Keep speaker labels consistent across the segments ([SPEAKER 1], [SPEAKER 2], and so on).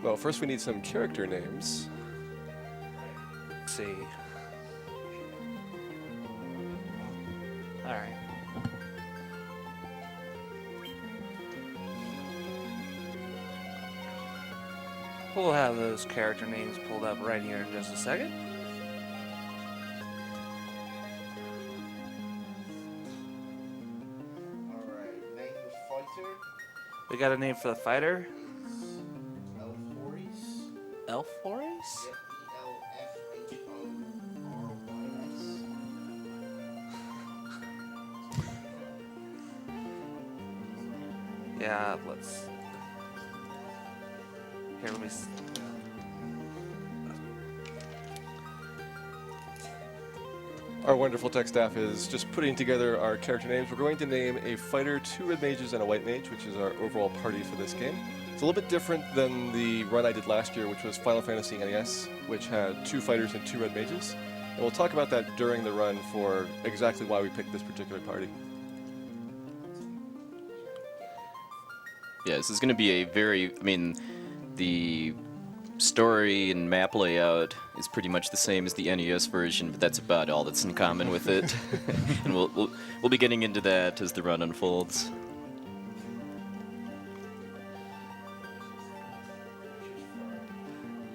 [SPEAKER 1] Well, first we need some character names.
[SPEAKER 2] Let's see. All right. We'll have those character names pulled up right here in just a second.
[SPEAKER 3] Alright, name of fighter.
[SPEAKER 2] We got a name for the fighter.
[SPEAKER 3] Elforis.
[SPEAKER 2] Elforis?
[SPEAKER 3] Yep, E-L-F-H-O-R-Y-S.
[SPEAKER 2] Yeah, let's. Here, let me.
[SPEAKER 1] Our wonderful tech staff is just putting together our character names. We're going to name a fighter, 2 red mages, and a white mage, which is our overall party for this game. It's a little bit different than the run I did last year, which was Final Fantasy NES, which had 2 fighters and 2 red mages. And we'll talk about that during the run for exactly why we picked this particular party.
[SPEAKER 4] Yeah, this is going to be a very, the story and map layout is pretty much the same as the NES version, but that's about all that's in common with it. And we'll be getting into that as the run unfolds.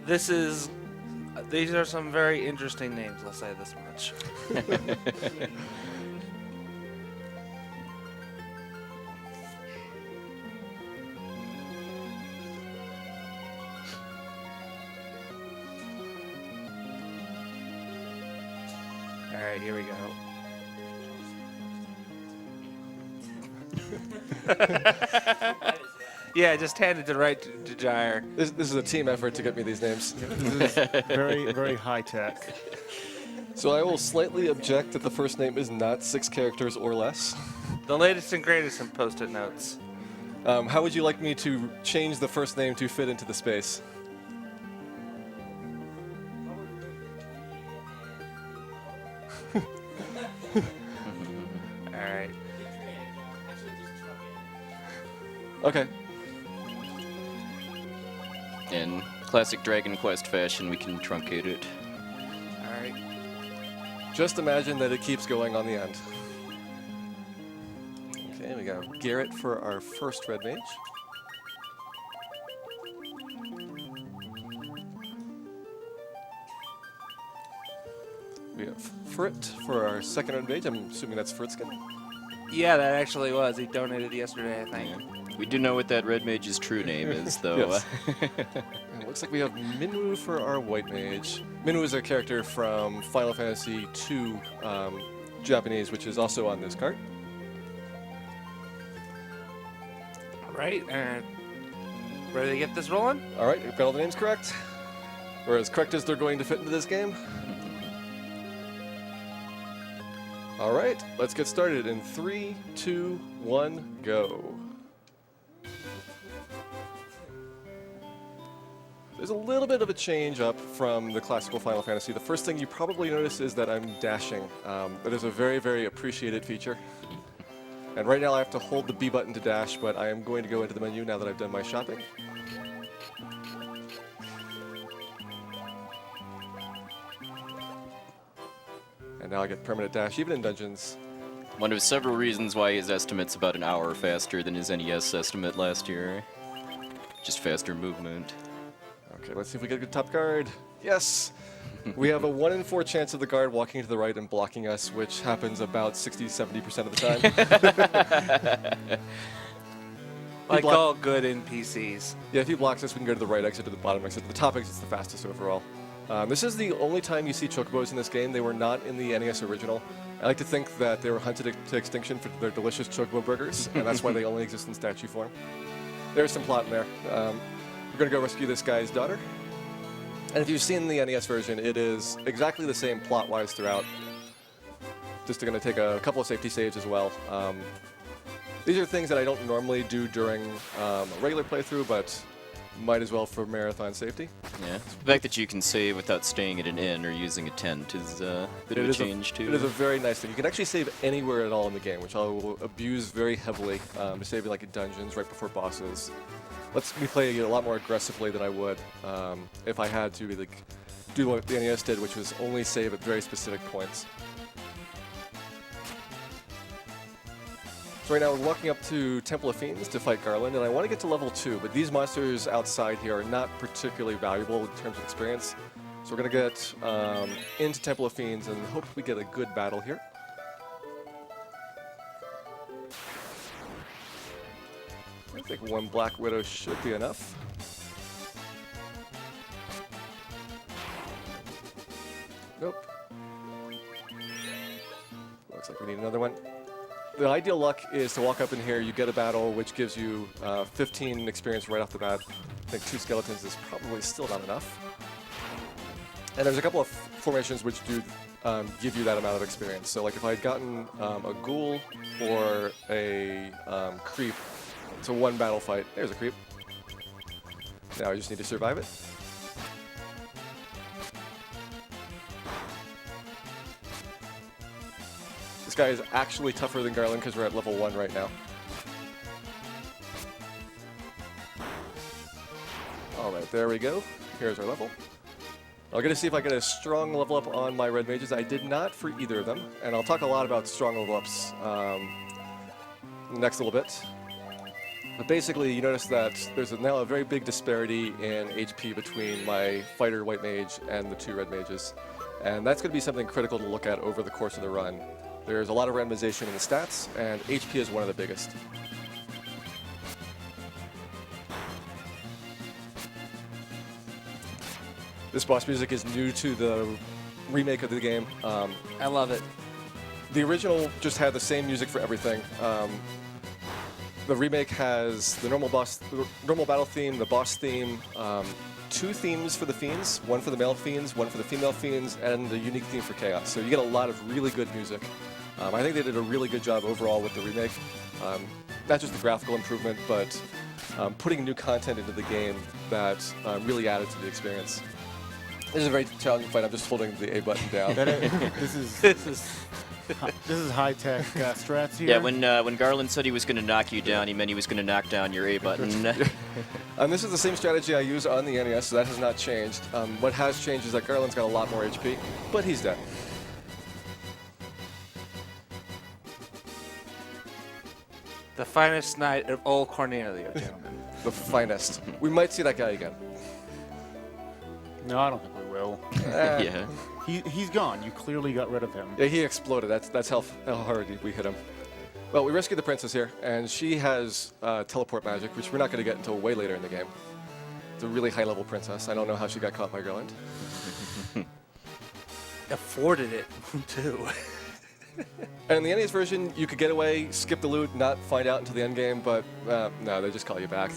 [SPEAKER 2] These are some very interesting names, I'll say this much. All right, here we go. Yeah, just handed it right to Gyre.
[SPEAKER 1] This is a team effort to get me these names.
[SPEAKER 5] This is very, very high tech.
[SPEAKER 1] So I will slightly object that the first name is not 6 characters or less.
[SPEAKER 2] The latest and greatest in Post-it notes.
[SPEAKER 1] How would you like me to change the first name to fit into the space?
[SPEAKER 2] All right.
[SPEAKER 1] Okay.
[SPEAKER 4] In classic Dragon Quest fashion, we can truncate it.
[SPEAKER 2] All right.
[SPEAKER 1] Just imagine that it keeps going on the end. Okay, we got Garrett for our first red mage. We have Frit for our second red mage. I'm assuming that's Fritskin.
[SPEAKER 2] Yeah, that actually was. He donated yesterday, I think.
[SPEAKER 4] Yeah. We do know what that red mage's true name is, though.
[SPEAKER 1] Yes. And it looks like we have Minwoo for our white mage. Minwoo is a character from Final Fantasy II Japanese, which is also on this card.
[SPEAKER 2] All right, and ready to get this rolling?
[SPEAKER 1] All right, we've got all the names correct. We're as correct as they're going to fit into this game. All right, let's get started in 3, 2, 1, go. There's a little bit of a change up from the classical Final Fantasy. The first thing you probably notice is that I'm dashing. That is a very, very appreciated feature. And right now I have to hold the B button to dash, but I am going to go into the menu now that I've done my shopping. And now I get permanent dash, even in dungeons.
[SPEAKER 4] One of several reasons why his estimate's about an hour faster than his NES estimate last year. Just faster movement.
[SPEAKER 1] Okay, let's see if we get a good top guard. Yes! We have a 1 in 4 chance of the guard walking to the right and blocking us, which happens about 60-70% of the time.
[SPEAKER 2] Like all good NPCs.
[SPEAKER 1] Yeah, if he blocks us, we can go to the right exit to the bottom exit. The top exit's the fastest overall. This is the only time you see chocobos in this game. They were not in the NES original. I like to think that they were hunted to extinction for their delicious chocobo burgers, and that's why they only exist in statue form. There's some plot in there. We're going to go rescue this guy's daughter. And if you've seen the NES version, it is exactly the same plot-wise throughout. Just going to take a couple of safety saves as well. These are things that I don't normally do during a regular playthrough, but might as well for marathon safety.
[SPEAKER 4] Yeah. The fact that you can save without staying at an inn or using a tent is a bit of a change, too.
[SPEAKER 1] It is a very nice thing. You can actually save anywhere at all in the game, which I will abuse very heavily, saving like in dungeons right before bosses. lets me play a lot more aggressively than I would if I had to like do what the NES did, which was only save at very specific points. So right now we're walking up to Temple of Fiends to fight Garland, and I want to get to level 2, but these monsters outside here are not particularly valuable in terms of experience. So we're going to get into Temple of Fiends and hope we get a good battle here. I think one Black Widow should be enough. Nope. Looks like we need another one. The ideal luck is to walk up in here, you get a battle, which gives you 15 experience right off the bat. I think 2 skeletons is probably still not enough. And there's a couple of formations which do give you that amount of experience. So like if I had gotten a ghoul or a creep, it's a 1 battle fight. There's a creep. Now I just need to survive it. This guy is actually tougher than Garland because we're at level 1 right now. Alright, there we go. Here's our level. I'll get to see if I get a strong level up on my red mages. I did not for either of them, and I'll talk a lot about strong level ups in the next little bit. But basically, you notice that there's now a very big disparity in HP between my fighter white mage and the 2 red mages. And that's going to be something critical to look at over the course of the run. There's a lot of randomization in the stats, and HP is one of the biggest. This boss music is new to the remake of the game.
[SPEAKER 2] I love it.
[SPEAKER 1] The original just had the same music for everything. The remake has the normal battle theme, the boss theme, 2 themes for the fiends, 1 for the male fiends, 1 for the female fiends, and a unique theme for chaos. So you get a lot of really good music. I think they did a really good job overall with the remake. Not just the graphical improvement, but putting new content into the game that really added to the experience. This is a very challenging fight. I'm just holding the A button down.
[SPEAKER 5] This is high-tech strats here.
[SPEAKER 4] Yeah, when Garland said he was going to knock you down, he meant he was going to knock down your A button.
[SPEAKER 1] And this is the same strategy I use on the NES, so that has not changed. What has changed is that Garland's got a lot more HP, but he's dead.
[SPEAKER 2] The finest knight of old Cornelio, gentlemen.
[SPEAKER 1] The finest. We might see that guy again.
[SPEAKER 5] No, I don't think we will.
[SPEAKER 4] Yeah.
[SPEAKER 5] He's gone. You clearly got rid of him.
[SPEAKER 1] Yeah, he exploded. That's how hard we hit him. Well, we rescued the princess here, and she has teleport magic, which we're not going to get until way later in the game. It's a really high-level princess. I don't know how she got caught by Garland.
[SPEAKER 2] Afforded it, too.
[SPEAKER 1] And in the NES version, you could get away, skip the loot, not find out until the end game, but no, they just call you back.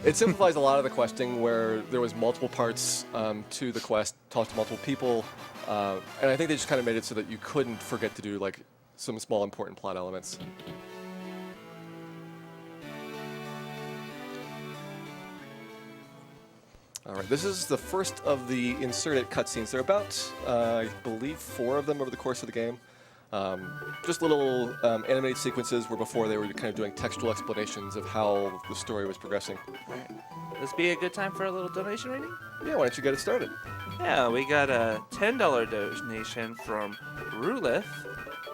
[SPEAKER 1] It simplifies a lot of the questing where there was multiple parts to the quest, talk to multiple people, and I think they just kind of made it so that you couldn't forget to do like some small important plot elements. All right, this is the first of the inserted cutscenes. There are about, I believe, 4 of them over the course of the game. Just little animated sequences where before they were kind of doing textual explanations of how the story was progressing.
[SPEAKER 2] Right. This be a good time for a little donation rating?
[SPEAKER 1] Yeah, why don't you get it started?
[SPEAKER 2] Yeah, we got a $10 donation from Rulith.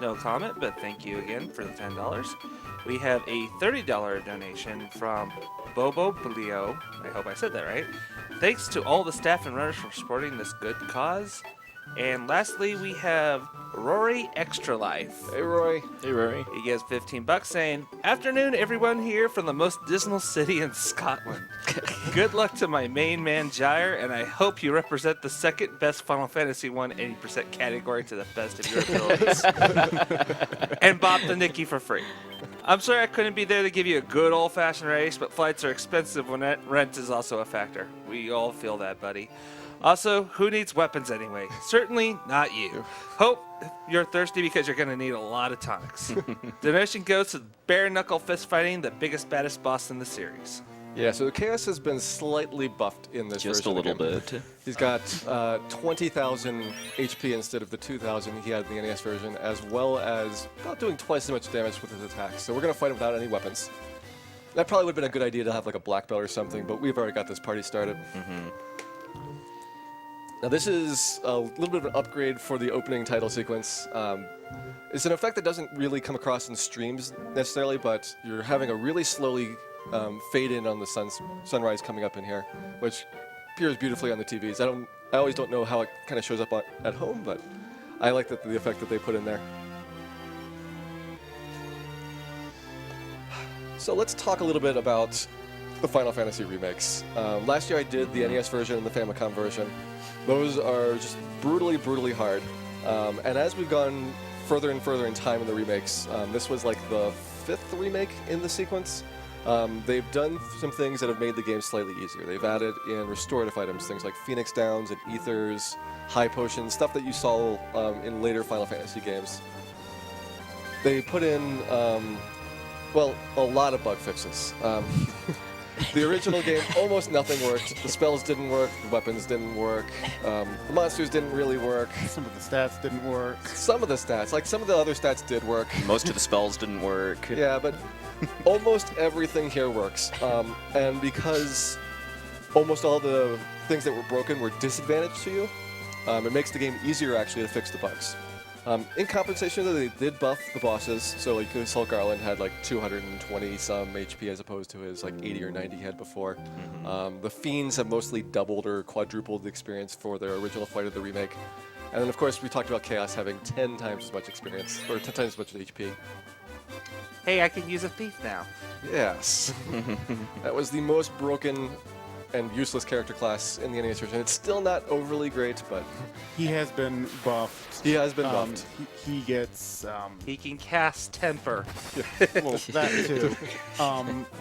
[SPEAKER 2] No comment, but thank you again for the $10. We have a $30 donation from Bobo Blio. I hope I said that right. Thanks to all the staff and runners for supporting this good cause. And lastly, we have Rory Extra Life.
[SPEAKER 1] Hey, Roy.
[SPEAKER 4] Hey, Rory.
[SPEAKER 2] He gives $15 saying, "Afternoon, everyone here from the most dismal city in Scotland. Good luck to my main man, Gyre, and I hope you represent the second best Final Fantasy 1 80% category to the best of your abilities. And Bob the Nicky for free. I'm sorry I couldn't be there to give you a good old-fashioned race, but flights are expensive when rent is also a factor. We all feel that, buddy. Also, who needs weapons anyway? Certainly not you. Hope you're thirsty because you're going to need a lot of tonics." Donation goes to bare knuckle fist fighting, the biggest, baddest boss in the series.
[SPEAKER 1] Yeah, so Chaos has been slightly buffed in this
[SPEAKER 4] Just a
[SPEAKER 1] version
[SPEAKER 4] little
[SPEAKER 1] of the game.
[SPEAKER 4] bit.
[SPEAKER 1] He's got 20,000 HP instead of the 2,000 he had in the NES version, as well as about doing twice as much damage with his attacks. So we're going to fight him without any weapons. That probably would have been a good idea to have like a black belt or something, but we've already got this party started. Now this is a little bit of an upgrade for the opening title sequence. It's an effect that doesn't really come across in streams necessarily, but you're having a really slowly fade in on the sunrise coming up in here, which appears beautifully on the TVs. I always don't know how it kind of shows up at home, but I like the effect that they put in there. So let's talk a little bit about the Final Fantasy remakes. Last year I did the NES version and the Famicom version. Those are just brutally, brutally hard. And as we've gone further and further in time in the remakes, this was like the 5th remake in the sequence. They've done some things that have made the game slightly easier. They've added in restorative items, things like Phoenix Downs and Ethers, High Potions, stuff that you saw in later Final Fantasy games. They put in, well, a lot of bug fixes. The original game, almost nothing worked. The spells didn't work, the weapons didn't work, the monsters didn't really work.
[SPEAKER 5] Some of the stats didn't work.
[SPEAKER 1] Some of the stats, like some of the other stats did work.
[SPEAKER 4] Most of the spells didn't work.
[SPEAKER 1] Yeah, but almost everything here works. And because almost all the things that were broken were disadvantaged to you, it makes the game easier actually to fix the bugs. In compensation, though, they did buff the bosses, so like Saul Garland had like 220 some HP as opposed to his like 80 or 90 he had before. The Fiends have mostly doubled or quadrupled the experience for their original fight of the remake. And then of course we talked about Chaos having 10 times as much experience, or 10 times as much HP.
[SPEAKER 2] Hey, I can use a thief now.
[SPEAKER 1] Yes. That was the most broken and useless character class in the NES version. It's still not overly great, but
[SPEAKER 5] He has been buffed.
[SPEAKER 1] he has been buffed.
[SPEAKER 5] He gets
[SPEAKER 2] He can cast temper.
[SPEAKER 5] well, that too.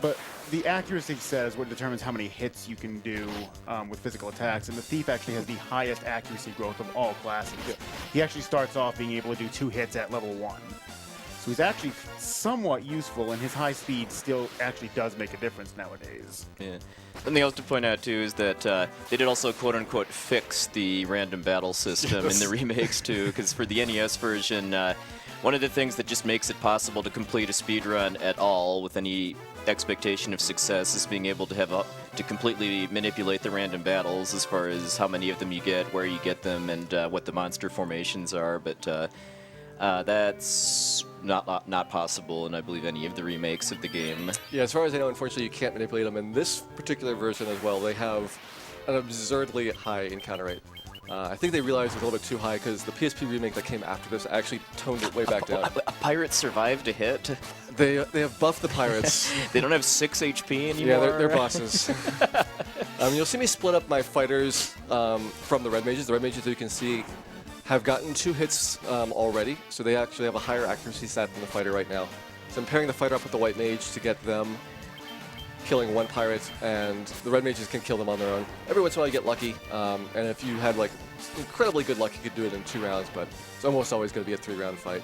[SPEAKER 5] But the accuracy set is what determines how many hits you can do with physical attacks, and the Thief actually has the highest accuracy growth of all classes. He actually starts off being able to do 2 hits at level 1. So he's actually somewhat useful, and his high speed still actually does make a difference nowadays.
[SPEAKER 4] Yeah. Something else to point out too is that they did also quote-unquote fix the random battle system in the remakes too, because for the NES version, one of the things that just makes it possible to complete a speedrun at all with any expectation of success is being able to have to completely manipulate the random battles as far as how many of them you get, where you get them, and what the monster formations are. But that's not possible in, I believe, any of the remakes of the game.
[SPEAKER 1] Yeah, as far as I know, unfortunately, you can't manipulate them. In this particular version as well, they have an absurdly high encounter rate. I think they realized it was a little bit too high because the PSP remake that came after this actually toned it way back down.
[SPEAKER 4] A pirate survived a hit?
[SPEAKER 1] They have buffed the pirates.
[SPEAKER 4] They don't have 6 HP anymore?
[SPEAKER 1] Yeah, they're bosses. You'll see me split up my fighters from the red mages. The red mages, as you can see, have gotten 2 hits already, so they actually have a higher accuracy stat than the fighter right now. So I'm pairing the fighter up with the white mage to get them killing 1 pirate, and the red mages can kill them on their own. Every once in a while you get lucky, and if you had like incredibly good luck, you could do it in 2 rounds, but it's almost always going to be a 3-round fight.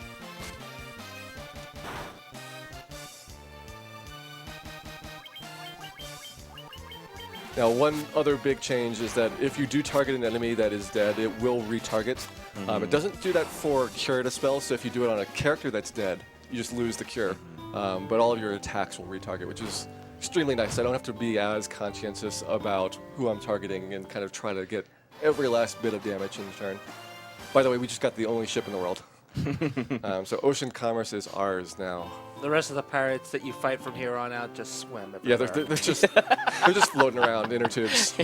[SPEAKER 1] Now, one other big change is that if you do target an enemy that is dead, it will retarget. It doesn't do that for curative spells, so if you do it on a character that's dead, you just lose the cure. But all of your attacks will retarget, which is extremely nice. I don't have to be as conscientious about who I'm targeting and kind of try to get every last bit of damage in turn. By the way, we just got the only ship in the world. So ocean commerce is ours now.
[SPEAKER 2] The rest of the pirates that you fight from here on out just swim.
[SPEAKER 1] Yeah, they're just they're just floating around inner tubes.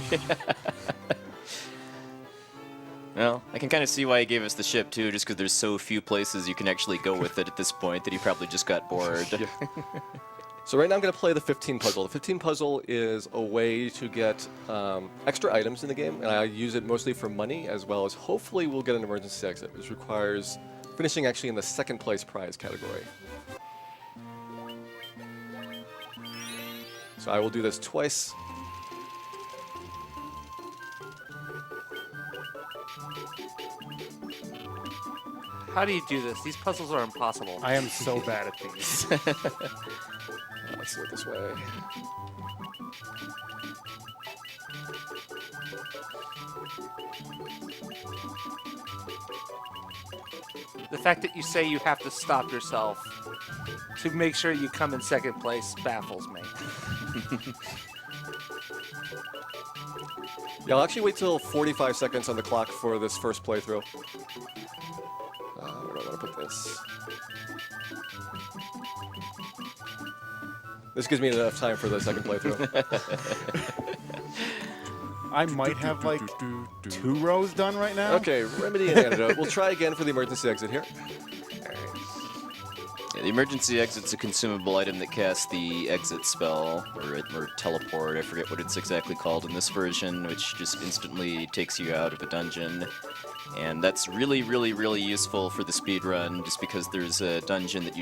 [SPEAKER 4] Well, I can kind of see why he gave us the ship too, just because there's so few places you can actually go with it at this point that he probably just got bored.
[SPEAKER 1] Yeah. So right now I'm going to play the 15 puzzle. The 15 puzzle is a way to get extra items in the game, and I use it mostly for money, as well as hopefully we'll get an emergency exit, which requires finishing actually in the 2nd place prize category. So I will do this twice.
[SPEAKER 2] How do you do this? These puzzles are impossible.
[SPEAKER 5] I am so bad at these.
[SPEAKER 1] Let's do it this way.
[SPEAKER 2] The fact that you say you have to stop yourself to make sure you come in 2nd place baffles me.
[SPEAKER 1] Yeah, I'll actually wait till 45 seconds on the clock for this first playthrough. Where do I want to put this? This gives me enough time for the second playthrough.
[SPEAKER 5] I might have like 2 rows done right now.
[SPEAKER 1] Okay, remedy and antidote. We'll try again for the emergency exit here.
[SPEAKER 4] Yeah, the emergency exit's a consumable item that casts the exit spell, or teleport, I forget what it's exactly called in this version, which just instantly takes you out of a dungeon. And that's really, really, really useful for the speed run, just because there's a dungeon that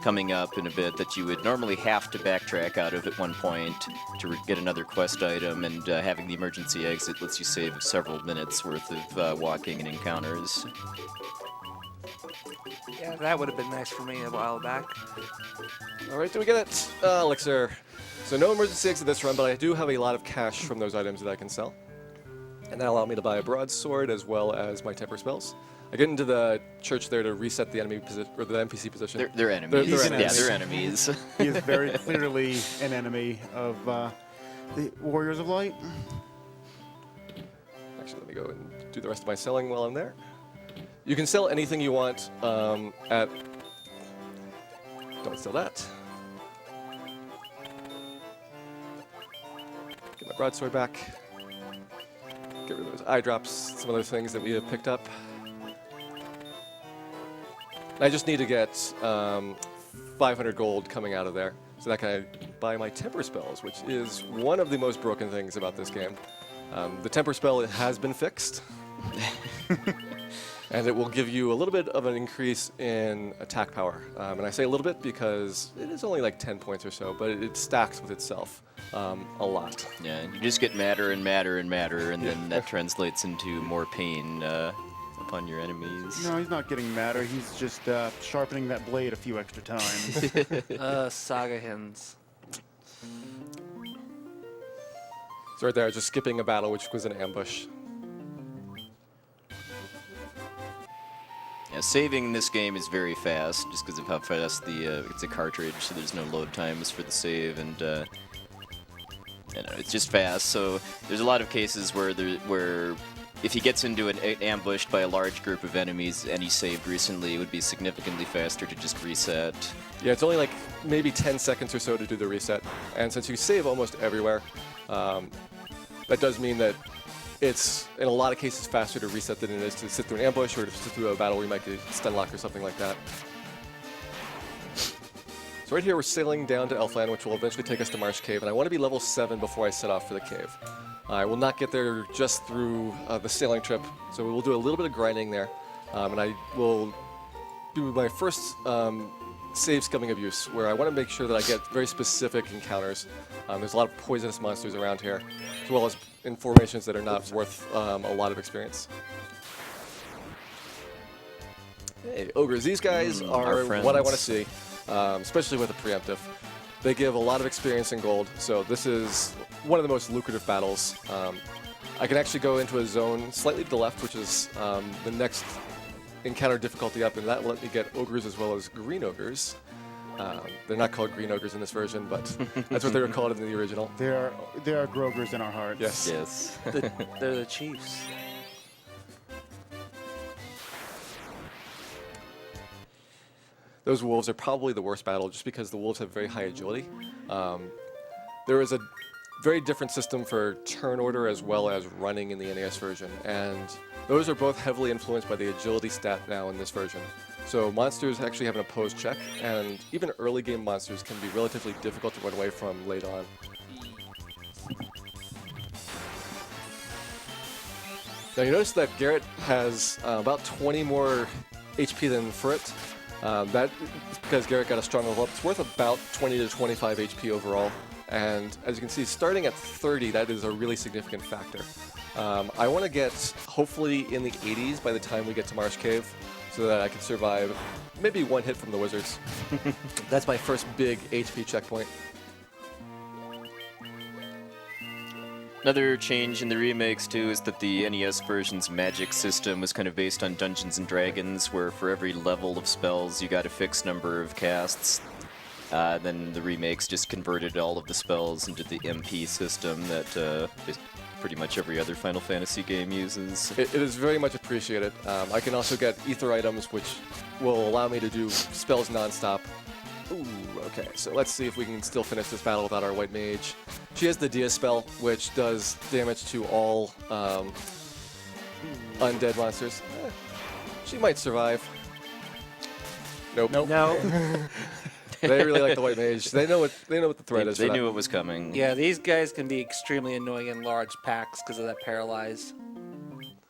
[SPEAKER 4] coming up in a bit that you would normally have to backtrack out of at one point to get another quest item, and having the emergency exit lets you save several minutes worth of walking and encounters.
[SPEAKER 2] Yeah, that would have been nice for me a while back.
[SPEAKER 1] All right, do we get it? Elixir. So no emergency exit this run, but I do have a lot of cash from those items that I can sell. And that allowed me to buy a broadsword as well as my temper spells. I get into the church there to reset the enemy position, or the NPC position.
[SPEAKER 4] They're enemies.
[SPEAKER 1] They're
[SPEAKER 4] Yeah,
[SPEAKER 1] enemies.
[SPEAKER 4] they're enemies.
[SPEAKER 5] He is very clearly an enemy of the Warriors of Light.
[SPEAKER 1] Actually, let me go and do the rest of my selling while I'm there. You can sell anything you want at... Don't sell that. Get my broadsword back. Get rid of those eye drops, some other things that we have picked up. I just need to get 500 gold coming out of there, so that can buy my temper spells, which is one of the most broken things about this game. The temper spell has been fixed, and it will give you a little bit of an increase in attack power. And I say a little bit because it is only like 10 points or so, but it stacks with itself a lot.
[SPEAKER 4] Yeah, you just get madder and madder and madder, and then that translates into more pain upon your enemies.
[SPEAKER 5] No, he's not getting madder. He's just sharpening that blade a few extra times.
[SPEAKER 2] Saga hens.
[SPEAKER 1] So right there, just skipping a battle, which was an ambush.
[SPEAKER 4] Yeah, saving in this game is very fast, just because of how fast it's a cartridge, so there's no load times for the save, and you know, it's just fast. So there's a lot of cases where if he gets into an ambushed by a large group of enemies and he saved recently, it would be significantly faster to just reset.
[SPEAKER 1] Yeah, it's only like maybe 10 seconds or so to do the reset. And since you save almost everywhere, that does mean that it's, in a lot of cases, faster to reset than it is to sit through an ambush or to sit through a battle where you might get stun lock or something like that. So right here, we're sailing down to Elfland, which will eventually take us to Marsh Cave, and I want to be level 7 before I set off for the cave. I will not get there just through the sailing trip, so we'll do a little bit of grinding there, and I will do my first save scumming abuse, where I want to make sure that I get very specific encounters. There's a lot of poisonous monsters around here, as well as in formations that are not worth a lot of experience. Hey, ogres. These guys are what I want to see, especially with a preemptive. They give a lot of experience in gold, so this is one of the most lucrative battles. I can actually go into a zone slightly to the left, which is the next encounter difficulty up, and that will let me get ogres as well as green ogres. They're not called green ogres in this version, but that's what they were called in the original.
[SPEAKER 5] There are Grogers in our hearts.
[SPEAKER 1] Yes.
[SPEAKER 4] Yes.
[SPEAKER 2] They're the chiefs.
[SPEAKER 1] Those wolves are probably the worst battle just because the wolves have very high agility. There is a very different system for turn order as well as running in the NES version, and those are both heavily influenced by the agility stat now in this version. So monsters actually have an opposed check, and even early game monsters can be relatively difficult to run away from late on. Now you notice that Garrett has about 20 more HP than Frit. That is because Garrett got a strong level up. It's worth about 20 to 25 HP overall. And as you can see, starting at 30, that is a really significant factor. I want to get, hopefully, in the 80s by the time we get to Marsh Cave, so that I can survive maybe one hit from the wizards. That's my first big HP checkpoint.
[SPEAKER 4] Another change in the remakes, too, is that the NES version's magic system was kind of based on Dungeons & Dragons, where for every level of spells you got a fixed number of casts. Then the remakes just converted all of the spells into the MP system that pretty much every other Final Fantasy game uses.
[SPEAKER 1] It is very much appreciated. I can also get ether items, which will allow me to do spells nonstop. Ooh, okay, so let's see if we can still finish this battle without our white mage. She has the Dia spell, which does damage to all undead monsters. She might survive. Nope.
[SPEAKER 2] No.
[SPEAKER 1] They really like the white mage. They know what the threat is.
[SPEAKER 4] They
[SPEAKER 1] for
[SPEAKER 4] knew
[SPEAKER 1] that.
[SPEAKER 4] it was coming.
[SPEAKER 2] Yeah, these guys can be extremely annoying in large packs because of that paralyze.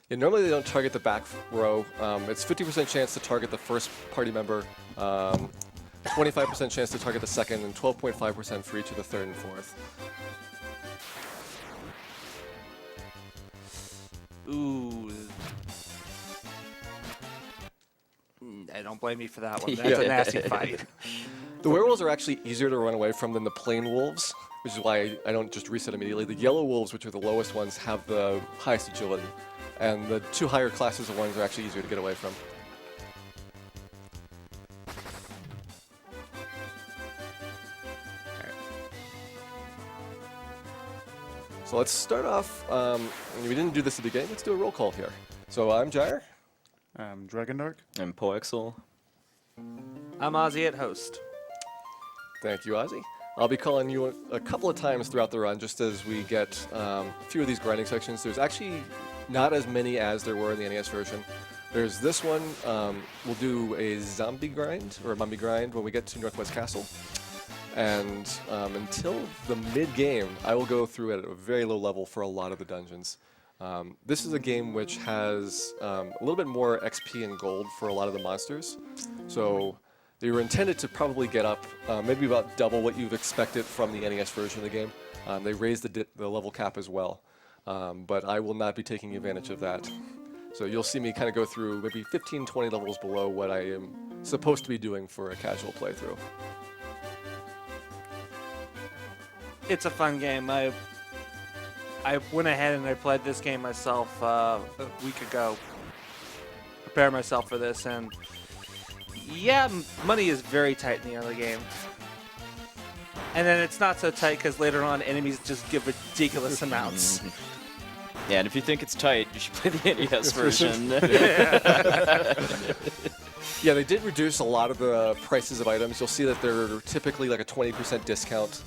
[SPEAKER 1] Yeah, normally they don't target the back row. It's 50% chance to target the first party member, 25% chance to target the second, and 12.5% for each of the third and fourth.
[SPEAKER 2] Ooh. I don't blame you for that one. That's
[SPEAKER 4] Yeah.
[SPEAKER 2] a nasty fight.
[SPEAKER 1] The werewolves are actually easier to run away from than the plain wolves, which is why I don't just reset immediately. The yellow wolves, which are the lowest ones, have the highest agility, and the two higher classes of ones are actually easier to get away from. So let's start off, we didn't do this at the beginning, let's do a roll call here. So I'm Gyre.
[SPEAKER 5] Dragondark.
[SPEAKER 4] I'm Poexel.
[SPEAKER 2] I'm Ozzy at host.
[SPEAKER 1] Thank you, Ozzy. I'll be calling you a couple of times throughout the run, just as we get a few of these grinding sections. There's actually not as many as there were in the NES version. There's this one, we'll do a zombie grind, or a mummy grind, when we get to Northwest Castle. And until the mid-game, I will go through at a very low level for a lot of the dungeons. This is a game which has a little bit more XP and gold for a lot of the monsters. So they were intended to probably get up maybe about double what you've expected from the NES version of the game. They raised the level cap as well. But I will not be taking advantage of that. So you'll see me kind of go through maybe 15, 20 levels below what I am supposed to be doing for a casual playthrough.
[SPEAKER 2] It's a fun game. I went ahead and I played this game myself a week ago. Prepared myself for this, and yeah, money is very tight in the early game. And then it's not so tight because later on enemies just give ridiculous amounts.
[SPEAKER 4] Yeah, and if you think it's tight, you should play the NES version.
[SPEAKER 1] Yeah, they did reduce a lot of the prices of items. You'll see that they're typically like a 20% discount,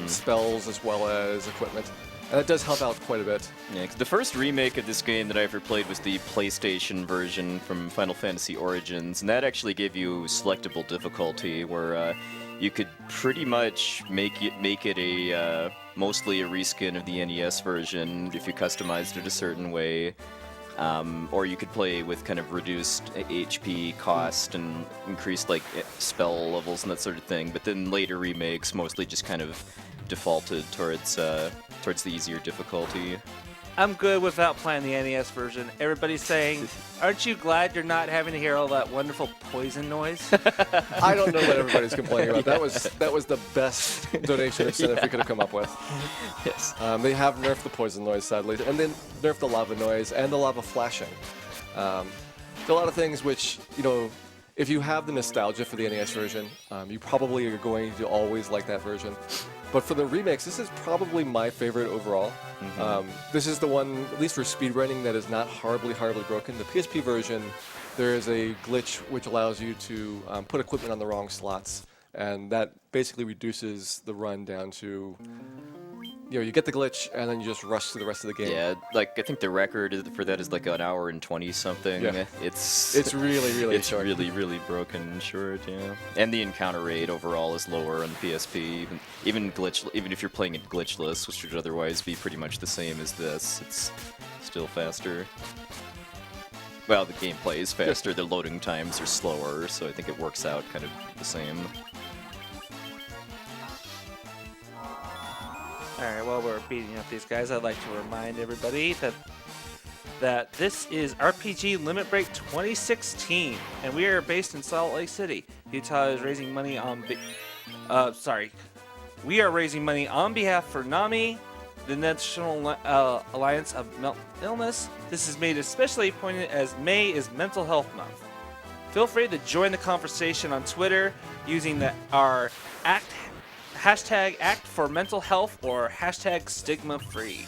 [SPEAKER 1] spells as well as equipment. And that does help out quite a bit.
[SPEAKER 4] Yeah, 'cause the first remake of this game that I ever played was the PlayStation version from Final Fantasy Origins, and that actually gave you selectable difficulty, where you could pretty much make it a mostly a reskin of the NES version if you customized it a certain way. Or you could play with kind of reduced HP cost and increased like spell levels and that sort of thing. But then later remakes mostly just kind of defaulted towards the easier difficulty.
[SPEAKER 2] I'm good without playing the NES version. Everybody's saying, aren't you glad you're not having to hear all that wonderful poison noise?
[SPEAKER 1] I don't know what everybody's complaining about. That was the best donation of Sinif we could have come up with.
[SPEAKER 4] Yes.
[SPEAKER 1] They have nerfed the poison noise, sadly, and then nerfed the lava noise and the lava flashing. There's a lot of things which, you know, if you have the nostalgia for the NES version, you probably are going to always like that version. But for the remakes, this is probably my favorite overall. This is the one, at least for speedrunning, that is not horribly broken. The PSP version, there is a glitch which allows you to put equipment on the wrong slots, and that basically reduces the run down to, you know, you get the glitch and then you just rush through the rest of the game.
[SPEAKER 4] Yeah, like I think the record for that is like an hour and 20 something.
[SPEAKER 1] Yeah.
[SPEAKER 4] It's
[SPEAKER 1] really
[SPEAKER 4] it's
[SPEAKER 1] short.
[SPEAKER 4] really broken and short, yeah. And the encounter rate overall is lower on the PSP. Even if you're playing it glitchless, which would otherwise be pretty much the same as this, it's still faster. Well, the gameplay is faster, the loading times are slower, so I think it works out kind of the same.
[SPEAKER 2] Alright, while we're beating up these guys, I'd like to remind everybody that this is RPG Limit Break 2016, and we are based in Salt Lake City. Utah is raising money on we are raising money on behalf for NAMI, the National Alliance of Mental Illness. This is made especially poignant as May is Mental Health Month. Feel free to join the conversation on Twitter using our hashtag act for mental health or hashtag stigma free.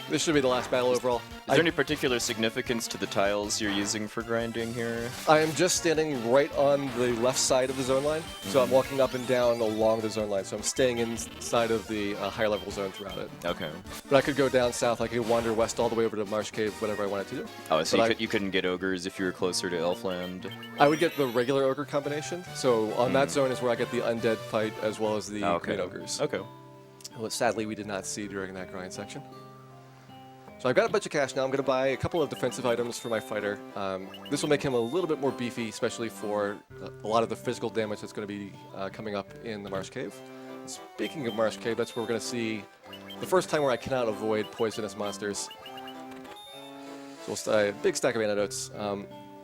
[SPEAKER 1] This should be the last battle overall.
[SPEAKER 4] Is there any particular significance to the tiles you're using for grinding here?
[SPEAKER 1] I am just standing right on the left side of the zone line, so I'm walking up and down along the zone line, so I'm staying inside of the higher level zone throughout it.
[SPEAKER 4] Okay.
[SPEAKER 1] But I could go down south, I could wander west all the way over to Marsh Cave, whatever I wanted to do.
[SPEAKER 4] Oh, so
[SPEAKER 1] But
[SPEAKER 4] you couldn't get ogres if you were closer to Elfland?
[SPEAKER 1] I would get the regular ogre combination, so on that zone is where I get the undead fight as well as the green ogres.
[SPEAKER 4] Okay.
[SPEAKER 1] What sadly we did not see during that grind section. So I've got a bunch of cash now. I'm going to buy a couple of defensive items for my fighter. This will make him a little bit more beefy, especially for a lot of the physical damage that's going to be coming up in the Marsh Cave. Speaking of Marsh Cave, that's where we're going to see the first time where I cannot avoid poisonous monsters. So we'll a big stack of antidotes.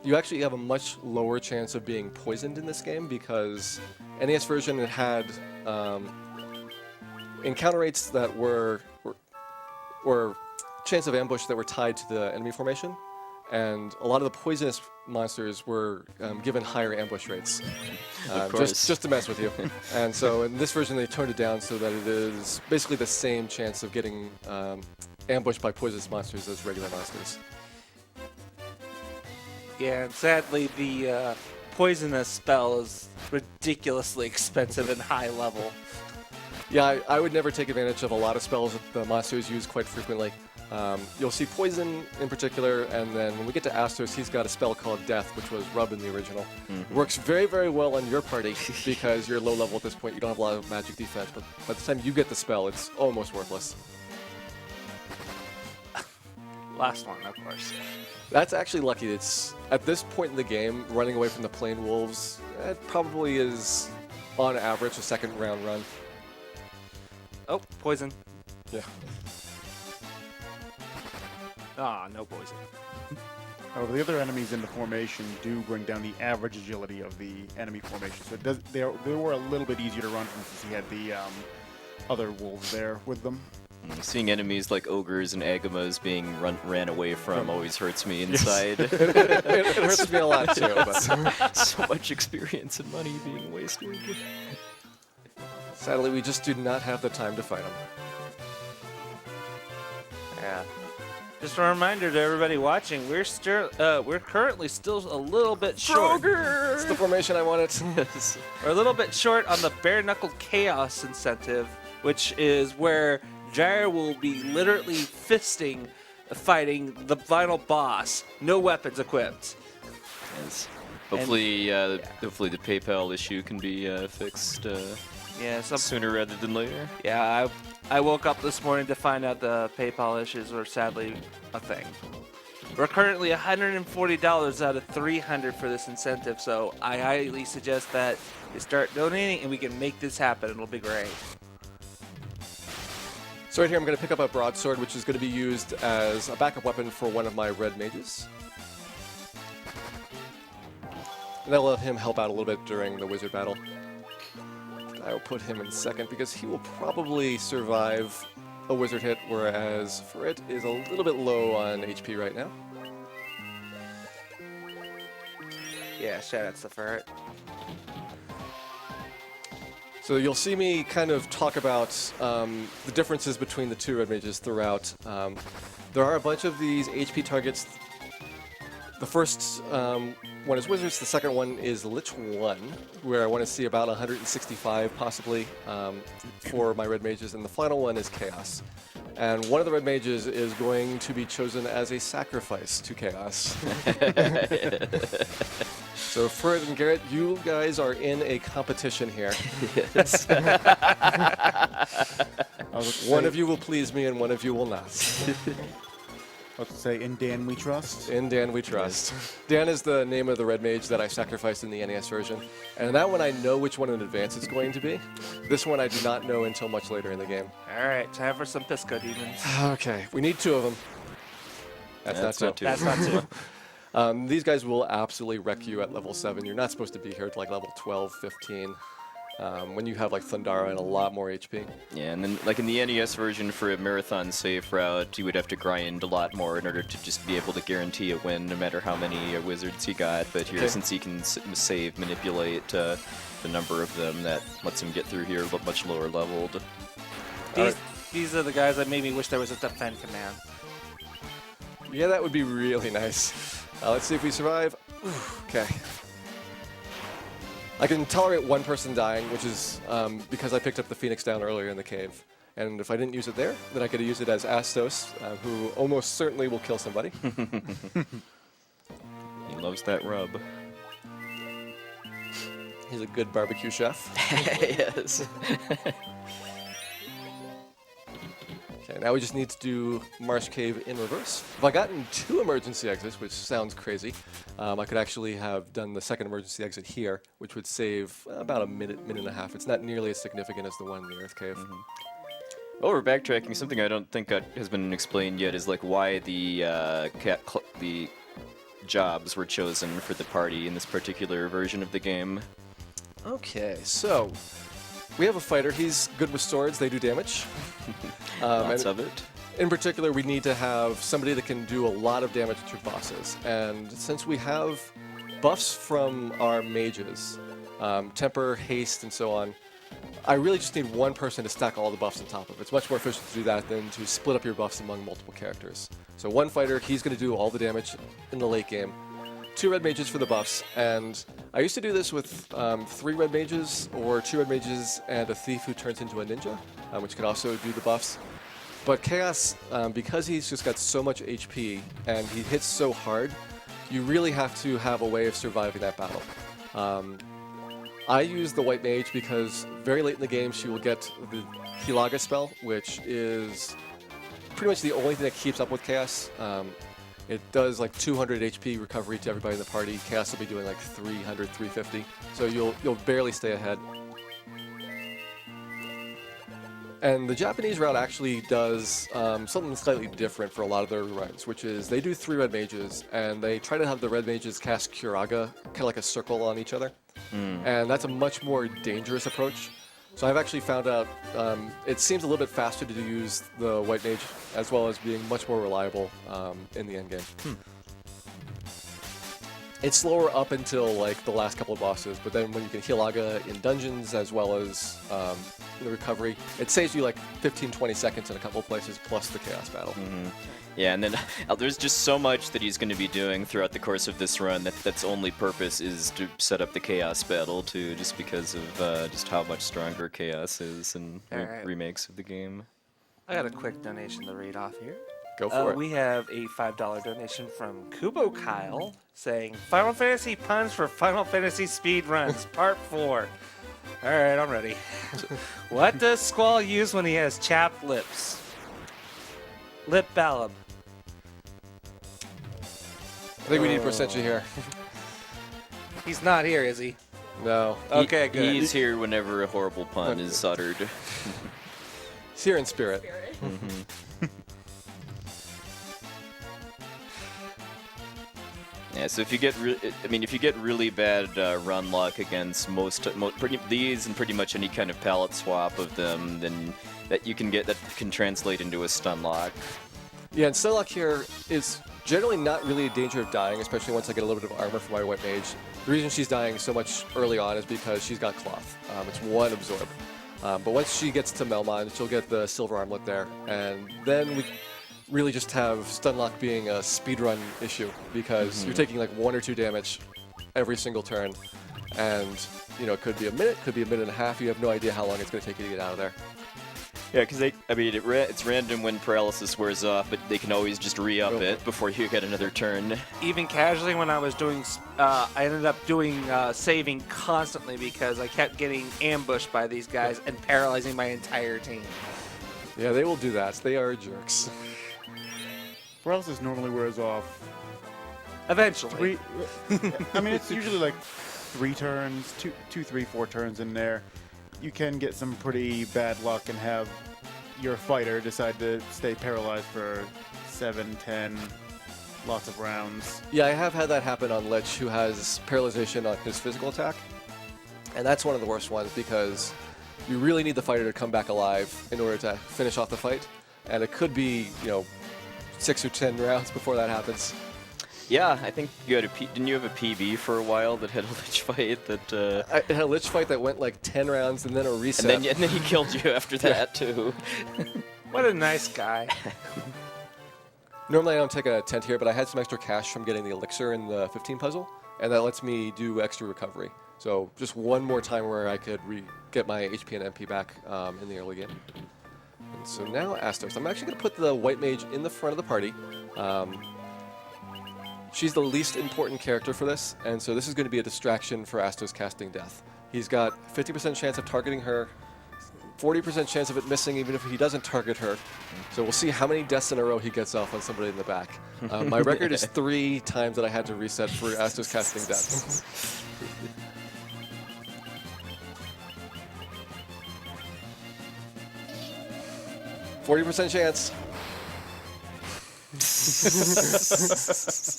[SPEAKER 1] You actually have a much lower chance of being poisoned in this game because NES version had encounter rates that were chance of ambush that were tied to the enemy formation, and a lot of the poisonous monsters were given higher ambush rates, just to mess with you. And so in this version they toned it down so that it is basically the same chance of getting ambushed by poisonous monsters as regular monsters.
[SPEAKER 2] Yeah, and sadly the poisonous spell is ridiculously expensive and high level.
[SPEAKER 1] Yeah, I would never take advantage of a lot of spells that the monsters use quite frequently. You'll see Poison in particular, and then when we get to Astos, he's got a spell called Death, which was Rub in the original. It works very, very well on your party because you're low level at this point. You don't have a lot of magic defense, but by the time you get the spell, it's almost worthless.
[SPEAKER 2] Last one, of course.
[SPEAKER 1] That's actually lucky. It's at this point in the game, running away from the Plain Wolves, it probably is, on average, a second round run.
[SPEAKER 2] Oh, poison.
[SPEAKER 1] Yeah.
[SPEAKER 2] Ah, no poison.
[SPEAKER 5] However, the other enemies in the formation do bring down the average agility of the enemy formation, so they were a little bit easier to run from since he had the other wolves there with them.
[SPEAKER 4] Seeing enemies like ogres and agamas being ran away from always hurts me inside.
[SPEAKER 1] It hurts me a lot too. But
[SPEAKER 4] So much experience and money being wasted.
[SPEAKER 1] sadly, we just do not have the time to fight them.
[SPEAKER 2] Yeah. Just a reminder to everybody watching, we're currently still a little bit short.
[SPEAKER 1] It's the formation I wanted.
[SPEAKER 2] We're a little bit short on the bare knuckle chaos incentive, which is where Gyre will be literally fighting the final boss, no weapons equipped.
[SPEAKER 4] Yes. Hopefully, hopefully the PayPal issue can be fixed sooner rather than later.
[SPEAKER 2] Yeah, I woke up this morning to find out the PayPal issues were sadly a thing. We're currently $140 out of $300 for this incentive, so I highly suggest that you start donating and we can make this happen. It'll be great.
[SPEAKER 1] So right here I'm going to pick up a broadsword, which is going to be used as a backup weapon for one of my red mages. And that'll let him help out a little bit during the wizard battle. I will put him in second because he will probably survive a wizard hit, whereas Ferret is a little bit low on HP right now.
[SPEAKER 2] Yeah, shoutouts to Ferret.
[SPEAKER 1] So you'll see me kind of talk about the differences between the two red mages throughout. There are a bunch of these HP targets. The first one is Wizards, the second one is Lich 1, where I want to see about 165 possibly for my red mages, and the final one is Chaos. And one of the red mages is going to be chosen as a sacrifice to Chaos. So Fred and Garrett, you guys are in a competition here.
[SPEAKER 4] Yes.
[SPEAKER 1] One of you will please me and one of you will not.
[SPEAKER 5] Let's say, in Dan we trust.
[SPEAKER 1] In Dan we trust. Dan is the name of the red mage that I sacrificed in the NES version. And that one I know which one in advance it's going to be. This one I do not know until much later in the game.
[SPEAKER 2] All right, time for some Pisco Demons.
[SPEAKER 1] Okay, we need two of them. That's not two.
[SPEAKER 2] That's not two.
[SPEAKER 1] These guys will absolutely wreck you at level 7. You're not supposed to be here at like level 12, 15. when you have like Thundara and a lot more HP.
[SPEAKER 4] Yeah, and then like in the NES version for a marathon safe route, you would have to grind a lot more in order to just be able to guarantee a win, no matter how many wizards you got. But here,
[SPEAKER 1] Okay.
[SPEAKER 4] since you can save, manipulate the number of them, that lets him get through here much lower leveled.
[SPEAKER 2] These are the guys that made me wish there was a defend command.
[SPEAKER 1] Yeah, that would be really nice. Let's see if we survive. Okay. I can tolerate one person dying, which is because I picked up the Phoenix down earlier in the cave. And if I didn't use it there, then I could use it as Astos, who almost certainly will kill somebody.
[SPEAKER 4] He loves that rub.
[SPEAKER 1] He's a good barbecue chef.
[SPEAKER 4] Yes.
[SPEAKER 1] Okay, now we just need to do Marsh Cave in reverse. If I gotten 2 emergency exits, which sounds crazy, I could actually have done the second emergency exit here, which would save about a minute and a half. It's not nearly as significant as the one in the Earth Cave.
[SPEAKER 4] While we're backtracking, something I don't think has been explained yet is like why the jobs were chosen for the party in this particular version of the game.
[SPEAKER 1] Okay, so we have a fighter. He's good with swords. They do damage.
[SPEAKER 4] Lots
[SPEAKER 1] and
[SPEAKER 4] of it.
[SPEAKER 1] in particular, we need to have somebody that can do a lot of damage to bosses. And since we have buffs from our mages, temper, haste, and so on, I really just need one person to stack all the buffs on top of it. It's much more efficient to do that than to split up your buffs among multiple characters. So one fighter, he's going to do all the damage in the late game. 2 red mages for the buffs, and I used to do this with 3 red mages or 2 red mages and a thief who turns into a ninja, which can also do the buffs. But Chaos, because he's just got so much HP and he hits so hard, you really have to have a way of surviving that battle. I use the white mage because very late in the game she will get the Hilaga spell, which is pretty much the only thing that keeps up with Chaos. It does like 200 HP recovery to everybody in the party. Chaos will be doing like 300, 350. So you'll barely stay ahead. And the Japanese route actually does something slightly different for a lot of their runs, which is they do 3 red mages, and they try to have the red mages cast Curaga, kind of like a circle on each other. And that's a much more dangerous approach. So I've actually found out it seems a little bit faster to use the white mage, as well as being much more reliable in the end game. It's slower up until like the last couple of bosses, but then when you can Hilaga in dungeons as well as the recovery, it saves you like 15-20 seconds in a couple of places plus the chaos battle.
[SPEAKER 4] Yeah, and then there's just so much that he's going to be doing throughout the course of this run that's only purpose is to set up the Chaos battle, too, just because of just how much stronger Chaos is in
[SPEAKER 2] Alright.
[SPEAKER 4] remakes of the game.
[SPEAKER 2] I got a quick donation to read off here.
[SPEAKER 1] Go for it.
[SPEAKER 2] We have a $5 donation from Kubo Kyle saying, Final Fantasy puns for Final Fantasy speedruns, Part 4. All right, I'm ready. What does Squall use when he has chapped lips? Lip balm.
[SPEAKER 1] I think we need Percentia here.
[SPEAKER 2] He's not here, is he?
[SPEAKER 1] No.
[SPEAKER 2] Okay, good.
[SPEAKER 4] He's here whenever a horrible pun is uttered.
[SPEAKER 1] He's here in spirit.
[SPEAKER 4] Yeah, so if you get, if you get really bad run luck against these and pretty much any kind of palette swap of them, then that can translate into a stun lock.
[SPEAKER 1] Yeah, and Stunlock here is generally not really a danger of dying, especially once I get a little bit of armor from my white mage. The reason she's dying so much early on is because she's got cloth. It's 1 absorb. But once she gets to Melmond, she'll get the silver armlet there, and then we really just have Stunlock being a speedrun issue because you're taking like 1 or 2 damage every single turn, and it could be a minute, could be a minute and a half. You have no idea how long it's going to take you to get out of there.
[SPEAKER 4] Yeah, because it's random when paralysis wears off, but they can always just re-up it before you get another turn.
[SPEAKER 2] Even casually when I was doing, I ended up doing saving constantly because I kept getting ambushed by these guys and paralyzing my entire team.
[SPEAKER 1] Yeah, they will do that. They are jerks.
[SPEAKER 5] Paralysis normally wears off
[SPEAKER 2] Eventually.
[SPEAKER 5] 3. I mean, it's usually like 3 turns, 2, 3, 4 turns in there. You can get some pretty bad luck and have your fighter decide to stay paralyzed for 7, 10, lots of rounds.
[SPEAKER 1] Yeah, I have had that happen on Lich, who has paralyzation on his physical attack. And that's one of the worst ones because you really need the fighter to come back alive in order to finish off the fight. And it could be, 6 or 10 rounds before that happens.
[SPEAKER 4] Yeah, I think you had didn't you have a PB for a while that had a lich fight that?
[SPEAKER 1] It had a lich fight that went like 10 rounds and then a reset.
[SPEAKER 4] And then he killed you after that too.
[SPEAKER 2] What a nice guy.
[SPEAKER 1] Normally I don't take a tent here, but I had some extra cash from getting the elixir in the 15 puzzle, and that lets me do extra recovery. So just one more time where I could get my HP and MP back in the early game. And so now Astos. I'm actually going to put the white mage in the front of the party. She's the least important character for this, and so this is going to be a distraction for Astos casting Death. He's got 50% chance of targeting her, 40% chance of it missing even if he doesn't target her. So we'll see how many deaths in a row he gets off on somebody in the back. My record is 3 times that I had to reset for Astos casting Death. 40% chance.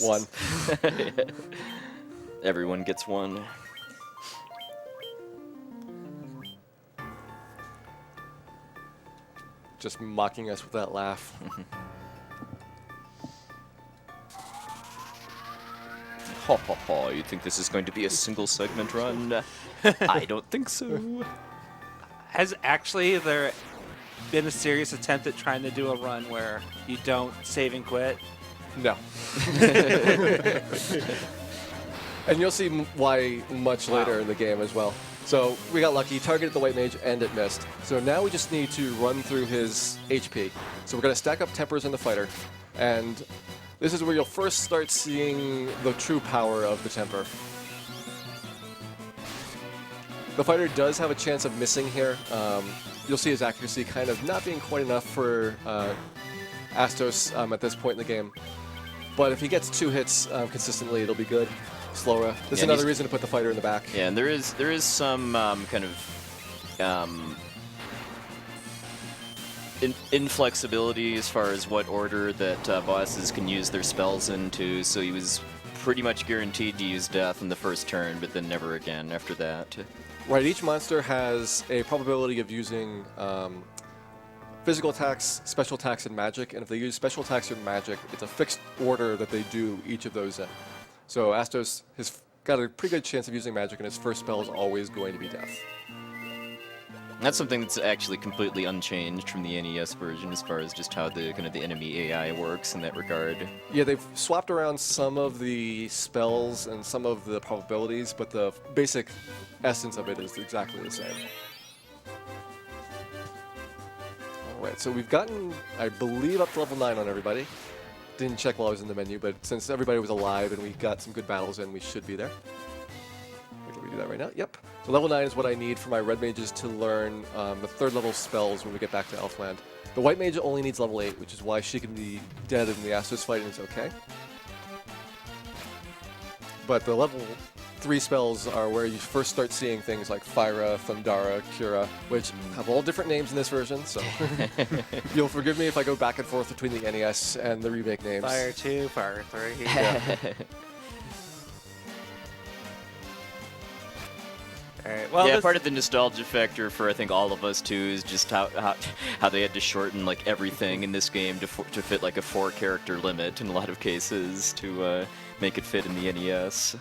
[SPEAKER 1] 1.
[SPEAKER 4] Everyone gets 1.
[SPEAKER 1] Just mocking us with that laugh.
[SPEAKER 4] Ho ho ho, you think this is going to be a single segment run? I don't think so.
[SPEAKER 2] Has actually there been a serious attempt at trying to do a run where you don't save and quit?
[SPEAKER 1] No. And you'll see why much later in the game as well. So we got lucky, targeted the white mage, and it missed. So now we just need to run through his HP. So we're going to stack up tempers in the fighter, and this is where you'll first start seeing the true power of the temper. The fighter does have a chance of missing here. You'll see his accuracy kind of not being quite enough for Astos at this point in the game. But if he gets 2 hits consistently, it'll be good. Slower. This is another reason to put the fighter in the back.
[SPEAKER 4] Yeah, and there is some kind of inflexibility as far as what order that bosses can use their spells into. So he was pretty much guaranteed to use death in the first turn, but then never again after that.
[SPEAKER 1] Right, each monster has a probability of using physical attacks, special attacks, and magic. And if they use special attacks or magic, it's a fixed order that they do each of those in. So Astos has got a pretty good chance of using magic, and his first spell is always going to be death.
[SPEAKER 4] That's something that's actually completely unchanged from the NES version as far as just how the enemy AI works in that regard.
[SPEAKER 1] Yeah, they've swapped around some of the spells and some of the probabilities, but the basic essence of it is exactly the same. Alright, so we've gotten, I believe, up to level 9 on everybody. Didn't check while I was in the menu, but since everybody was alive and we got some good battles in, we should be there. Can we do that right now? Yep. So level 9 is what I need for my red mages to learn the 3rd level spells when we get back to Elfland. The white mage only needs level 8, which is why she can be dead in the Astos fight and it's okay. But the level 3 spells are where you first start seeing things like Fyra, Thundara, Cura, which have all different names in this version, so you'll forgive me if I go back and forth between the NES and the remake names.
[SPEAKER 2] Fire 2, Fire 3.
[SPEAKER 1] Yeah.
[SPEAKER 2] Alright, well,
[SPEAKER 4] yeah, part of the nostalgia factor for I think all of us too is just how they had to shorten like everything in this game to fit like a 4-character limit in a lot of cases to make it fit in the NES.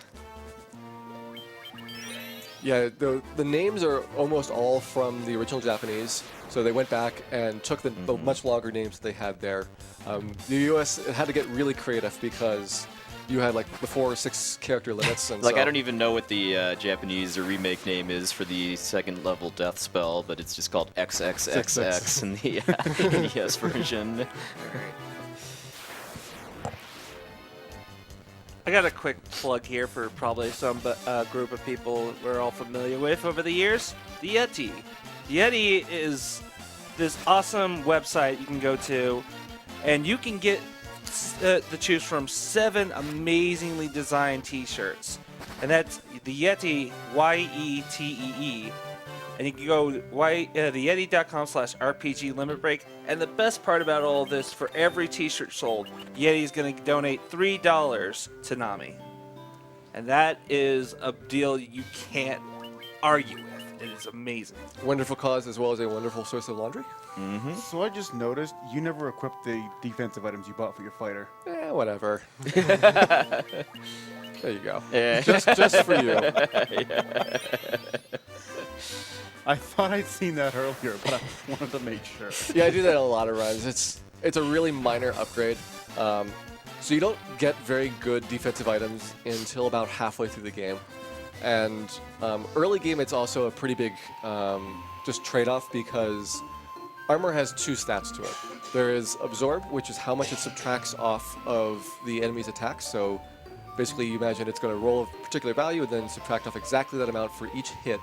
[SPEAKER 1] Yeah, the names are almost all from the original Japanese, so they went back and took the much longer names that they had there. The US had to get really creative because you had like the 4 or 6 character limits. And
[SPEAKER 4] like
[SPEAKER 1] so
[SPEAKER 4] I don't even know what the Japanese or remake name is for the 2nd level death spell, but it's just called XXXX in the NES version.
[SPEAKER 2] I got a quick plug here for probably some group of people we're all familiar with over the years. The Yeti. The Yeti is this awesome website you can go to, and you can get to choose from 7 amazingly designed T-shirts, and that's the Yeti, YETEE. And you can go to theyeti.com/RPG limit break. And the best part about all of this, for every t-shirt sold, Yeti is going to donate $3 to Nami. And that is a deal you can't argue with. It is amazing.
[SPEAKER 1] Wonderful cause as well as a wonderful source of laundry.
[SPEAKER 5] So I just noticed you never equipped the defensive items you bought for your fighter.
[SPEAKER 1] Whatever. There you go.
[SPEAKER 4] Yeah.
[SPEAKER 1] Just for you.
[SPEAKER 5] I thought I'd seen that earlier, but I wanted to make sure.
[SPEAKER 1] Yeah, I do that in a lot of runs. It's a really minor upgrade. So you don't get very good defensive items until about halfway through the game. And early game, it's also a pretty big just trade-off because armor has two stats to it. There is absorb, which is how much it subtracts off of the enemy's attacks. So basically, you imagine it's going to roll a particular value and then subtract off exactly that amount for each hit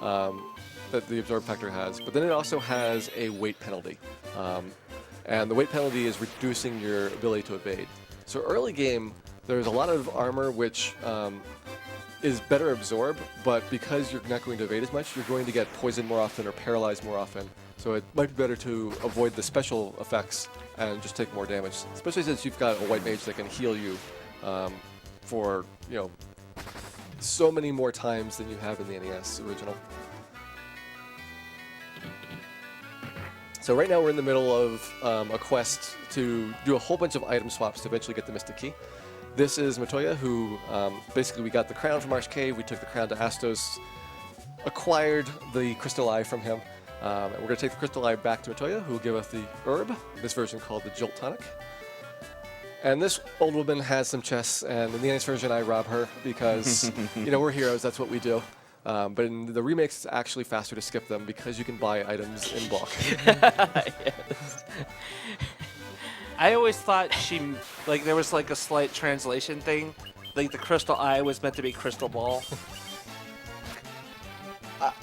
[SPEAKER 1] that the absorb factor has. But then it also has a weight penalty. And the weight penalty is reducing your ability to evade. So early game, there's a lot of armor which is better absorb, but because you're not going to evade as much, you're going to get poisoned more often or paralyzed more often. So it might be better to avoid the special effects and just take more damage, especially since you've got a white mage that can heal you for, so many more times than you have in the NES original. So right now we're in the middle of a quest to do a whole bunch of item swaps to eventually get the Mystic Key. This is Matoya, who basically we got the crown from Arch Cave, we took the crown to Astos, acquired the Crystal Eye from him, and we're going to take the Crystal Eye back to Matoya, who will give us the herb, this version called the Jolt Tonic. And this old woman has some chests, and in the NES version I rob her because, we're heroes, that's what we do. But in the remakes, it's actually faster to skip them because you can buy items in bulk.
[SPEAKER 4] Yes.
[SPEAKER 2] I always thought there was like a slight translation thing. Like the crystal eye was meant to be crystal ball.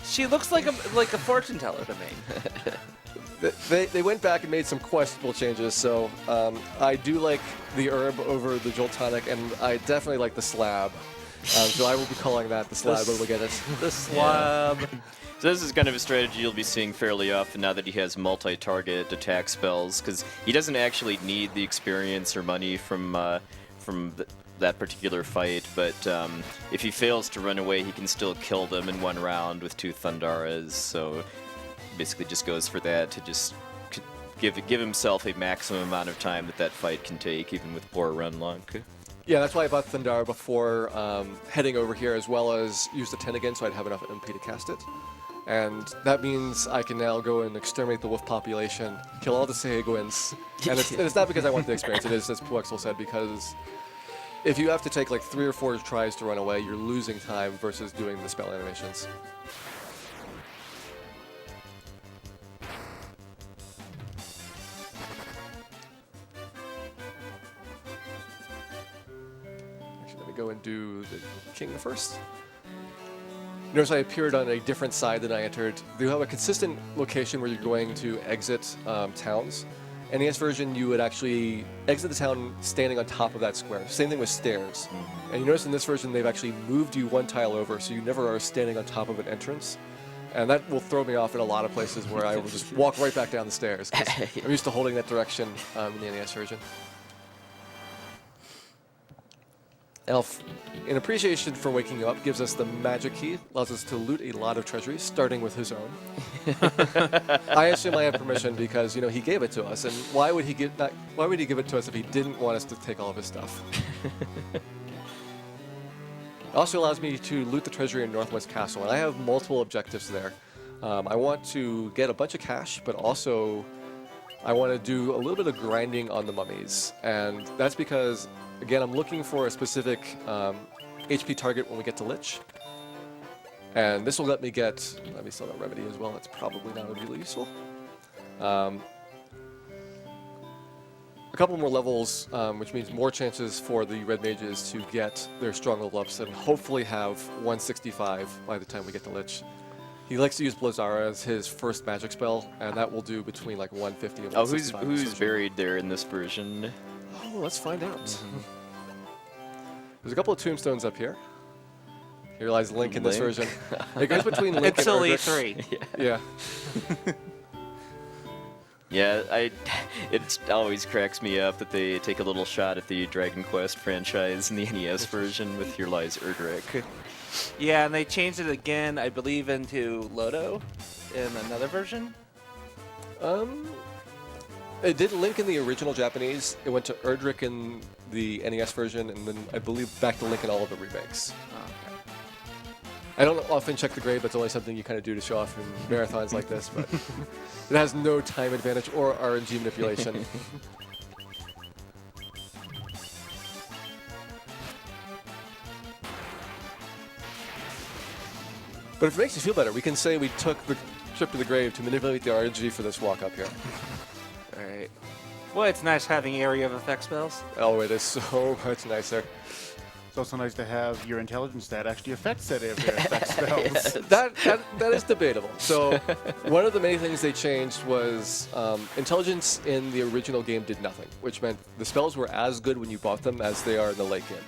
[SPEAKER 2] She looks like a fortune teller to me.
[SPEAKER 1] They went back and made some questionable changes, so I do like the herb over the Jolt Tonic, and I definitely like the slab. So I will be calling that the slab when we get it.
[SPEAKER 2] The slab.
[SPEAKER 4] So this is kind of a strategy you'll be seeing fairly often now that he has multi-target attack spells, because he doesn't actually need the experience or money from that particular fight, but if he fails to run away, he can still kill them in one round with 2 Thundaras, so basically just goes for that to just give himself a maximum amount of time that fight can take, even with poor run luck.
[SPEAKER 1] Yeah, that's why I bought Thundara before heading over here, as well as use the 10 again so I'd have enough MP to cast it. And that means I can now go and exterminate the wolf population, kill all the Saheguins. And it's not because I want the experience, it is, as Puexel said, because if you have to take like 3 or 4 tries to run away, you're losing time versus doing the spell animations. Actually, let me go and do the king first. Notice I appeared on a different side than I entered. You have a consistent location where you're going to exit towns. NES version, you would actually exit the town standing on top of that square. Same thing with stairs. And you notice in this version, they've actually moved you 1 tile over, so you never are standing on top of an entrance. And that will throw me off in a lot of places where I will just walk right back down the stairs. 'Cause I'm used to holding that direction in the NES version. Elf, in appreciation for waking you up, gives us the magic key, allows us to loot a lot of treasuries, starting with his own. I assume I have permission because he gave it to us, and why would he give it to us if he didn't want us to take all of his stuff? It also allows me to loot the treasury in Northwest Castle, and I have multiple objectives there. I want to get a bunch of cash, but also I want to do a little bit of grinding on the mummies, and that's because, again, I'm looking for a specific HP target when we get to Lich. And this will let me sell that remedy as well. It's probably not really useful. A couple more levels, which means more chances for the red mages to get their strong level ups and hopefully have 165 by the time we get to Lich. He likes to use Blazara as his first magic spell, and that will do between like 150 and 165.
[SPEAKER 4] Who's buried there in this version?
[SPEAKER 1] Oh, let's find out. There's a couple of tombstones up here. Here lies Link in this version. It goes between Link
[SPEAKER 2] Until
[SPEAKER 1] and
[SPEAKER 2] E3.
[SPEAKER 1] Yeah.
[SPEAKER 4] Yeah, it always cracks me up that they take a little shot at the Dragon Quest franchise in the NES version with Here Lies Erdrick.
[SPEAKER 2] Yeah, and they changed it again, I believe, into Loto in another version.
[SPEAKER 1] It did link in the original Japanese. It went to Erdrick in the NES version, and then I believe back to Link in all of the remakes.
[SPEAKER 2] Oh, okay.
[SPEAKER 1] I don't often check the grade, but it's only something you kind of do to show off in marathons like this. But it has no time advantage or RNG manipulation. But if it makes you feel better, we can say we took the trip to the grave to manipulate the RNG for this walk up here.
[SPEAKER 2] All right. Well, it's nice having area of effect spells.
[SPEAKER 1] Oh, it is so much nicer.
[SPEAKER 5] It's also nice to have your intelligence stat actually affect said area of effect spells.
[SPEAKER 1] That is debatable. So one of the many things they changed was intelligence in the original game did nothing, which meant the spells were as good when you bought them as they are in the late game.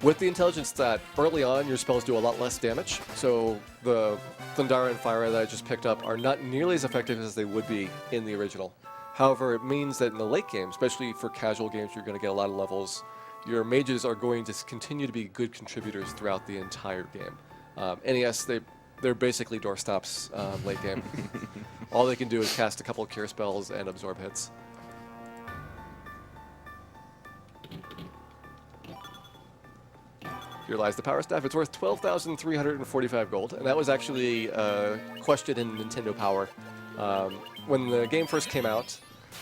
[SPEAKER 1] With the intelligence stat, early on your spells do a lot less damage, so the Thundara and Fire that I just picked up are not nearly as effective as they would be in the original. However, it means that in the late game, especially for casual games, you're going to get a lot of levels. Your mages are going to continue to be good contributors throughout the entire game. NES, they're basically doorstops late game. All they can do is cast a couple of cure spells and absorb hits. Here lies the Power Staff. It's worth 12,345 gold, and that was actually a question in Nintendo Power. When the game first came out,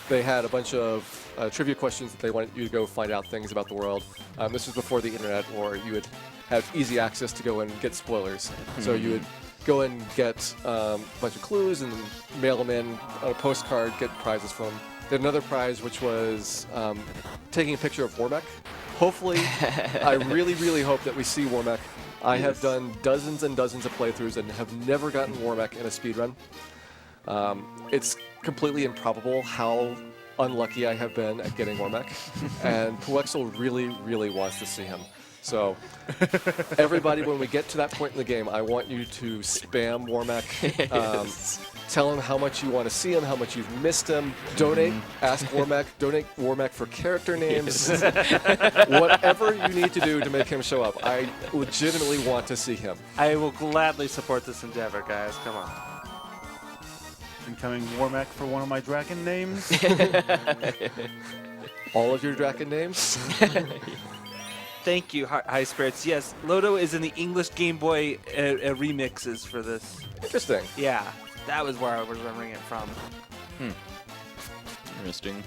[SPEAKER 1] they had a bunch of trivia questions that they wanted you to go find out things about the world. This was before the internet, or you would have easy access to go and get spoilers. So you would go and get a bunch of clues and mail them in on a postcard, get prizes from them. They had another prize, which was taking a picture of Wormek. Hopefully, I really, really hope that we see Wormek. I have done dozens and dozens of playthroughs and have never gotten Wormek in a speedrun. It's completely improbable how unlucky I have been at getting Wormek, and Puexel really, really wants to see him. So, everybody, when we get to that point in the game, I want you to spam Wormek. Tell him how much you want to see him, how much you've missed him. Donate, ask Wormek, donate Wormek for character names. Whatever you need to do to make him show up. I legitimately want to see him.
[SPEAKER 2] I will gladly support this endeavor, guys. Come on.
[SPEAKER 5] Incoming Wormek for one of my Draken names.
[SPEAKER 1] All of your Draken names?
[SPEAKER 2] Thank you, High Spirits. Yes, Loto is in the English Game Boy remixes for this.
[SPEAKER 1] Interesting.
[SPEAKER 2] Yeah, that was where I was remembering it from.
[SPEAKER 4] Interesting.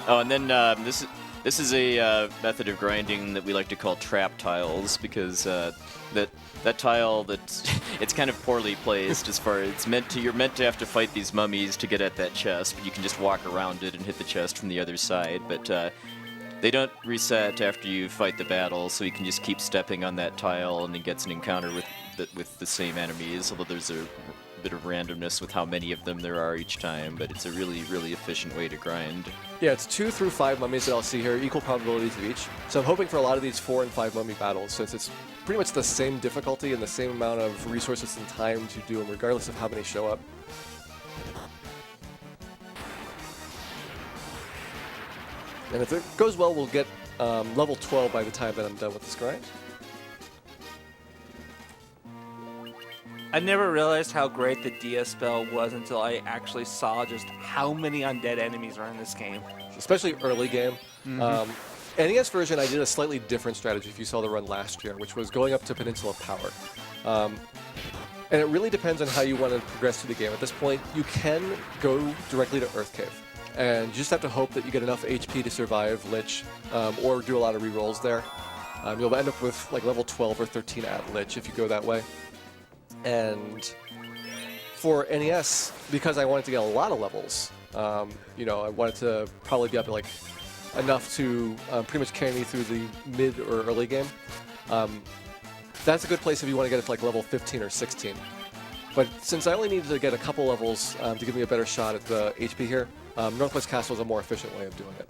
[SPEAKER 4] Oh, and then this is a method of grinding that we like to call trap tiles, because that tile it's kind of poorly placed as far as you're meant to have to fight these mummies to get at that chest, but you can just walk around it and hit the chest from the other side. But they don't reset after you fight the battle, so you can just keep stepping on that tile, and it gets an encounter with the same enemies, although there's a bit of randomness with how many of them there are each time, but it's a really, really efficient way to grind.
[SPEAKER 1] Yeah, it's 2 through 5 mummies that I'll see here, equal probabilities of each. So I'm hoping for a lot of these 4 and 5 mummy battles, since it's pretty much the same difficulty and the same amount of resources and time to do them, regardless of how many show up. And if it goes well, we'll get level 12 by the time that I'm done with this grind.
[SPEAKER 2] I never realized how great the DS spell was until I actually saw just how many undead enemies are in this game.
[SPEAKER 1] Especially early game. NES version, I did a slightly different strategy if you saw the run last year, which was going up to Peninsula of Power. And it really depends on how you want to progress through the game. At this point, you can go directly to Earth Cave. And you just have to hope that you get enough HP to survive Lich, or do a lot of rerolls there. You'll end up with like level 12 or 13 at Lich if you go that way. And for NES, because I wanted to get a lot of levels, I wanted to probably be up to like enough to pretty much carry me through the mid or early game. That's a good place if you want to get it to like level 15 or 16. But since I only needed to get a couple levels to give me a better shot at the HP here, Northwest Castle is a more efficient way of doing it.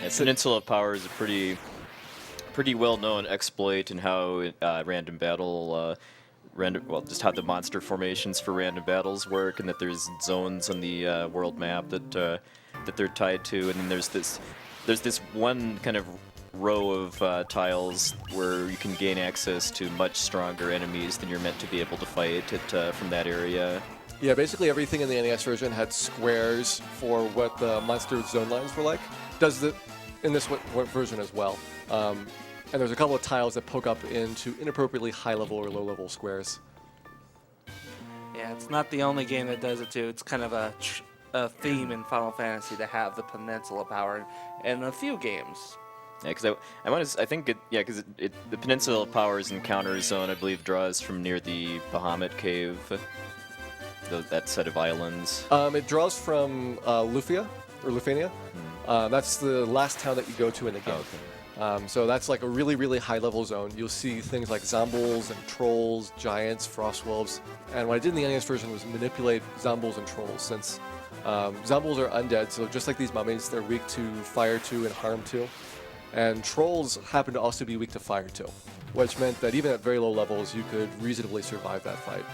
[SPEAKER 4] Yeah, Peninsula of Power is a pretty well-known exploit in how random battle just how the monster formations for random battles work, and that there's zones on the world map that they're tied to, and then there's this one kind of row of tiles where you can gain access to much stronger enemies than you're meant to be able to fight from that area.
[SPEAKER 1] Yeah, basically everything in the NES version had squares for what the monster zone lines were like. Does it in this version as well. And there's a couple of tiles that poke up into inappropriately high-level or low-level squares.
[SPEAKER 2] Yeah, it's not the only game that does it too. It's kind of a theme in Final Fantasy to have the peninsula power in a few games.
[SPEAKER 4] Yeah, because I think the Peninsula Powers Encounter Zone, I believe, draws from near the Bahamut Cave, that set of islands.
[SPEAKER 1] It draws from Lufia, or Lufania. That's the last town that you go to in the game.
[SPEAKER 4] Oh, okay.
[SPEAKER 1] So that's like a really, really high-level zone. You'll see things like zombies and trolls, giants, frostwolves. And what I did in the NES version was manipulate zombies and trolls, since zombies are undead, so just like these mummies, they're weak to fire to and harm to. And trolls happen to also be weak to fire too, which meant that even at very low levels, you could reasonably survive that fight.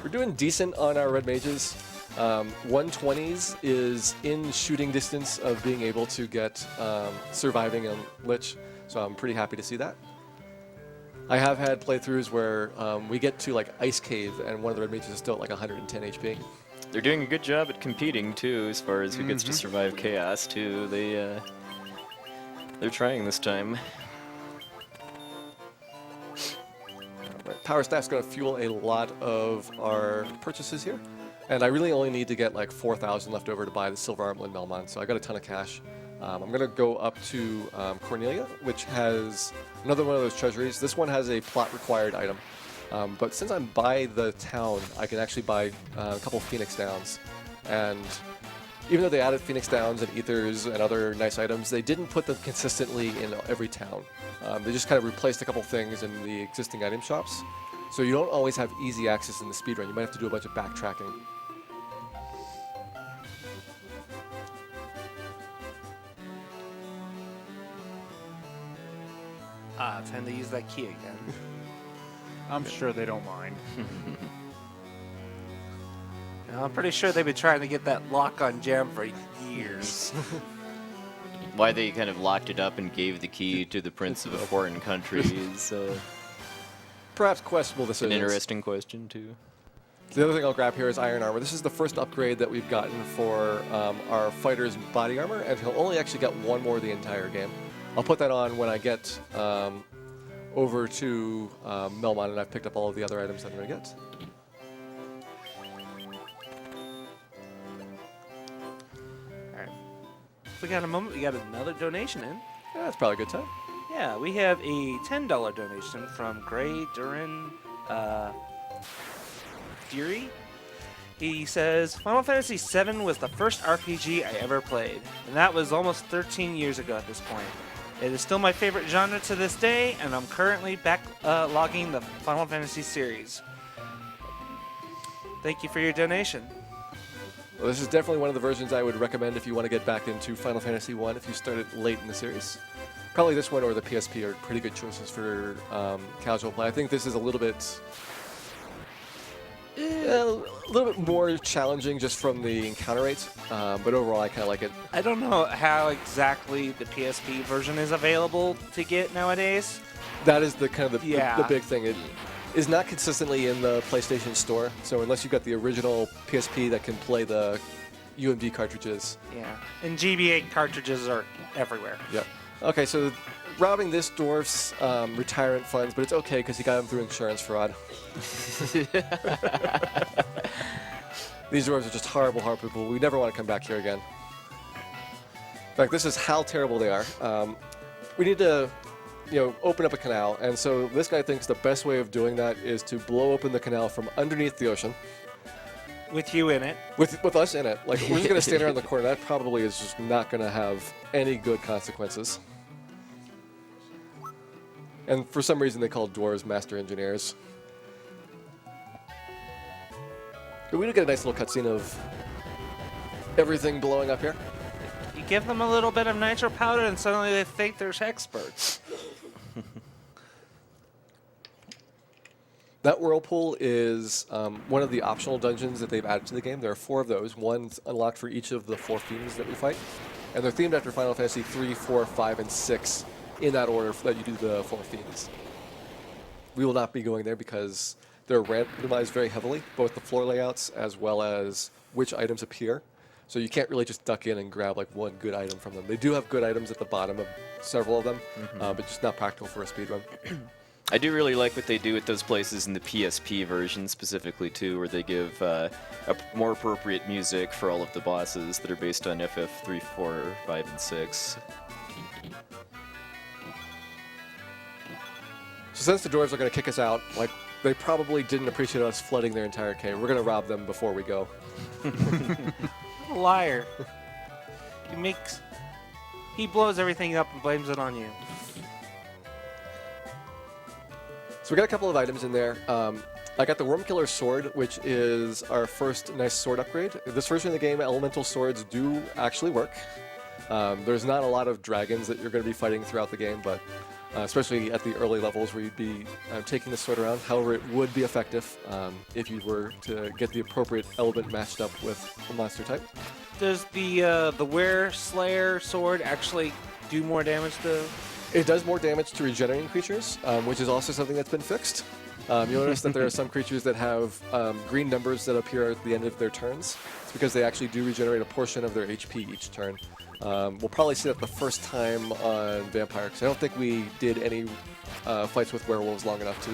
[SPEAKER 1] We're doing decent on our red mages. 120s is in shooting distance of being able to get surviving on Lich, so I'm pretty happy to see that. I have had playthroughs where we get to like Ice Cave and one of the red mages is still at like 110 HP.
[SPEAKER 4] They're doing a good job at competing too, as far as who gets to survive chaos too. They're trying this time.
[SPEAKER 1] Right. Power Staff's going to fuel a lot of our purchases here. And I really only need to get like 4,000 left over to buy the Silver Armlet Melmon, so I got a ton of cash. I'm going to go up to Cornelia, which has another one of those treasuries. This one has a plot required item. But since I'm by the town, I can actually buy a couple Phoenix Downs. And even though they added Phoenix Downs and Ethers and other nice items, they didn't put them consistently in every town. They just kind of replaced a couple things in the existing item shops. So you don't always have easy access in the speedrun. You might have to do a bunch of backtracking.
[SPEAKER 2] Time to use that key again.
[SPEAKER 5] I'm sure they don't mind.
[SPEAKER 2] I'm pretty sure they've been trying to get that lock on Gem for years.
[SPEAKER 4] Why they kind of locked it up and gave the key to the prince of a foreign country is
[SPEAKER 1] Perhaps questionable
[SPEAKER 4] an
[SPEAKER 1] decisions.
[SPEAKER 4] interesting question too.
[SPEAKER 1] The other thing I'll grab here is Iron Armor. This is the first upgrade that we've gotten for our fighter's body armor, and he'll only actually get one more the entire game. I'll put that on when I get over to Melmon, and I've picked up all of the other items that I'm going to get.
[SPEAKER 2] Alright. If we got a moment, we got another donation in.
[SPEAKER 1] Yeah, that's probably a good time.
[SPEAKER 2] Yeah, we have a $10 donation from Gray Duran Fury. He says, Final Fantasy VII was the first RPG I ever played, and that was almost 13 years ago at this point. It is still my favorite genre to this day, and I'm currently backlogging the Final Fantasy series. Thank you for your donation.
[SPEAKER 1] Well, this is definitely one of the versions I would recommend if you want to get back into Final Fantasy I if you started late in the series. Probably this one or the PSP are pretty good choices for casual play. I think this is a little bit more challenging just from the encounter rates, but overall I kind of like it.
[SPEAKER 2] I don't know how exactly the PSP version is available to get nowadays.
[SPEAKER 1] That is the kind of
[SPEAKER 2] Yeah.
[SPEAKER 1] the big thing. It is not consistently in the PlayStation Store, so unless you've got the original PSP that can play the UMD cartridges.
[SPEAKER 2] Yeah, and GBA cartridges are everywhere.
[SPEAKER 1] Yeah. Okay, so robbing this dwarf's retirement funds, but it's okay because he got him through insurance fraud. These dwarves are just horrible, horrible people. We never want to come back here again. In fact, this is how terrible they are. We need to, open up a canal, and so this guy thinks the best way of doing that is to blow open the canal from underneath the ocean.
[SPEAKER 2] With you in it.
[SPEAKER 1] With us in it. Like, we're just going to stand around the corner. That probably is just not going to have any good consequences. And for some reason, they call dwarves master engineers. But we do get a nice little cutscene of everything blowing up here.
[SPEAKER 2] You give them a little bit of nitro powder and suddenly they think they're experts.
[SPEAKER 1] That whirlpool is one of the optional dungeons that they've added to the game. There are 4 of those. One's unlocked for each of the 4 fiends that we fight. And they're themed after Final Fantasy 3, 4, 5, and 6 in that order that you do the 4 fiends. We will not be going there because they're randomized very heavily, both the floor layouts as well as which items appear. So you can't really just duck in and grab like one good item from them. They do have good items at the bottom of several of them, but just not practical for a speedrun.
[SPEAKER 4] I do really like what they do at those places in the PSP version specifically too, where they give more appropriate music for all of the bosses that are based on FF 3, 4, 5, and 6.
[SPEAKER 1] So since the dwarves are going to kick us out, like they probably didn't appreciate us flooding their entire cave. We're going to rob them before we go.
[SPEAKER 2] A liar. He blows everything up and blames it on you.
[SPEAKER 1] So we got a couple of items in there. I got the Wormkiller Sword, which is our first nice sword upgrade. This version of the game, elemental swords do actually work. There's not a lot of dragons that you're going to be fighting throughout the game, but especially at the early levels where you'd be taking the sword around. However, it would be effective if you were to get the appropriate element matched up with the monster type.
[SPEAKER 2] Does the Were Slayer sword actually do more damage to...
[SPEAKER 1] It does more damage to regenerating creatures, which is also something that's been fixed. You'll notice that there are some creatures that have green numbers that appear at the end of their turns. It's because they actually do regenerate a portion of their HP each turn. We'll probably see that the first time on Vampire, because I don't think we did any fights with werewolves long enough to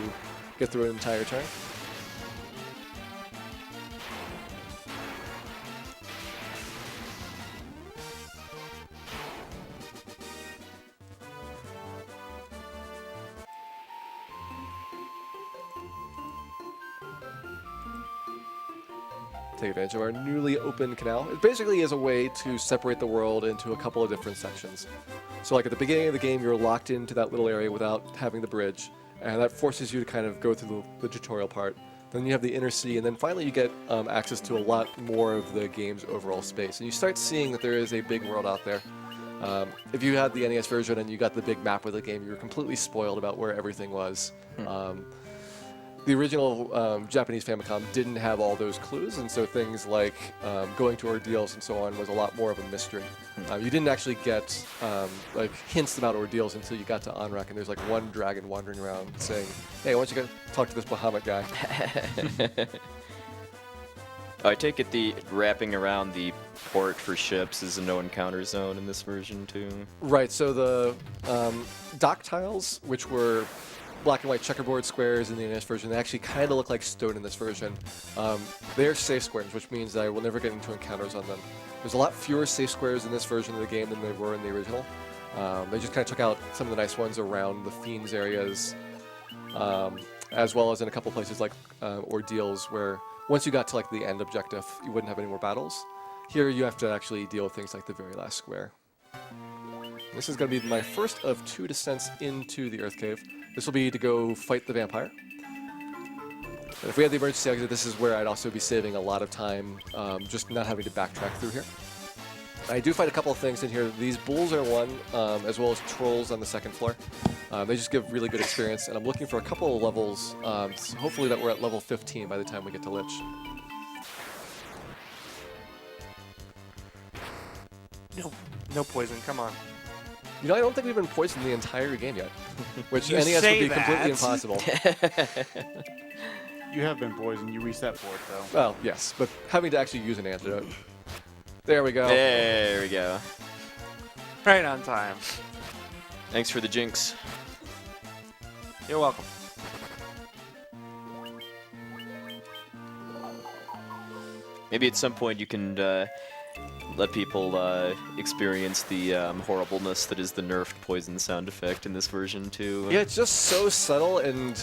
[SPEAKER 1] get through an entire turn. Take advantage of our newly opened canal. It basically is a way to separate the world into a couple of different sections. So like at the beginning of the game, you're locked into that little area without having the bridge, and that forces you to kind of go through the tutorial part. Then you have the inner city, and then finally you get access to a lot more of the game's overall space. And you start seeing that there is a big world out there. If you had the NES version and you got the big map of the game, you were completely spoiled about where everything was. The original Japanese Famicom didn't have all those clues, and so things like going to ordeals and so on was a lot more of a mystery. You didn't actually get like hints about ordeals until you got to Onrak, and there's like one dragon wandering around saying, "Hey, why don't you go talk to this Bahamut guy?"
[SPEAKER 4] I take it the wrapping around the port for ships is a no encounter zone in this version too.
[SPEAKER 1] Right. So the dock tiles, which were black and white checkerboard squares in the NES version, they actually kind of look like stone in this version. They're safe squares, which means that I will never get into encounters on them. There's a lot fewer safe squares in this version of the game than there were in the original. They just kind of took out some of the nice ones around the Fiends areas, as well as in a couple places like ordeals where once you got to like the end objective, you wouldn't have any more battles. Here you have to actually deal with things like the very last square. This is going to be my first of 2 descents into the Earth Cave. This will be to go fight the vampire. And if we had the emergency exit, this is where I'd also be saving a lot of time, just not having to backtrack through here. I do fight a couple of things in here. These bulls are one, as well as trolls on the second floor. They just give really good experience, and I'm looking for a couple of levels, so hopefully that we're at level 15 by the time we get to Lich.
[SPEAKER 2] No poison, come on.
[SPEAKER 1] You know, I don't think we've been poisoned the entire game yet, which
[SPEAKER 2] You
[SPEAKER 1] NES
[SPEAKER 2] say
[SPEAKER 1] would be
[SPEAKER 2] that.
[SPEAKER 1] completely impossible.
[SPEAKER 5] You have been poisoned. You reset for it, though.
[SPEAKER 1] Well, yes, but having to actually use an antidote. There we go.
[SPEAKER 4] There we go.
[SPEAKER 2] Right on time.
[SPEAKER 4] Thanks for the jinx.
[SPEAKER 2] You're welcome.
[SPEAKER 4] Maybe at some point you can let people experience the horribleness that is the nerfed poison sound effect in this version too.
[SPEAKER 1] Yeah, it's just so subtle and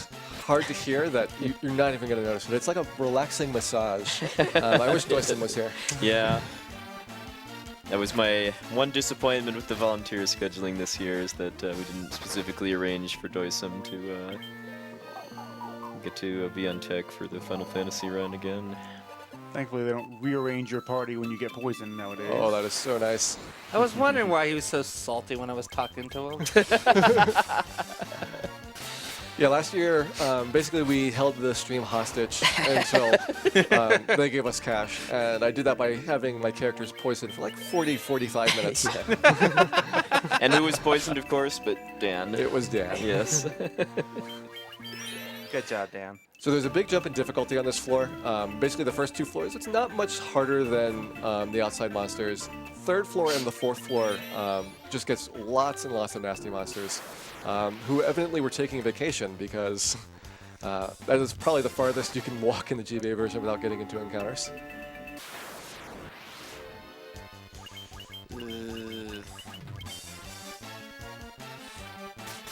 [SPEAKER 1] hard to hear that you're not even going to notice it. It's like a relaxing massage. I wish Doyson was here.
[SPEAKER 4] Yeah. That was my one disappointment with the volunteer scheduling this year, is that we didn't specifically arrange for Doysum to get to be on tech for the Final Fantasy run again.
[SPEAKER 5] Thankfully, they don't rearrange your party when you get poisoned nowadays.
[SPEAKER 1] Oh, that is so nice.
[SPEAKER 2] I was wondering why he was so salty when I was talking to him.
[SPEAKER 1] Yeah, last year, basically we held the stream hostage until they gave us cash. And I did that by having my characters poisoned for like 40, 45 minutes.
[SPEAKER 4] And who was poisoned, of course, but Dan.
[SPEAKER 1] It was Dan.
[SPEAKER 4] Yes.
[SPEAKER 2] Good job, Dan.
[SPEAKER 1] So there's a big jump in difficulty on this floor. Basically, the first 2 floors, it's not much harder than the outside monsters. 3rd floor and the 4th floor just gets lots and lots of nasty monsters who evidently were taking a vacation because that is probably the farthest you can walk in the GBA version without getting into encounters.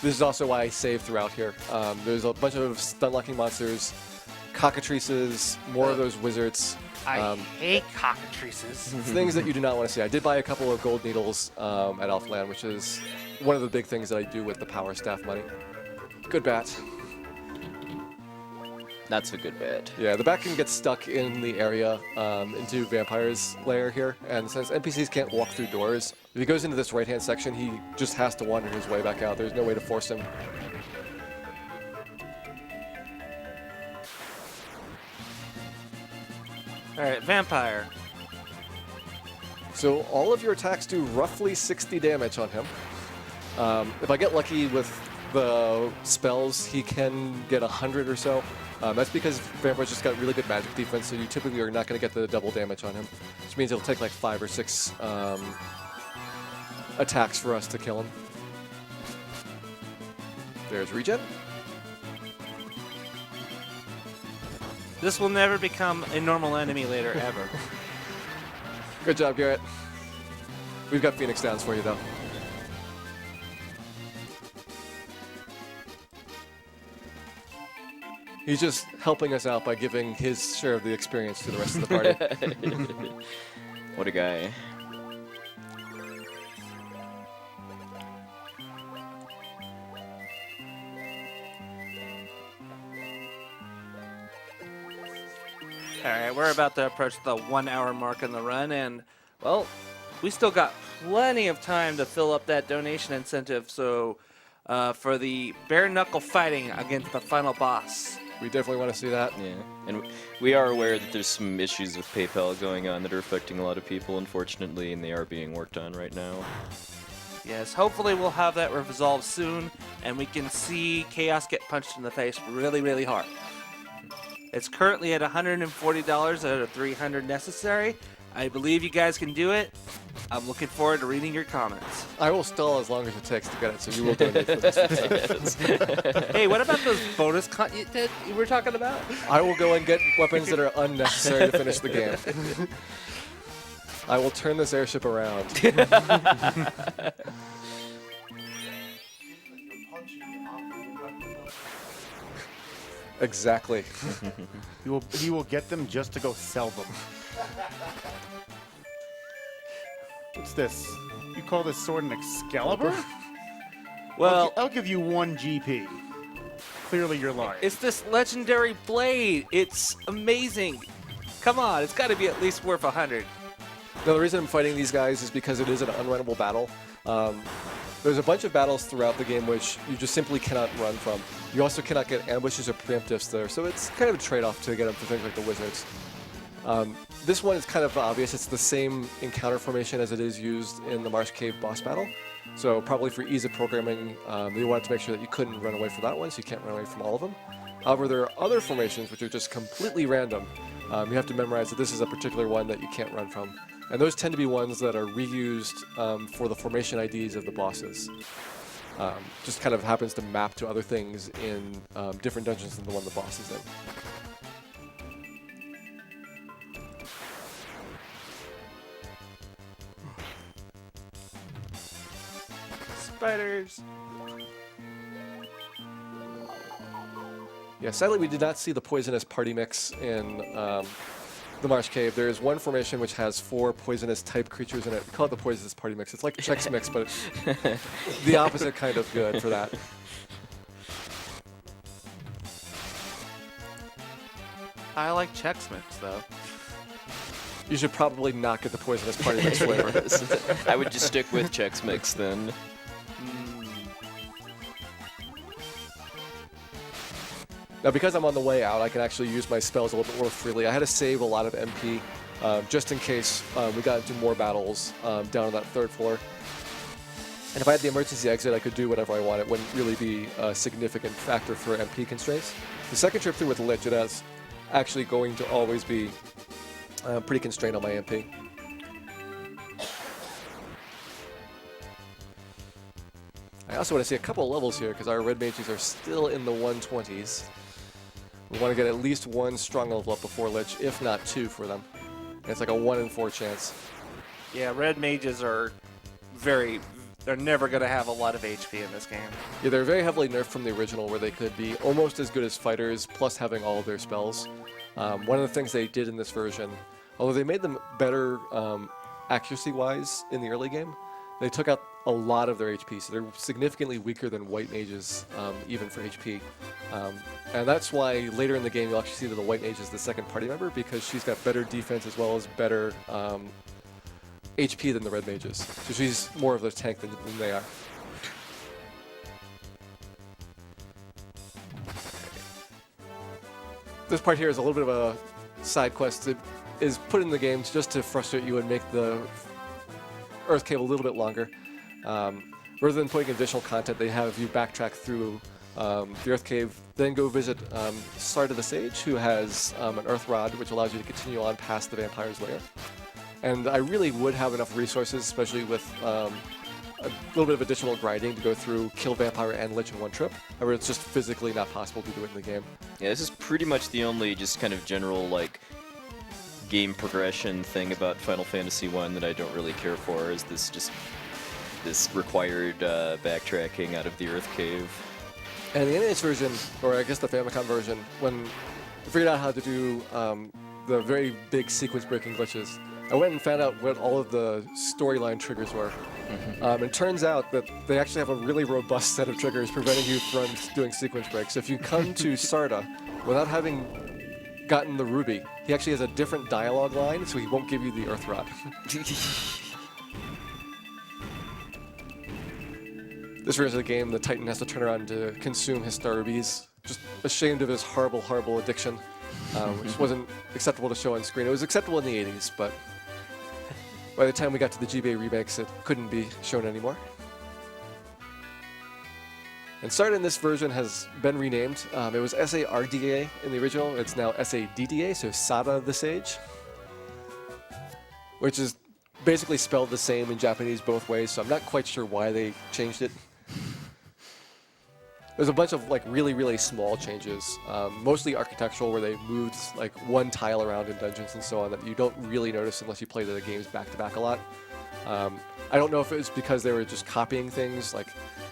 [SPEAKER 1] This is also why I save throughout here. There's a bunch of stun-locking monsters, cockatrices, more of those wizards.
[SPEAKER 2] I hate cockatrices.
[SPEAKER 1] Things that you do not want to see. I did buy a couple of gold needles at Elfland, which is one of the big things that I do with the power staff money. Good bat.
[SPEAKER 4] Not so good bat.
[SPEAKER 1] Yeah, the bat can get stuck in the area into Vampire's lair here, and since NPCs can't walk through doors, if he goes into this right-hand section, he just has to wander his way back out. There's no way to force him.
[SPEAKER 2] All right, Vampire.
[SPEAKER 1] So all of your attacks do roughly 60 damage on him. If I get lucky with the spells, he can get 100 or so. That's because Vampire's just got really good magic defense, so you typically are not going to get the double damage on him, which means it'll take like 5 or 6 attacks for us to kill him. There's regen.
[SPEAKER 2] This will never become a normal enemy later, ever.
[SPEAKER 1] Good job, Garrett. We've got Phoenix Downs for you, though. He's just helping us out by giving his share of the experience to the rest of the party.
[SPEAKER 4] What a guy.
[SPEAKER 2] All right, we're about to approach the 1 hour mark in the run, and, well, we still got plenty of time to fill up that donation incentive, so for the bare knuckle fighting against the final boss.
[SPEAKER 1] We definitely want to see that.
[SPEAKER 4] Yeah, and we are aware that there's some issues with PayPal going on that are affecting a lot of people, unfortunately, and they are being worked on right now.
[SPEAKER 2] Yes, hopefully we'll have that resolved soon, and we can see Chaos get punched in the face really, really hard. It's currently at $140 out of $300 necessary. I believe you guys can do it. I'm looking forward to reading your comments.
[SPEAKER 1] I will stall as long as it takes to get it, so you will donate for this.
[SPEAKER 2] Hey, what about those bonus that you were talking about?
[SPEAKER 1] I will go and get weapons that are unnecessary to finish the game. I will turn this airship around. Exactly.
[SPEAKER 5] He will get them just to go sell them. What's this? You call this sword an Excalibur?
[SPEAKER 2] Well,
[SPEAKER 5] I'll give you 1 GP. Clearly you're lying.
[SPEAKER 2] it's this legendary blade. It's amazing. Come on, it's got to be at least worth 100.
[SPEAKER 1] Now, the reason I'm fighting these guys is because it is an unrunnable battle. There's a bunch of battles throughout the game which you just simply cannot run from. You also cannot get ambushes or preemptives there, so it's kind of a trade-off to get them for things like the wizards. This one is kind of obvious. It's the same encounter formation as it is used in the Marsh Cave boss battle. So probably for ease of programming, they wanted to make sure that you couldn't run away from that one, so you can't run away from all of them. However, there are other formations which are just completely random. You have to memorize that this is a particular one that you can't run from. And those tend to be ones that are reused for the formation IDs of the bosses. Just kind of happens to map to other things in different dungeons than the one the boss is in.
[SPEAKER 2] Spiders.
[SPEAKER 1] Yeah, sadly we did not see the poisonous party mix in the Marsh Cave. There is one formation which has 4 poisonous type creatures in it. We call it the poisonous party mix. It's like Chex Mix, but it's the opposite kind of good for that.
[SPEAKER 2] I like Chex Mix, though.
[SPEAKER 1] You should probably not get the poisonous party mix flavor.
[SPEAKER 4] I would just stick with Chex Mix then.
[SPEAKER 1] Now, because I'm on the way out, I can actually use my spells a little bit more freely. I had to save a lot of MP just in case we got into more battles down on that 3rd floor. And if I had the emergency exit, I could do whatever I want. It wouldn't really be a significant factor for MP constraints. The second trip through with Lich, it is actually going to always be pretty constrained on my MP. I also want to see a couple of levels here because our red mages are still in the 120s. We want to get at least 1 strong level up before Lich, if not 2 for them. And it's like a 1 in 4 chance.
[SPEAKER 2] Yeah, red mages are they're never going to have a lot of HP in this game.
[SPEAKER 1] Yeah, they're very heavily nerfed from the original where they could be almost as good as fighters, plus having all of their spells. One of the things they did in this version, although they made them better accuracy-wise in the early game, they took out a lot of their HP, so they're significantly weaker than white mages, even for HP. And that's why later in the game you'll actually see that the white mage is the second party member, because she's got better defense as well as better HP than the red mages. So she's more of a tank than they are. This part here is a little bit of a side quest. It is put in the game just to frustrate you and make the Earth Cave a little bit longer. Rather than putting additional content, they have you backtrack through the Earth Cave, then go visit Sarda the Sage, who has an Earth Rod, which allows you to continue on past the Vampire's lair. And I really would have enough resources, especially with a little bit of additional grinding to go through kill Vampire and Lich in one trip. However, it's just physically not possible to do it in the game.
[SPEAKER 4] Yeah, this is pretty much the only just kind of general, like, game progression thing about Final Fantasy 1 that I don't really care for, is this required backtracking out of the Earth Cave.
[SPEAKER 1] And the NES version, or I guess the Famicom version, when I figured out how to do the very big sequence-breaking glitches, I went and found out what all of the storyline triggers were. It turns out that they actually have a really robust set of triggers preventing you from doing sequence breaks. So if you come to Sarda without having gotten the ruby, he actually has a different dialogue line, so he won't give you the Earth Rod. This version of the game, the Titan has to turn around to consume his star rubies. Just ashamed of his horrible, horrible addiction, which wasn't acceptable to show on screen. It was acceptable in the 80s, but by the time we got to the GBA remakes, it couldn't be shown anymore. And Sarda in this version has been renamed. It was SARDA in the original. It's now SADDA, so Sada the Sage, which is basically spelled the same in Japanese both ways, so I'm not quite sure why they changed it. There's a bunch of like really, really small changes, mostly architectural, where they moved like one tile around in dungeons and so on that you don't really notice unless you play the games back to back a lot. I don't know if it was because they were just copying things, like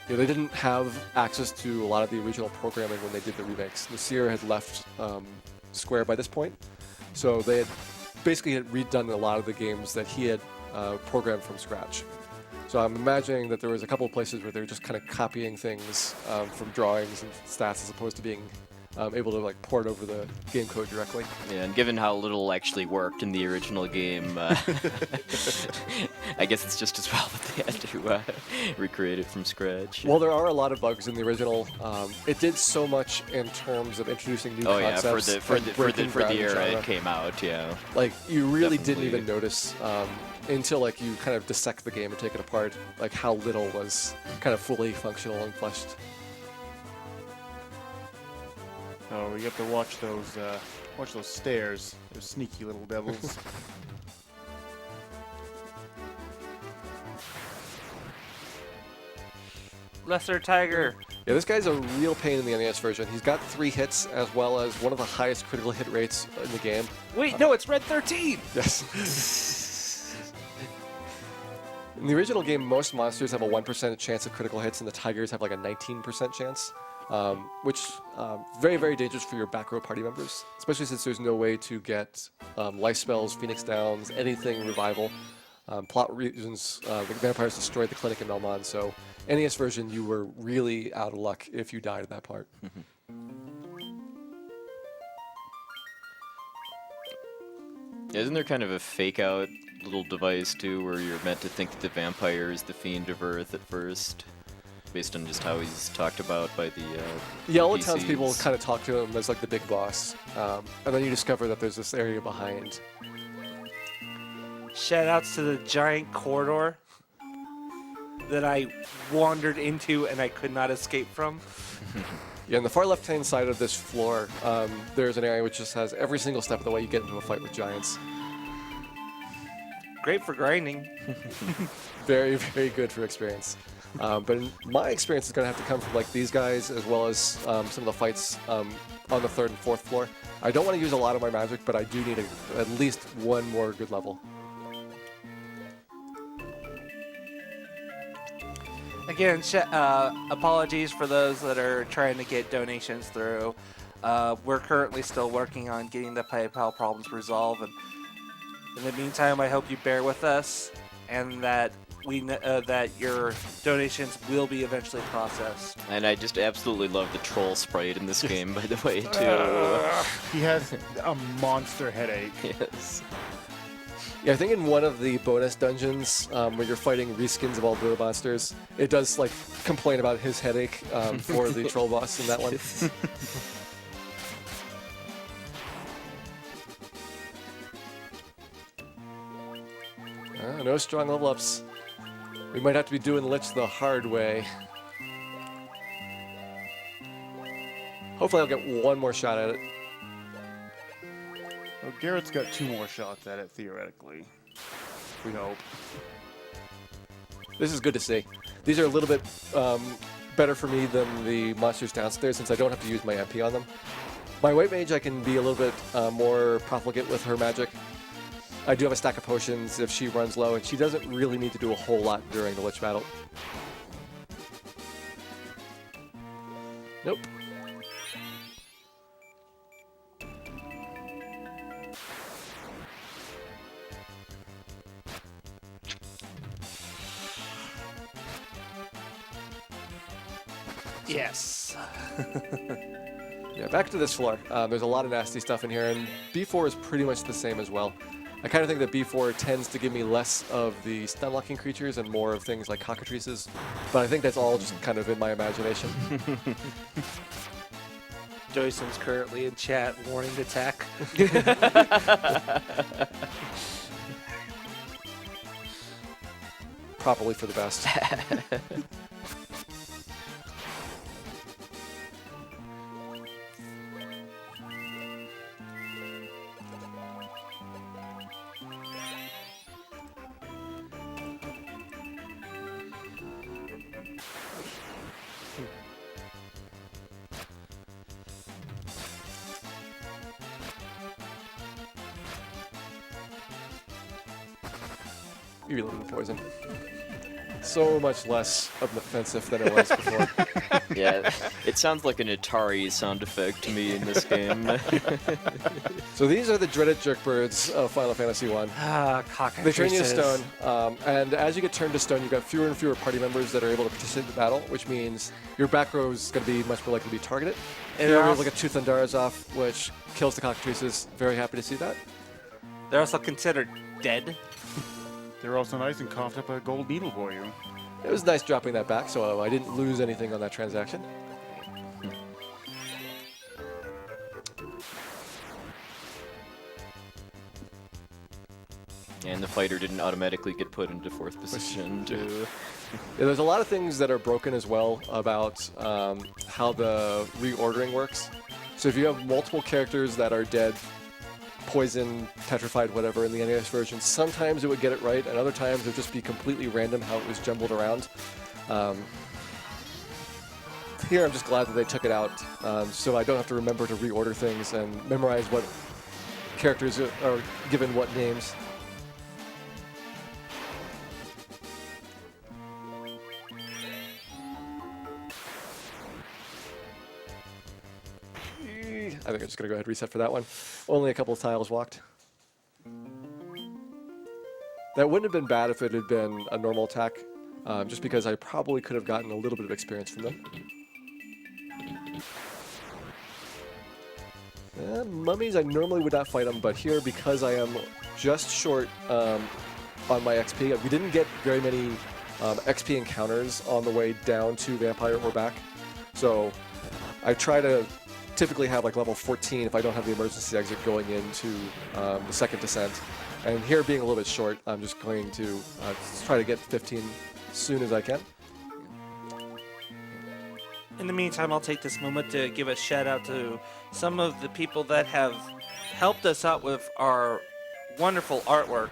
[SPEAKER 1] they didn't have access to a lot of the original programming when they did the remakes. Nasir had left Square by this point, so they had basically redone a lot of the games that he had programmed from scratch. So I'm imagining that there was a couple of places where they were just kind of copying things from drawings and stats as opposed to being able to like port over the game code directly.
[SPEAKER 4] Yeah, and given how little actually worked in the original game, I guess it's just as well that they had to recreate it from scratch.
[SPEAKER 1] Well, there are a lot of bugs in the original. It did so much in terms of introducing new concepts.
[SPEAKER 4] For the era it came out, yeah.
[SPEAKER 1] Like you really
[SPEAKER 4] Definitely.
[SPEAKER 1] didn't even notice until like you kind of dissect the game and take it apart, like how little was kind of fully functional and fleshed.
[SPEAKER 5] Oh, you have to watch those stairs. Those sneaky little devils.
[SPEAKER 2] Lesser Tiger.
[SPEAKER 1] Yeah, this guy's a real pain in the NES version. He's got 3 hits as well as one of the highest critical hit rates in the game.
[SPEAKER 2] Wait, no, it's Red 13.
[SPEAKER 1] Yes. In the original game, most monsters have a 1% chance of critical hits, and the tigers have like a 19% chance, which very, very dangerous for your back row party members, especially since there's no way to get life spells, Phoenix Downs, anything revival. Plot reasons, the vampires destroyed the clinic in Melmond, so NES version, you were really out of luck if you died at that part.
[SPEAKER 4] Isn't there kind of a fake-out little device, too, where you're meant to think that the vampire is the fiend of Earth at first? based on just how he's talked about by the
[SPEAKER 1] Yeah, all the
[SPEAKER 4] NPCs.
[SPEAKER 1] townspeople kind of talk to him as like the big boss, and then you discover that there's this area behind.
[SPEAKER 2] Shout outs to the giant corridor that I wandered into and I could not escape from.
[SPEAKER 1] Yeah, on the far left-hand side of this floor, there's an area which just has every single step of the way you get into a fight with giants.
[SPEAKER 2] Great for grinding.
[SPEAKER 1] Very, very good for experience. But in my experience is going to have to come from like these guys as well as some of the fights on the 3rd and 4th floor. I don't want to use a lot of my magic, but I do need at least one more good level.
[SPEAKER 2] Again, apologies for those that are trying to get donations through. We're currently still working on getting the PayPal problems resolved, and in the meantime, I hope you bear with us, and that that your donations will be eventually processed.
[SPEAKER 4] And I just absolutely love the troll sprite in this game, by the way, too.
[SPEAKER 5] He has a monster headache.
[SPEAKER 4] Yes.
[SPEAKER 1] Yeah, I think in one of the bonus dungeons where you're fighting reskins of all the monsters, it does like complain about his headache for the troll boss in that one. No strong level ups. We might have to be doing Lich the hard way. Hopefully I'll get one more shot at it.
[SPEAKER 5] Well, Garrett's got 2 more shots at it, theoretically. We hope.
[SPEAKER 1] This is good to see. These are a little bit better for me than the monsters downstairs since I don't have to use my MP on them. My white mage, I can be a little bit more profligate with her magic. I do have a stack of potions if she runs low, and she doesn't really need to do a whole lot during the Lich battle. Nope.
[SPEAKER 2] Yes.
[SPEAKER 1] Yeah, back to this floor. There's a lot of nasty stuff in here, and B4 is pretty much the same as well. I kind of think that B4 tends to give me less of the stun-locking creatures and more of things like cockatrices, but I think that's all just kind of in my imagination.
[SPEAKER 2] Joyce's currently in chat warning to attack.
[SPEAKER 1] Probably for the best. You really need poison. So much less offensive than it was before.
[SPEAKER 4] Yeah, it sounds like an Atari sound effect to me in this game.
[SPEAKER 1] So these are the dreaded jerkbirds of Final Fantasy 1.
[SPEAKER 2] Ah, cockatrices.
[SPEAKER 1] They turn you to stone, and as you get turned to stone, you've got fewer and fewer party members that are able to participate in the battle, which means your back row is going to be much more likely to be targeted.
[SPEAKER 2] And
[SPEAKER 1] You're
[SPEAKER 2] they're
[SPEAKER 1] able to
[SPEAKER 2] also,
[SPEAKER 1] get Tooth and Dara's off, which kills the cockatrices. Very happy to see that.
[SPEAKER 2] they're also considered dead.
[SPEAKER 5] They're also nice and coughed up a gold needle for you.
[SPEAKER 1] It was nice dropping that back, so I didn't lose anything on that transaction.
[SPEAKER 4] And the fighter didn't automatically get put into 4th position.
[SPEAKER 1] Yeah, there's a lot of things that are broken as well about how the reordering works. So if you have multiple characters that are dead, poison, petrified, whatever, in the NES version, sometimes it would get it right, and other times it would just be completely random how it was jumbled around. Here I'm just glad that they took it out, so I don't have to remember to reorder things and memorize what characters are given what names. I think I'm just going to go ahead and reset for that one. Only a couple of tiles walked. That wouldn't have been bad if it had been a normal attack, just because I probably could have gotten a little bit of experience from them. Mummies, I normally would not fight them, but here, because I am just short on my XP, we didn't get very many XP encounters on the way down to Vampire or back. So I try to typically have like level 14 if I don't have the emergency exit going into the second descent. And here being a little bit short, I'm just going to try to get 15 as soon as I can.
[SPEAKER 2] In the meantime, I'll take this moment to give a shout out to some of the people that have helped us out with our wonderful artwork.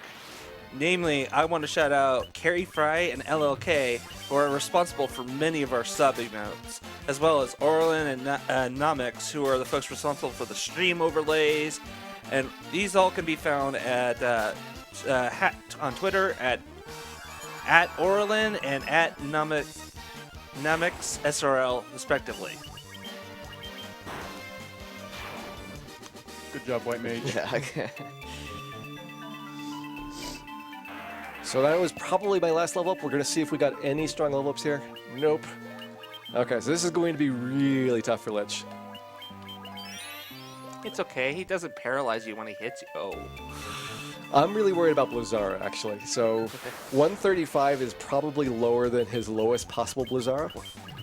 [SPEAKER 2] Namely, I want to shout out Carrie Fry and LLK, who are responsible for many of our sub emotes, as well as Orlin and Namix, who are the folks responsible for the stream overlays. And these all can be found at on Twitter at Orlin and at Namix SRL, respectively.
[SPEAKER 5] Good job, White Mage.
[SPEAKER 4] Yeah.
[SPEAKER 1] So that was probably my last level up. We're going to see if we got any strong level ups here. Nope. Okay, so this is going to be really tough for Lich.
[SPEAKER 2] It's okay. He doesn't paralyze you when he hits you. Oh.
[SPEAKER 1] I'm really worried about Blizzara, actually. So 135 is probably lower than his lowest possible Blizzara,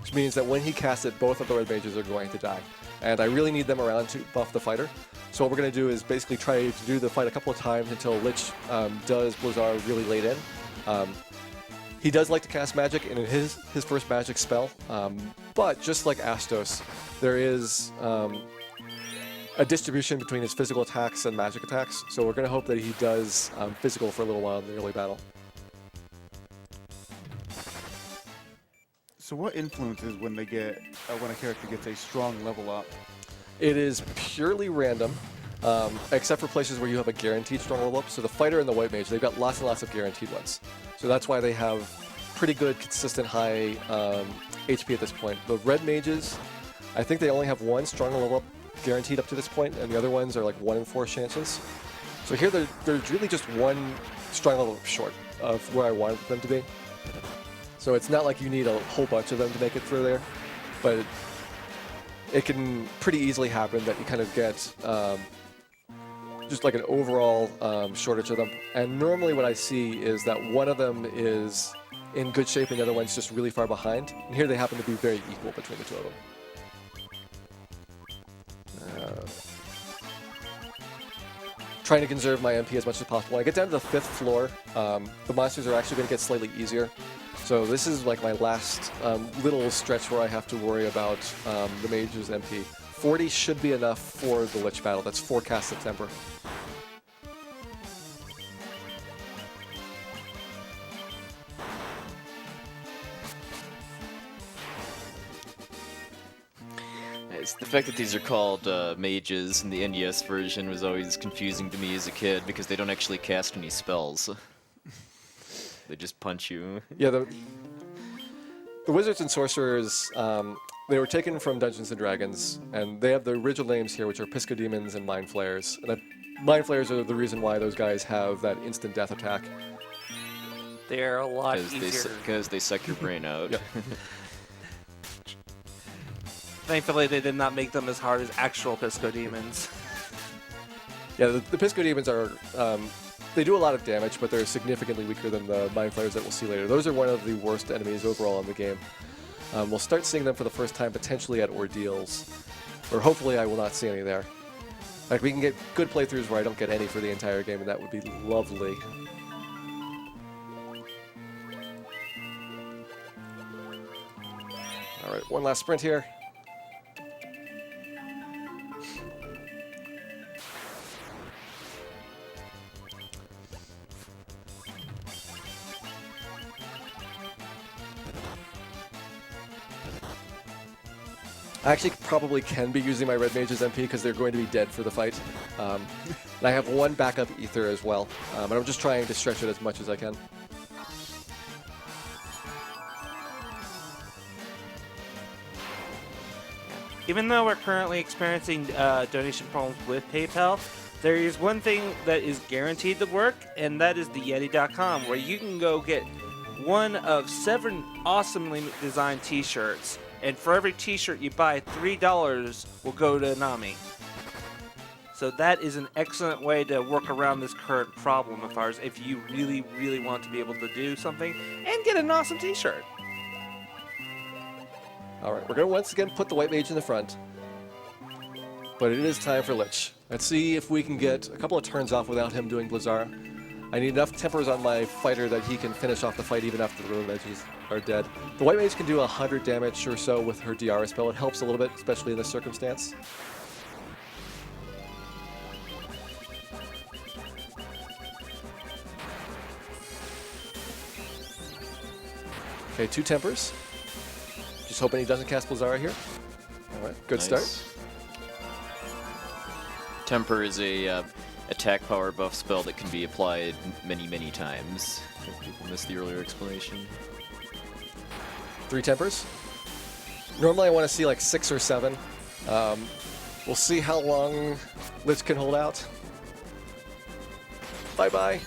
[SPEAKER 1] which means that when he casts it, both of the red mages are going to die. And I really need them around to buff the fighter. So what we're going to do is basically try to do the fight a couple of times until Lich does Blizzara really late in. He does like to cast magic in his first magic spell, but just like Astos, there is a distribution between his physical attacks and magic attacks, so we're going to hope that he does physical for a little while in the early battle.
[SPEAKER 5] So what influences when they get when a character gets a strong level up?
[SPEAKER 1] It is purely random, except for places where you have a guaranteed strong level up. So the fighter and the white mage, they've got lots and lots of guaranteed ones. So that's why they have pretty good, consistent high HP at this point. The red mages, I think they only have one strong level up guaranteed up to this point, and the other ones are like 1 in 4 chances. So here there's really just one strong level up short of where I wanted them to be. So it's not like you need a whole bunch of them to make it through there, but it can pretty easily happen that you kind of get just like an overall shortage of them. And normally what I see is that one of them is in good shape and the other one's just really far behind. And here they happen to be very equal between the two of them. Trying to conserve my MP as much as possible. When I get down to the 5th floor, the monsters are actually going to get slightly easier. So this is like my last little stretch where I have to worry about the mage's MP. 40 should be enough for the Lich battle. That's 4 casts of Temper.
[SPEAKER 4] It's the fact that these are called mages in the NES version was always confusing to me as a kid because they don't actually cast any spells. They just punch you.
[SPEAKER 1] Yeah, the wizards and sorcerers, they were taken from Dungeons and Dragons, and they have the original names here, which are Pisco Demons and Mind Flayers. And Mind Flayers are the reason why those guys have that instant death attack.
[SPEAKER 2] They're a lot easier.
[SPEAKER 4] Because they suck your brain out.
[SPEAKER 1] Yep.
[SPEAKER 2] Thankfully, they did not make them as hard as actual Pisco Demons.
[SPEAKER 1] Yeah, the Pisco Demons are, they do a lot of damage, but they're significantly weaker than the Mind Flayers that we'll see later. Those are one of the worst enemies overall in the game. We'll start seeing them for the first time potentially at Ordeals, or hopefully I will not see any there. Like, we can get good playthroughs where I don't get any for the entire game, and that would be lovely. Alright, one last sprint here. I actually probably can be using my red mage's MP because they're going to be dead for the fight. And I have one backup ether as well, and I'm just trying to stretch it as much as I can.
[SPEAKER 2] Even though we're currently experiencing donation problems with PayPal, there is one thing that is guaranteed to work, and that is the Yeti.com, where you can go get one of 7 awesomely designed t-shirts. And for every t-shirt you buy, $3 will go to Nami. So that is an excellent way to work around this current problem of ours if you really, really want to be able to do something and get an awesome t-shirt.
[SPEAKER 1] All right, we're going to once again put the White Mage in the front. But it is time for Lich. Let's see if we can get a couple of turns off without him doing Blizzard. I need enough tempers on my fighter that he can finish off the fight even after the road edges are dead. The White Mage can do 100 damage or so with her Gyre spell. It helps a little bit, especially in this circumstance. Okay, 2 tempers. Just hoping he doesn't cast Blizzard here. All right, good start.
[SPEAKER 4] Temper is a attack power buff spell that can be applied many times. If people missed the earlier explanation.
[SPEAKER 1] 3 tempers. Normally I want to see like 6 or 7. We'll see how long Lich can hold out. Bye-bye.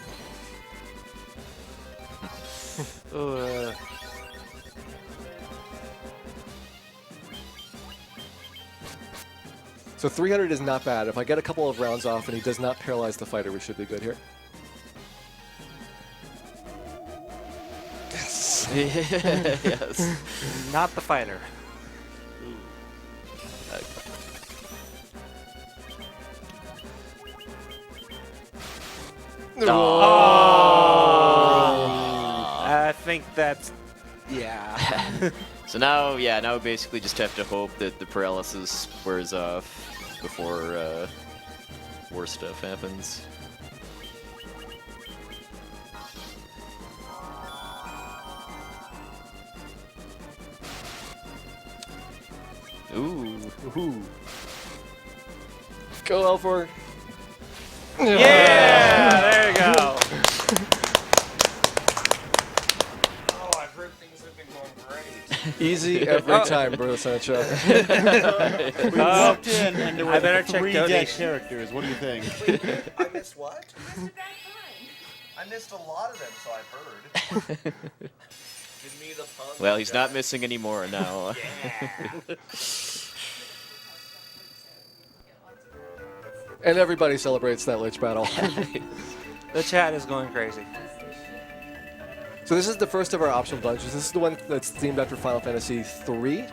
[SPEAKER 1] So 300 is not bad. If I get a couple of rounds off and he does not paralyze the fighter, we should be good here. Yes.
[SPEAKER 4] Yes.
[SPEAKER 2] Not the fighter. I think that's... yeah.
[SPEAKER 4] So now, now we basically just have to hope that the paralysis wears off before worse stuff happens. Ooh.
[SPEAKER 1] Ooh. Go, Elfor.
[SPEAKER 2] Yeah! There you go.
[SPEAKER 3] Oh, I've heard things have been going great.
[SPEAKER 1] Easy every time, Bro Sancho.
[SPEAKER 5] We walked in and there
[SPEAKER 2] I better
[SPEAKER 5] were
[SPEAKER 2] check
[SPEAKER 5] 3 dead
[SPEAKER 2] donation.
[SPEAKER 5] characters. What do you think?
[SPEAKER 3] I missed what? I missed a lot of them, so I've heard. Give me the puzzle,
[SPEAKER 4] Well, he's not
[SPEAKER 3] guys.
[SPEAKER 4] missing any more now.
[SPEAKER 1] And everybody celebrates that Lich battle.
[SPEAKER 2] The chat is going crazy.
[SPEAKER 1] So this is the first of our optional dungeons. This is the one that's themed after Final Fantasy III.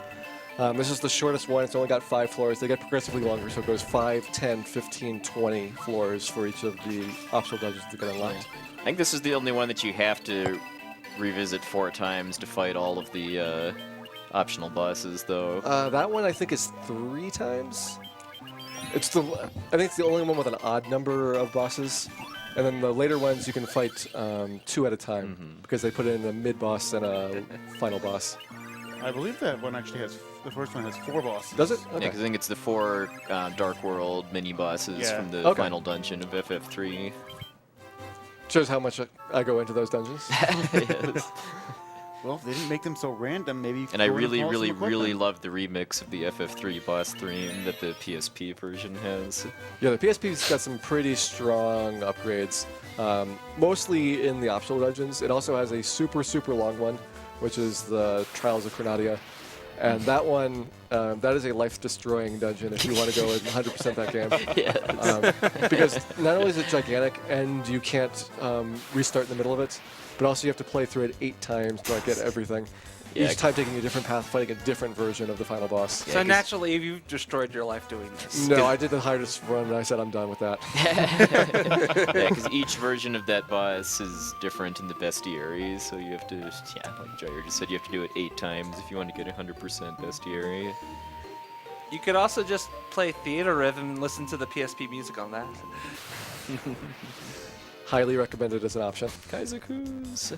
[SPEAKER 1] This is the shortest one. It's only got 5 floors. They get progressively longer, so it goes 5, 10, 15, 20 floors for each of the optional dungeons that get unlocked.
[SPEAKER 4] I think this is the only one that you have to revisit 4 times to fight all of the optional bosses, though.
[SPEAKER 1] That one I think is 3 times. I think it's the only one with an odd number of bosses. And then the later ones you can fight 2 at a time because they put in a mid-boss and a final boss.
[SPEAKER 5] I believe that one actually has, the first one has 4 bosses.
[SPEAKER 1] Does it?
[SPEAKER 4] Yeah,
[SPEAKER 1] Okay.
[SPEAKER 4] 'cause I think it's the 4 Dark World mini-bosses
[SPEAKER 5] Yeah.
[SPEAKER 4] from the
[SPEAKER 1] Okay.
[SPEAKER 4] final dungeon of FF3.
[SPEAKER 1] Shows how much I go into those dungeons.
[SPEAKER 4] Yes.
[SPEAKER 5] Well, if they didn't make them so random, maybe you could
[SPEAKER 4] And I
[SPEAKER 5] throw in a
[SPEAKER 4] really
[SPEAKER 5] awesome equipment.
[SPEAKER 4] love the remix of the FF3 boss theme that the PSP version has.
[SPEAKER 1] Yeah, the PSP's got some pretty strong upgrades, mostly in the optional dungeons. It also has a super long one, which is the Trials of Chronadia. And that one, that is a life-destroying dungeon if you want to go and 100% that game. Because not only is it gigantic and you can't restart in the middle of it, but also you have to play through it 8 times to get everything.
[SPEAKER 4] Yeah.
[SPEAKER 1] Each time taking a different path, fighting a different version of the final boss.
[SPEAKER 2] So naturally, you've destroyed your life doing this.
[SPEAKER 1] No, I did the hardest run and I said I'm done with that.
[SPEAKER 4] Yeah, because each version of that boss is different in the bestiary, so you have to, like Gyre just said, you have to do it 8 times if you want to get 100% bestiary.
[SPEAKER 2] You could also just play Theater Riff and listen to the PSP music on that.
[SPEAKER 1] Highly recommended as an option.
[SPEAKER 4] Kaizokus.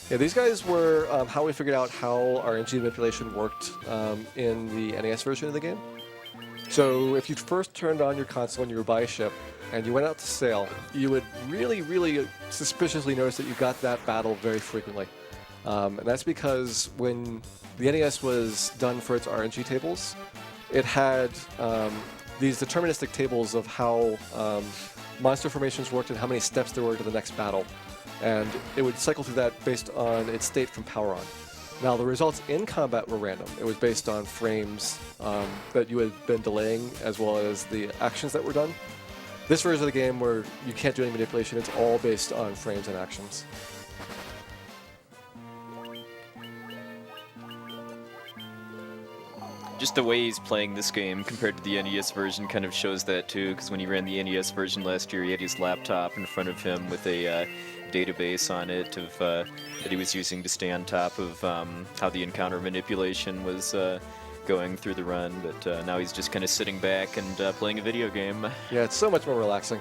[SPEAKER 1] Yeah, these guys were how we figured out how RNG manipulation worked in the NES version of the game. So if you first turned on your console and you were by a ship and you went out to sail, you would really suspiciously notice that you got that battle very frequently. And that's because when the NES was done for its RNG tables, it had these deterministic tables of how monster formations worked and how many steps there were to the next battle. And it would cycle through that based on its state from power on. Now, the results in combat were random. It was based on frames that you had been delaying, as well as the actions that were done. This version of the game where you can't do any manipulation, it's all based on frames and actions.
[SPEAKER 4] Just the way he's playing this game compared to the NES version kind of shows that too, because when he ran the NES version last year, he had his laptop in front of him with a database on it of that he was using to stay on top of how the encounter manipulation was going through the run, but now he's just kind of sitting back and playing a video game.
[SPEAKER 1] Yeah, it's so much more relaxing.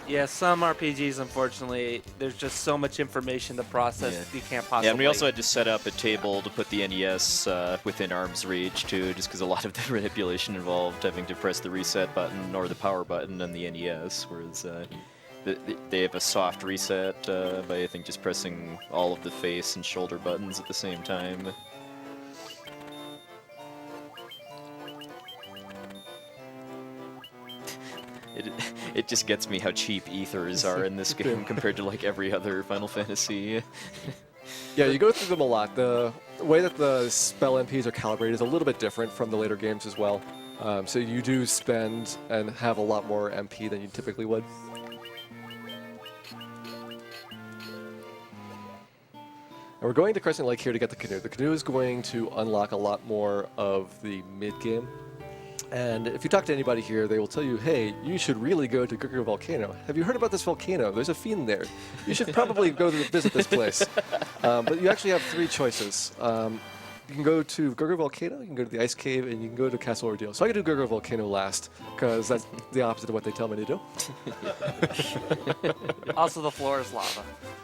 [SPEAKER 2] Yeah, some RPGs, unfortunately, there's just so much information to process you can't possibly.
[SPEAKER 4] Yeah, and we also had to set up a table to put the NES within arm's reach too, just because a lot of the manipulation involved having to press the reset button or the power button on the NES, whereas they have a soft reset by, I think, just pressing all of the face and shoulder buttons at the same time. It just gets me how cheap ethers are in this game compared to like every other Final Fantasy.
[SPEAKER 1] Yeah, you go through them a lot. The way that the spell MPs are calibrated is a little bit different from the later games as well. So you do spend and have a lot more MP than you typically would. And we're going to Crescent Lake here to get the canoe. The canoe is going to unlock a lot more of the mid-game. And if you talk to anybody here, they will tell you, hey, you should really go to Gyre Volcano. Have you heard about this volcano? There's a fiend there. You should probably go to visit this place. But you actually have three choices. You can go to Gyre Volcano, you can go to the Ice Cave, and you can go to Castle Ordeal. So I can do Gyre Volcano last, because that's the opposite of what they tell me to do.
[SPEAKER 2] Also, the floor is lava.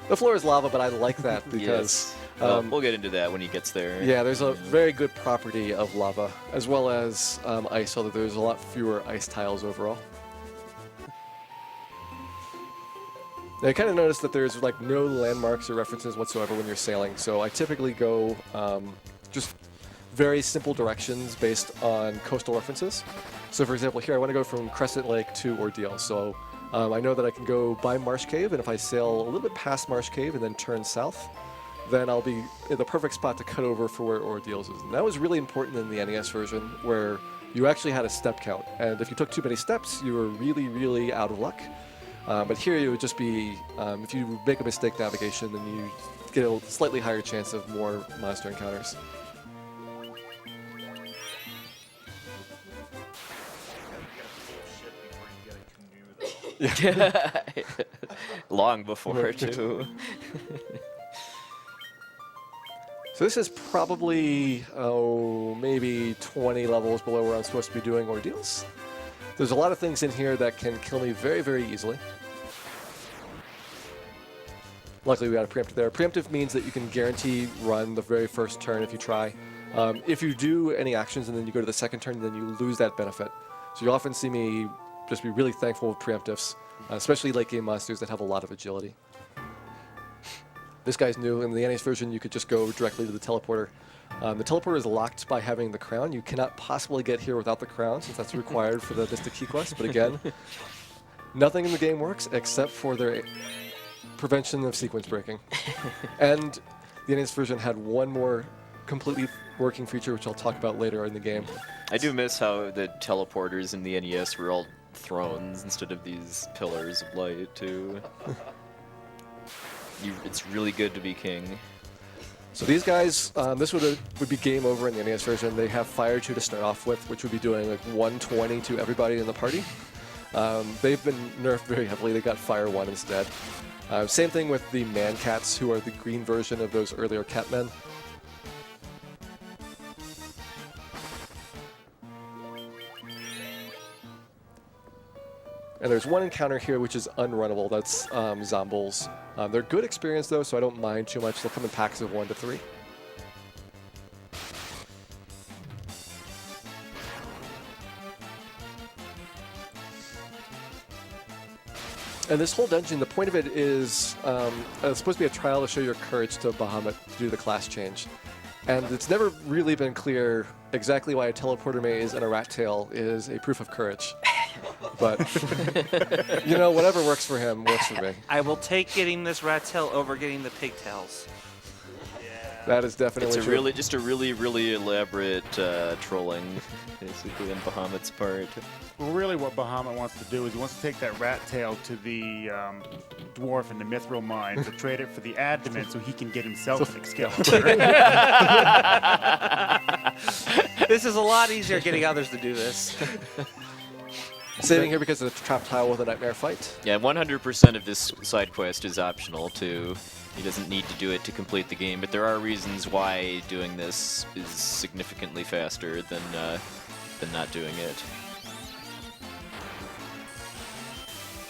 [SPEAKER 1] The floor is lava, but I like that because...
[SPEAKER 4] we'll get into that when he gets there.
[SPEAKER 1] Yeah, there's a very good property of lava, as well as ice, although there's a lot fewer ice tiles overall. Now, I kind of noticed that there's like no landmarks or references whatsoever when you're sailing, so I typically go just very simple directions based on coastal references. So for example, here I want to go from Crescent Lake to Ordeal, so I know that I can go by Marsh Cave, and if I sail a little bit past Marsh Cave and then turn south, then I'll be in the perfect spot to cut over for where Ordeals is. And that was really important in the NES version, where you actually had a step count, and if you took too many steps, you were really, really out of luck. But here it would just be, if you make a mistake navigation, then you get a slightly higher chance of more monster encounters.
[SPEAKER 4] Long before, too.
[SPEAKER 1] So this is probably, maybe 20 levels below where I'm supposed to be doing Ordeals. There's a lot of things in here that can kill me very, very easily. Luckily, we got a preemptive there. Preemptive means that you can guarantee run the very first turn if you try. If you do any actions and then you go to the second turn, then you lose that benefit. So you'll often see me just be really thankful with preemptives, especially late game monsters that have a lot of agility. This guy's new. In the NES version, you could just go directly to the teleporter. The teleporter is locked by having the crown. You cannot possibly get here without the crown, since that's required for the Mystic Key Quest. But again, nothing in the game works except for their prevention of sequence breaking. And the NES version had one more completely working feature, which I'll talk about later in the game.
[SPEAKER 4] I do miss how the teleporters in the NES were all thrones instead of these pillars of light, too. It's really good to be king.
[SPEAKER 1] So these guys, this would be game over in the NES version. They have Fire 2 to start off with, which would be doing like 120 to everybody in the party. They've been nerfed very heavily. They got Fire 1 instead. Same thing with the Man-Cats, who are the green version of those earlier Catmen. And there's one encounter here which is unrunnable. That's Zombles. They're good experience though, so I don't mind too much. They'll come in packs of 1 to 3. And this whole dungeon, the point of it is it's supposed to be a trial to show your courage to Bahamut to do the class change. And it's never really been clear exactly why a teleporter maze and a rat tail is a proof of courage. But, you know, whatever works for him works for me.
[SPEAKER 2] I will take getting this rat tail over getting the pigtails.
[SPEAKER 3] Yeah.
[SPEAKER 1] That is definitely
[SPEAKER 4] It's
[SPEAKER 1] true.
[SPEAKER 4] just a really elaborate trolling, basically, on Bahamut's part.
[SPEAKER 5] Well, really what Bahamut wants to do is he wants to take that rat tail to the dwarf in the Mithril mine to trade it for the abdomen so he can get himself an Excalibur.
[SPEAKER 2] This is a lot easier getting others to do this.
[SPEAKER 1] Saving here because of the trap tile with a nightmare fight.
[SPEAKER 4] Yeah, 100% of this side quest is optional, too. He doesn't need to do it to complete the game, but there are reasons why doing this is significantly faster than not doing it.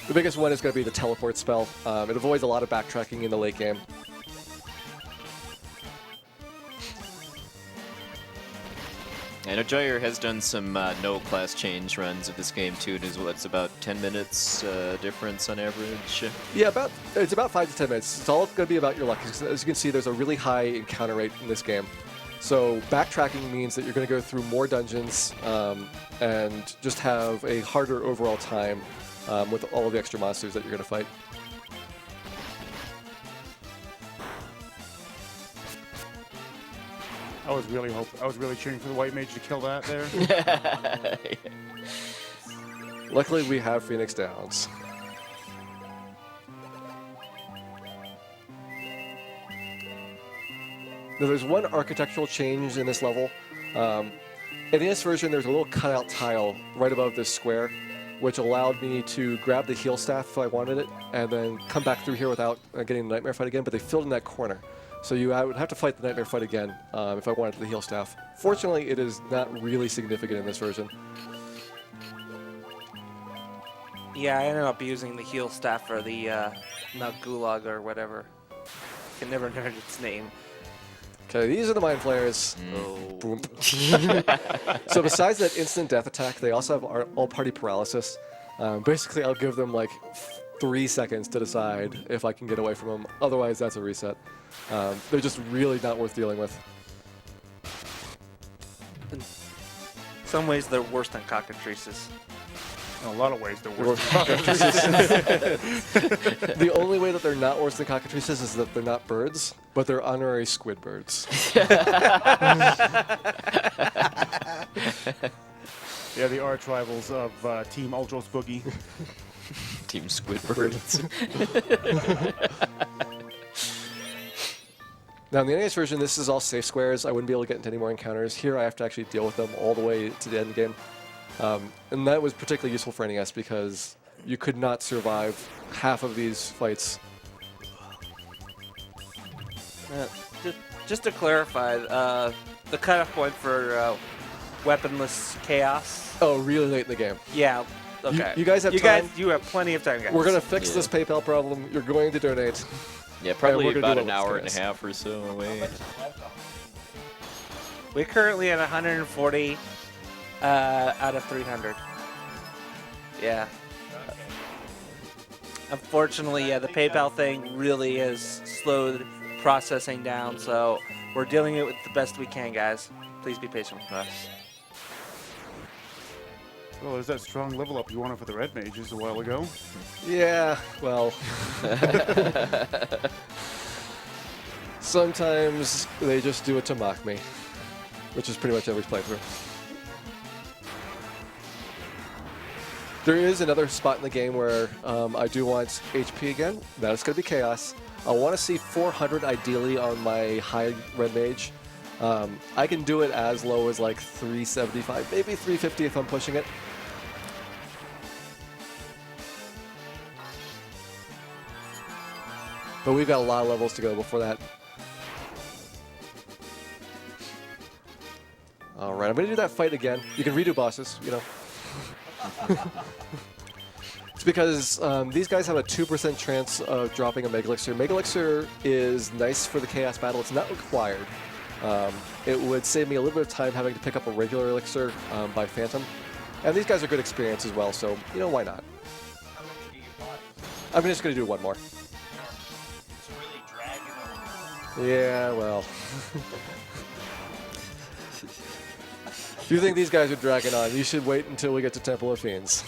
[SPEAKER 1] The biggest one is going to be the teleport spell. It avoids a lot of backtracking in the late game.
[SPEAKER 4] I know Gyre has done some no class change runs of this game too. It is what's about 10 minutes difference on average.
[SPEAKER 1] Yeah, it's about 5 to 10 minutes. It's all going to be about your luck. As you can see, there's a really high encounter rate in this game. So backtracking means that you're going to go through more dungeons and just have a harder overall time with all of the extra monsters that you're going to fight.
[SPEAKER 5] I was really cheering for the white mage to kill that there.
[SPEAKER 1] Luckily, we have Phoenix Downs. Now, there's one architectural change in this level. In this version, there's a little cutout tile right above this square, which allowed me to grab the heal staff if I wanted it, and then come back through here without getting the nightmare fight again, but they filled in that corner. So I would have to fight the nightmare fight again if I wanted the heal staff. Fortunately, it is not really significant in this version.
[SPEAKER 2] Yeah, I ended up using the heal staff for the not gulag or whatever. I can never remember its name.
[SPEAKER 1] Okay, these are the Mind Flayers. Boom. So besides that instant death attack, they also have all-party paralysis. Basically, I'll give them like 3 seconds to decide if I can get away from them. Otherwise, that's a reset. They're just really not worth dealing with.
[SPEAKER 2] In some ways, they're worse than cockatrices.
[SPEAKER 5] In a lot of ways, they're
[SPEAKER 1] They're
[SPEAKER 5] worse.
[SPEAKER 1] The only way that they're not worse than cockatrices is that they're not birds, but they're honorary squid birds.
[SPEAKER 5] Yeah, the arch rivals of Team Ultros Boogie.
[SPEAKER 4] Team Squidbirds.
[SPEAKER 1] Now, in the NES version, this is all safe squares. I wouldn't be able to get into any more encounters. Here, I have to actually deal with them all the way to the end game. And that was particularly useful for NES because you could not survive half of these fights.
[SPEAKER 2] Just to clarify, the cutoff point for weaponless chaos.
[SPEAKER 1] Oh, really late in the game.
[SPEAKER 2] Yeah. Okay.
[SPEAKER 1] You guys have time?
[SPEAKER 2] You have plenty of time, guys.
[SPEAKER 1] We're going to fix
[SPEAKER 4] Yeah.
[SPEAKER 1] this PayPal problem. You're going to donate.
[SPEAKER 4] Yeah,
[SPEAKER 1] we're
[SPEAKER 4] probably
[SPEAKER 1] gonna
[SPEAKER 4] about
[SPEAKER 1] do
[SPEAKER 4] an
[SPEAKER 1] it
[SPEAKER 4] hour
[SPEAKER 1] with
[SPEAKER 4] and a
[SPEAKER 1] this.
[SPEAKER 4] half or so away.
[SPEAKER 2] We're currently at 140 out of 300. Yeah. Unfortunately, yeah, the PayPal thing really has slowed processing down, so we're dealing it with the best we can, guys. Please be patient with us.
[SPEAKER 5] Well, there's that strong level up you wanted for the red mages a while ago.
[SPEAKER 1] Yeah, well. Sometimes they just do it to mock me, which is pretty much every playthrough. There is another spot in the game where I do want HP again. That's going to be Chaos. I want to see 400 ideally on my high red mage. I can do it as low as like 375, maybe 350 if I'm pushing it. But we've got a lot of levels to go before that. All right, I'm going to do that fight again. You can redo bosses, you know. It's because these guys have a 2% chance of dropping a Mega Elixir. Mega Elixir is nice for the Chaos battle. It's not required. It would save me a little bit of time having to pick up a regular Elixir by Phantom. And these guys are good experience as well, so, you know, why not?
[SPEAKER 3] How many do you buy?
[SPEAKER 1] I'm just going to do one more.
[SPEAKER 3] It's really dragging over.
[SPEAKER 1] Yeah, well. If you think these guys are dragging on, you should wait until we get to Temple of Fiends.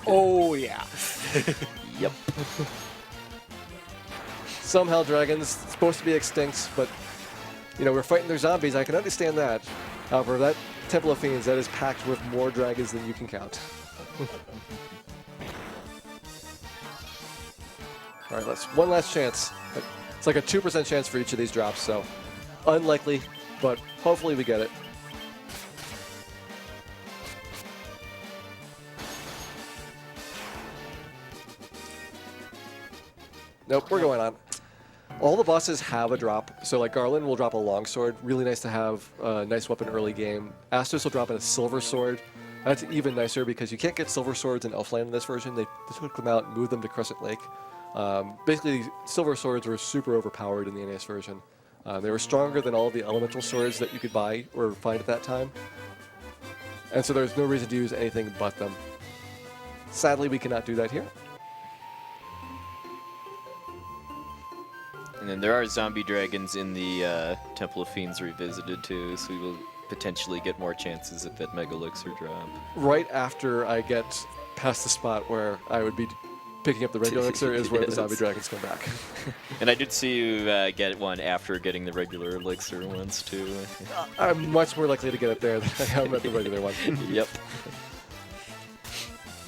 [SPEAKER 2] Oh, yeah.
[SPEAKER 4] Yep.
[SPEAKER 1] Some hell dragons supposed to be extinct, but you know, we're fighting their zombies. I can understand that. However, that Temple of Fiends, that is packed with more dragons than you can count. All right, let's one last chance. It's like a 2% chance for each of these drops, so unlikely, but hopefully we get it. Nope, we're going on. All the bosses have a drop, so like Garland will drop a longsword, really nice to have a nice weapon early game. Astos will drop in a silver sword. That's even nicer because you can't get silver swords in Elfland in this version. They took them out and moved them to Crescent Lake. Basically, silver swords were super overpowered in the NES version. They were stronger than all of the elemental swords that you could buy or find at that time. And so there's no reason to use anything but them. Sadly, we cannot do that here.
[SPEAKER 4] And then there are zombie dragons in the Temple of Fiends Revisited too, so we will potentially get more chances at that Mega Elixir drop.
[SPEAKER 1] Right after I get past the spot where I would be picking up the regular elixir is where the zombie dragons come back.
[SPEAKER 4] And I did see you get one after getting the regular elixir once too.
[SPEAKER 1] I'm much more likely to get it there than I am at the regular one.
[SPEAKER 4] Yep.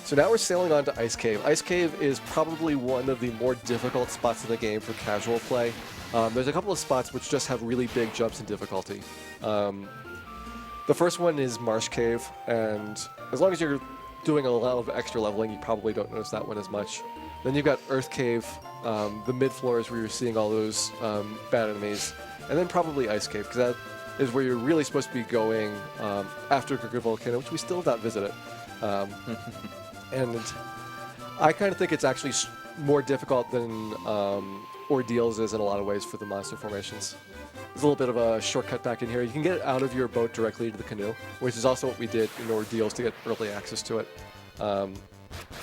[SPEAKER 1] So now we're sailing on to Ice Cave. Ice Cave is probably one of the more difficult spots in the game for casual play. There's a couple of spots which just have really big jumps in difficulty. The first one is Marsh Cave, and as long as you're doing a lot of extra leveling, you probably don't notice that one as much. Then you've got Earth Cave, the mid-floors where you're seeing all those bad enemies, and then probably Ice Cave, because that is where you're really supposed to be going after Gurgir Volcano, which we still have not visited. And I kind of think it's actually more difficult than Ordeals is in a lot of ways for the monster formations. There's a little bit of a shortcut back in here. You can get out of your boat directly to the canoe, which is also what we did in Ordeals to get early access to it.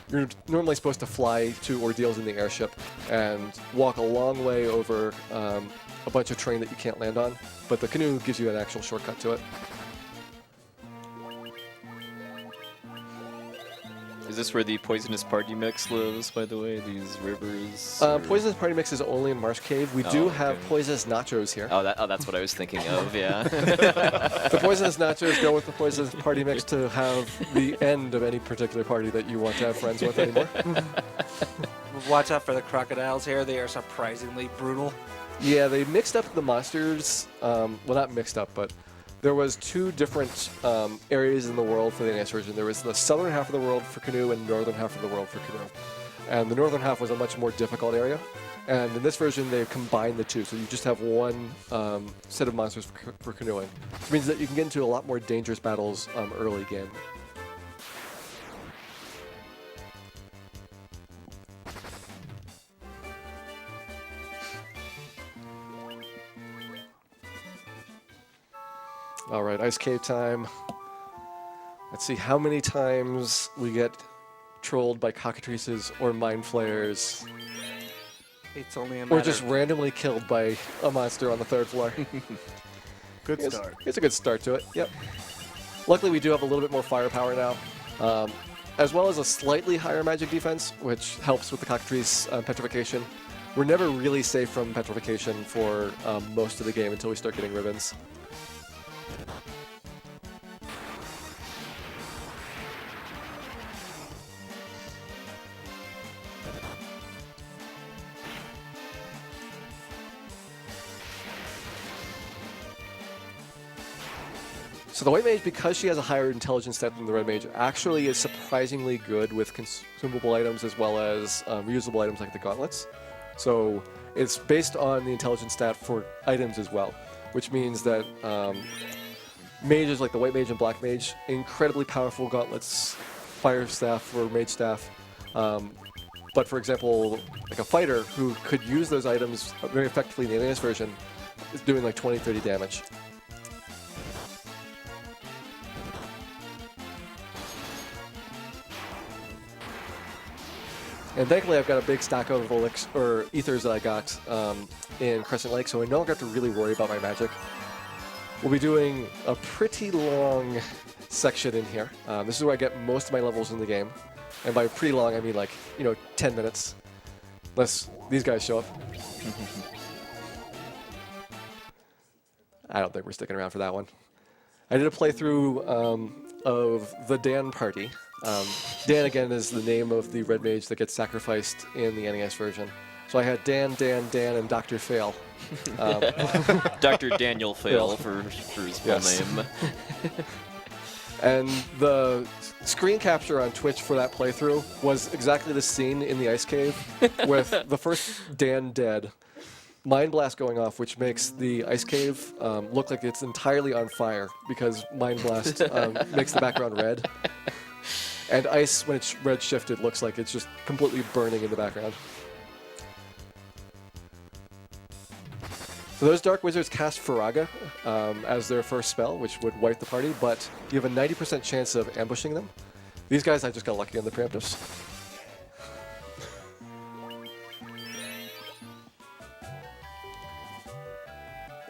[SPEAKER 1] You're normally supposed to fly to Ordeals in the airship and walk a long way over a bunch of terrain that you can't land on, but the canoe gives you an actual shortcut to it.
[SPEAKER 4] Is this where the Poisonous Party Mix lives, by the way? These rivers?
[SPEAKER 1] Poisonous Party Mix is only in Marsh Cave. We do have Poisonous Nachos here.
[SPEAKER 4] Oh, that's what I was thinking of, yeah.
[SPEAKER 1] The Poisonous Nachos go with the Poisonous Party Mix to have the end of any particular party that you want to have friends with anymore.
[SPEAKER 2] Watch out for the crocodiles here. They are surprisingly brutal.
[SPEAKER 1] Yeah, they mixed up the monsters. Well, not mixed up, but there was two different areas in the world for the NES version. There was the southern half of the world for Canoe and northern half of the world for Canoe. And the northern half was a much more difficult area. And in this version, they combined the two, so you just have one set of monsters for canoeing. Which means that you can get into a lot more dangerous battles early game. All right, Ice Cave time. Let's see how many times we get trolled by cockatrices or mind flayers.
[SPEAKER 2] It's only a matter
[SPEAKER 1] Or just randomly killed by a monster on the third floor.
[SPEAKER 5] Good start.
[SPEAKER 1] It's a good start to it, yep. Luckily, we do have a little bit more firepower now, as well as a slightly higher magic defense, which helps with the cockatrice petrification. We're never really safe from petrification for most of the game until we start getting ribbons. So the White Mage, because she has a higher intelligence stat than the Red Mage, actually is surprisingly good with consumable items as well as reusable items like the gauntlets. So it's based on the intelligence stat for items as well, which means that mages like the White Mage and Black Mage, incredibly powerful gauntlets, fire staff or mage staff. But for example, like a fighter who could use those items very effectively in the NES version is doing like 20-30 damage. And thankfully, I've got a big stack of ethers that I got in Crescent Lake, so I no longer have to really worry about my magic. We'll be doing a pretty long section in here. This is where I get most of my levels in the game. And by pretty long, I mean like, 10 minutes. Unless these guys show up. I don't think we're sticking around for that one. I did a playthrough of the Dan Party. Dan, again, is the name of the red mage that gets sacrificed in the NES version. So I had Dan, and Dr. Fail.
[SPEAKER 4] Dr. Daniel Fail for his full name.
[SPEAKER 1] And the screen capture on Twitch for that playthrough was exactly the scene in the ice cave with the first Dan dead, Mind Blast going off, which makes the ice cave look like it's entirely on fire because Mind Blast makes the background red. And ice, when it's red shifted, looks like it's just completely burning in the background. So those Dark Wizards cast Faraga as their first spell, which would wipe the party, but you have a 90% chance of ambushing them. These guys, I just got lucky on the preemptives.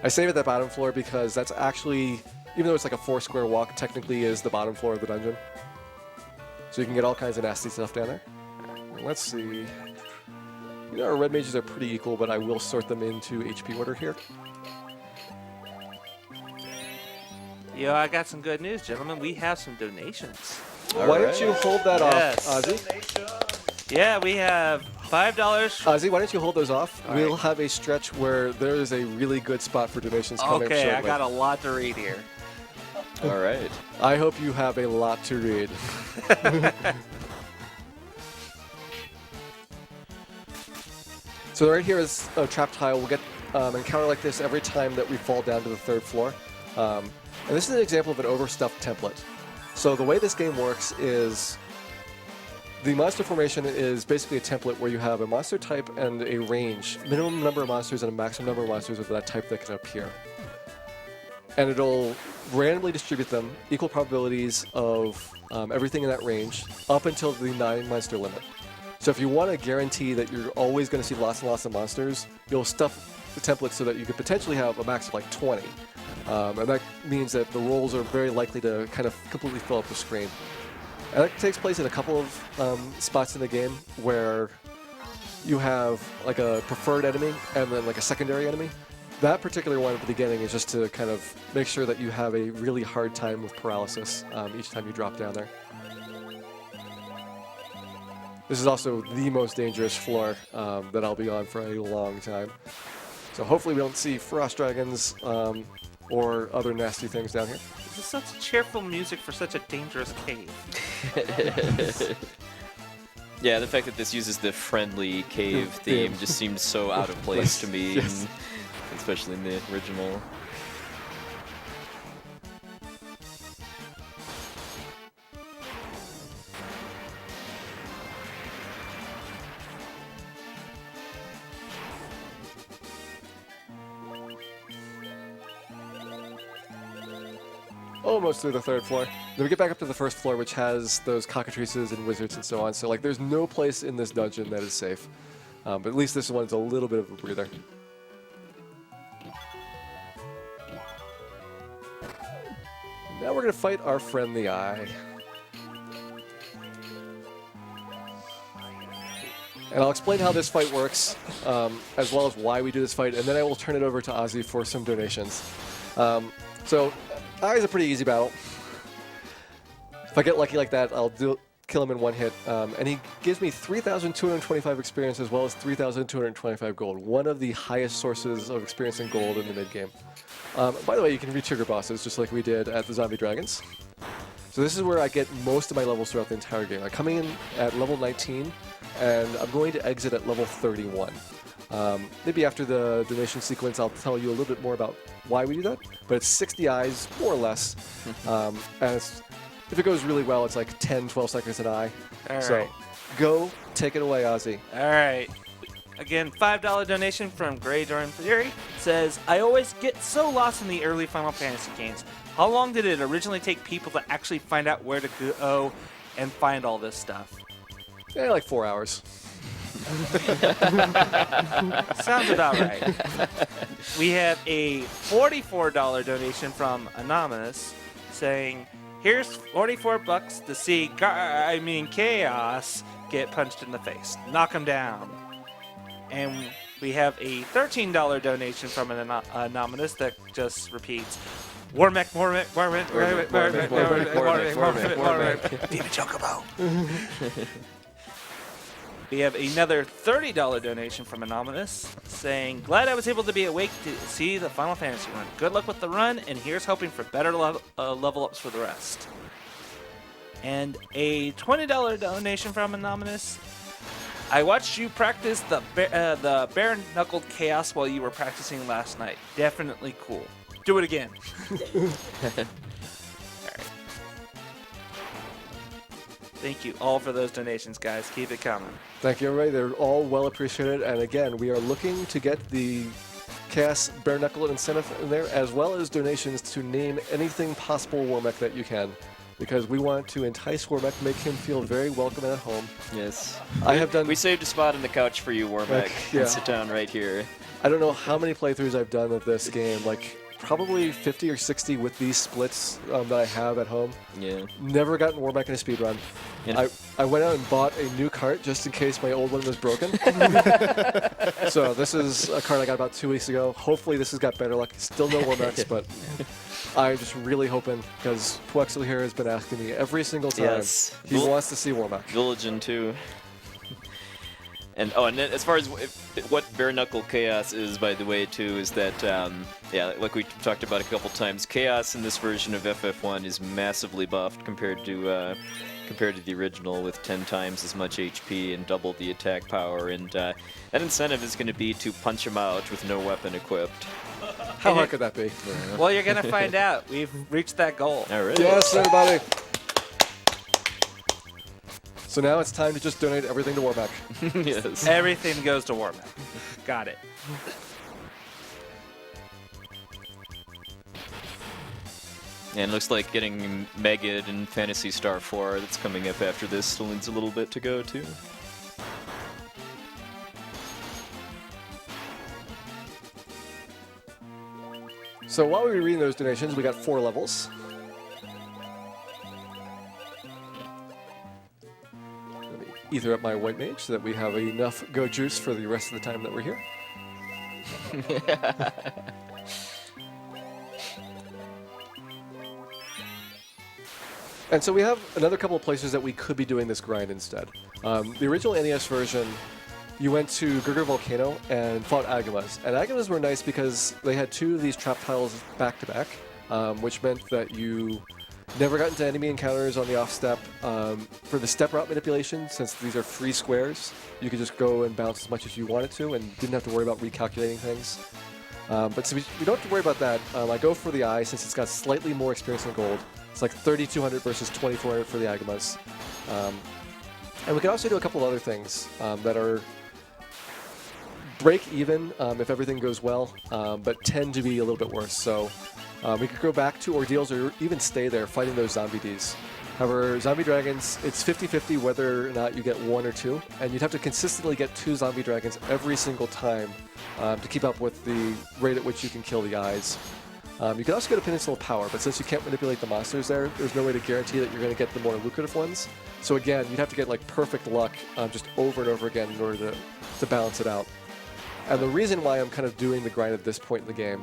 [SPEAKER 1] I save it that bottom floor because that's actually, even though it's like a 4-square walk, technically is the bottom floor of the dungeon. So you can get all kinds of nasty stuff down there. Let's see. You know, our red mages are pretty equal, but I will sort them into HP order here.
[SPEAKER 2] Yo, I got some good news, gentlemen. We have some donations.
[SPEAKER 1] Why don't you hold that
[SPEAKER 2] Yes.
[SPEAKER 1] off, Ozzy?
[SPEAKER 2] Yeah, we have $5.
[SPEAKER 1] Ozzy, why don't you hold those off?
[SPEAKER 2] All
[SPEAKER 1] We'll
[SPEAKER 2] right.
[SPEAKER 1] have a stretch where there is a really good spot for donations coming up
[SPEAKER 2] Okay,
[SPEAKER 1] shortly.
[SPEAKER 2] I got a lot to read here.
[SPEAKER 4] All right.
[SPEAKER 1] I hope you have a lot to read. So right here is a trap tile. We'll get an encounter like this every time that we fall down to the 3rd floor. And this is an example of an overstuffed template. So the way this game works is the monster formation is basically a template where you have a monster type and a range, minimum number of monsters and a maximum number of monsters of that type that can appear. And it'll randomly distribute them, equal probabilities of everything in that range, up until the 9 monster limit. So if you want to guarantee that you're always going to see lots and lots of monsters, you'll stuff the template so that you could potentially have a max of like 20. And that means that the rolls are very likely to kind of completely fill up the screen. And that takes place in a couple of spots in the game where you have like a preferred enemy and then like a secondary enemy. That particular one at the beginning is just to kind of make sure that you have a really hard time with paralysis each time you drop down there. This is also the most dangerous floor that I'll be on for a long time. So hopefully we don't see frost dragons or other nasty things down here.
[SPEAKER 2] This is such cheerful music for such a dangerous cave.
[SPEAKER 4] Yeah, the fact that this uses the friendly cave theme just seems so out of place to me,
[SPEAKER 1] Yes.
[SPEAKER 4] and especially in the original.
[SPEAKER 1] Almost through the 3rd floor. Then we get back up to the 1st floor, which has those cockatrices and wizards and so on. So like, there's no place in this dungeon that is safe. But at least this one's a little bit of a breather. Now we're gonna fight our friend the Eye. And I'll explain how this fight works, as well as why we do this fight, and then I will turn it over to Ozzy for some donations. So, Eye is a pretty easy battle. If I get lucky like that, I'll kill him in one hit. And he gives me 3,225 experience as well as 3,225 gold. One of the highest sources of experience and gold in the mid-game. By the way, you can re-trigger bosses just like we did at the Zombie Dragons. So this is where I get most of my levels throughout the entire game. I'm coming in at level 19, and I'm going to exit at level 31. Maybe after the donation sequence, I'll tell you a little bit more about why we do that. But it's 60 eyes, more or less. And if it goes really well, it's like 10, 12 seconds an eye.
[SPEAKER 2] All
[SPEAKER 1] So
[SPEAKER 2] right.
[SPEAKER 1] go, take it away, Ozzy.
[SPEAKER 2] All right. Again, $5 donation from Grey Durham Theory says, I always get so lost in the early Final Fantasy games. How long did it originally take people to actually find out where to go and find all this stuff?
[SPEAKER 1] Yeah, like 4 hours.
[SPEAKER 2] Sounds about right. We have a $44 donation from Anonymous saying, here's 44 bucks to see Chaos get punched in the face. Knock him down. And we have a $13 donation from an anonymous that just repeats, Warmech, Warmech, Warmech, Warmech, Warmech, Warmech, Warmech, Warmech, Viva Chocobo. We have another $30 donation from Anonymous saying, glad I was able to be awake to see the Final Fantasy run. Good luck with the run, and here's hoping for better level ups for the rest. And a $20 donation from Anonymous. I watched you practice the bare-knuckled chaos while you were practicing last night. Definitely cool. Do it again. Thank you all for those donations, guys. Keep it coming.
[SPEAKER 1] Thank you, everybody. They're all well appreciated. And again, we are looking to get the Chaos Bare Knuckle incentive in there, as well as donations to name anything possible Warmech that you can. Because we want to entice Warmech, make him feel very welcome and at home.
[SPEAKER 4] Yes.
[SPEAKER 1] We
[SPEAKER 4] saved a spot on the couch for you, Warmech.
[SPEAKER 1] Yeah.
[SPEAKER 4] Sit down right here.
[SPEAKER 1] I don't know how many playthroughs I've done of this game, like probably 50 or 60 with these splits that I have at home.
[SPEAKER 4] Yeah.
[SPEAKER 1] Never gotten Warmech in a speedrun.
[SPEAKER 4] Yeah.
[SPEAKER 1] I went out and bought a new cart just in case my old one was broken. So this is a cart I got about 2 weeks ago. Hopefully this has got better luck. Still no Warmechs, but I'm just really hoping, because Puexel here has been asking me every single time.
[SPEAKER 4] Yes.
[SPEAKER 1] He wants to see Warmech.
[SPEAKER 4] Villagin too. And then as far as what bare knuckle chaos is, by the way, too, is that yeah, like we talked about a couple times, chaos in this version of FF1 is massively buffed compared to the original, with 10 times as much HP and double the attack power. And that incentive is going to be to punch him out with no weapon equipped.
[SPEAKER 1] How hard could that be?
[SPEAKER 2] Well, you're going to find out. We've reached that goal.
[SPEAKER 4] All right.
[SPEAKER 1] Yes, everybody. So now it's time to just donate everything to Warmech.
[SPEAKER 4] Yes.
[SPEAKER 2] Everything goes to Warmech. Got it.
[SPEAKER 4] And it looks like getting Megid and Phantasy Star 4 that's coming up after this still needs a little bit to go, too.
[SPEAKER 1] So while we were reading those donations, we got 4 levels. Let me ether up my white mage so that we have enough go juice for the rest of the time that we're here. And so we have another couple of places that we could be doing this grind instead. The original NES version, you went to Gyre Volcano and fought Agamas. And Agamas were nice because they had 2 of these trap tiles back to back, which meant that you never got into enemy encounters on the off step. For the step route manipulation, since these are free squares, you could just go and bounce as much as you wanted to and didn't have to worry about recalculating things. But so we don't have to worry about that. I go for the eye since it's got slightly more experience in gold. It's like 3,200 versus 2,400 for the Agamas. And we can also do a couple of other things that are break even if everything goes well, but tend to be a little bit worse. So we could go back to ordeals or even stay there fighting those zombie Ds. However, zombie dragons, it's 50-50 whether or not you get 1 or 2, and you'd have to consistently get 2 zombie dragons every single time to keep up with the rate at which you can kill the eyes. You can also go to Peninsula Power, but since you can't manipulate the monsters there, there's no way to guarantee that you're going to get the more lucrative ones. So again, you'd have to get like perfect luck just over and over again in order to balance it out. And the reason why I'm kind of doing the grind at this point in the game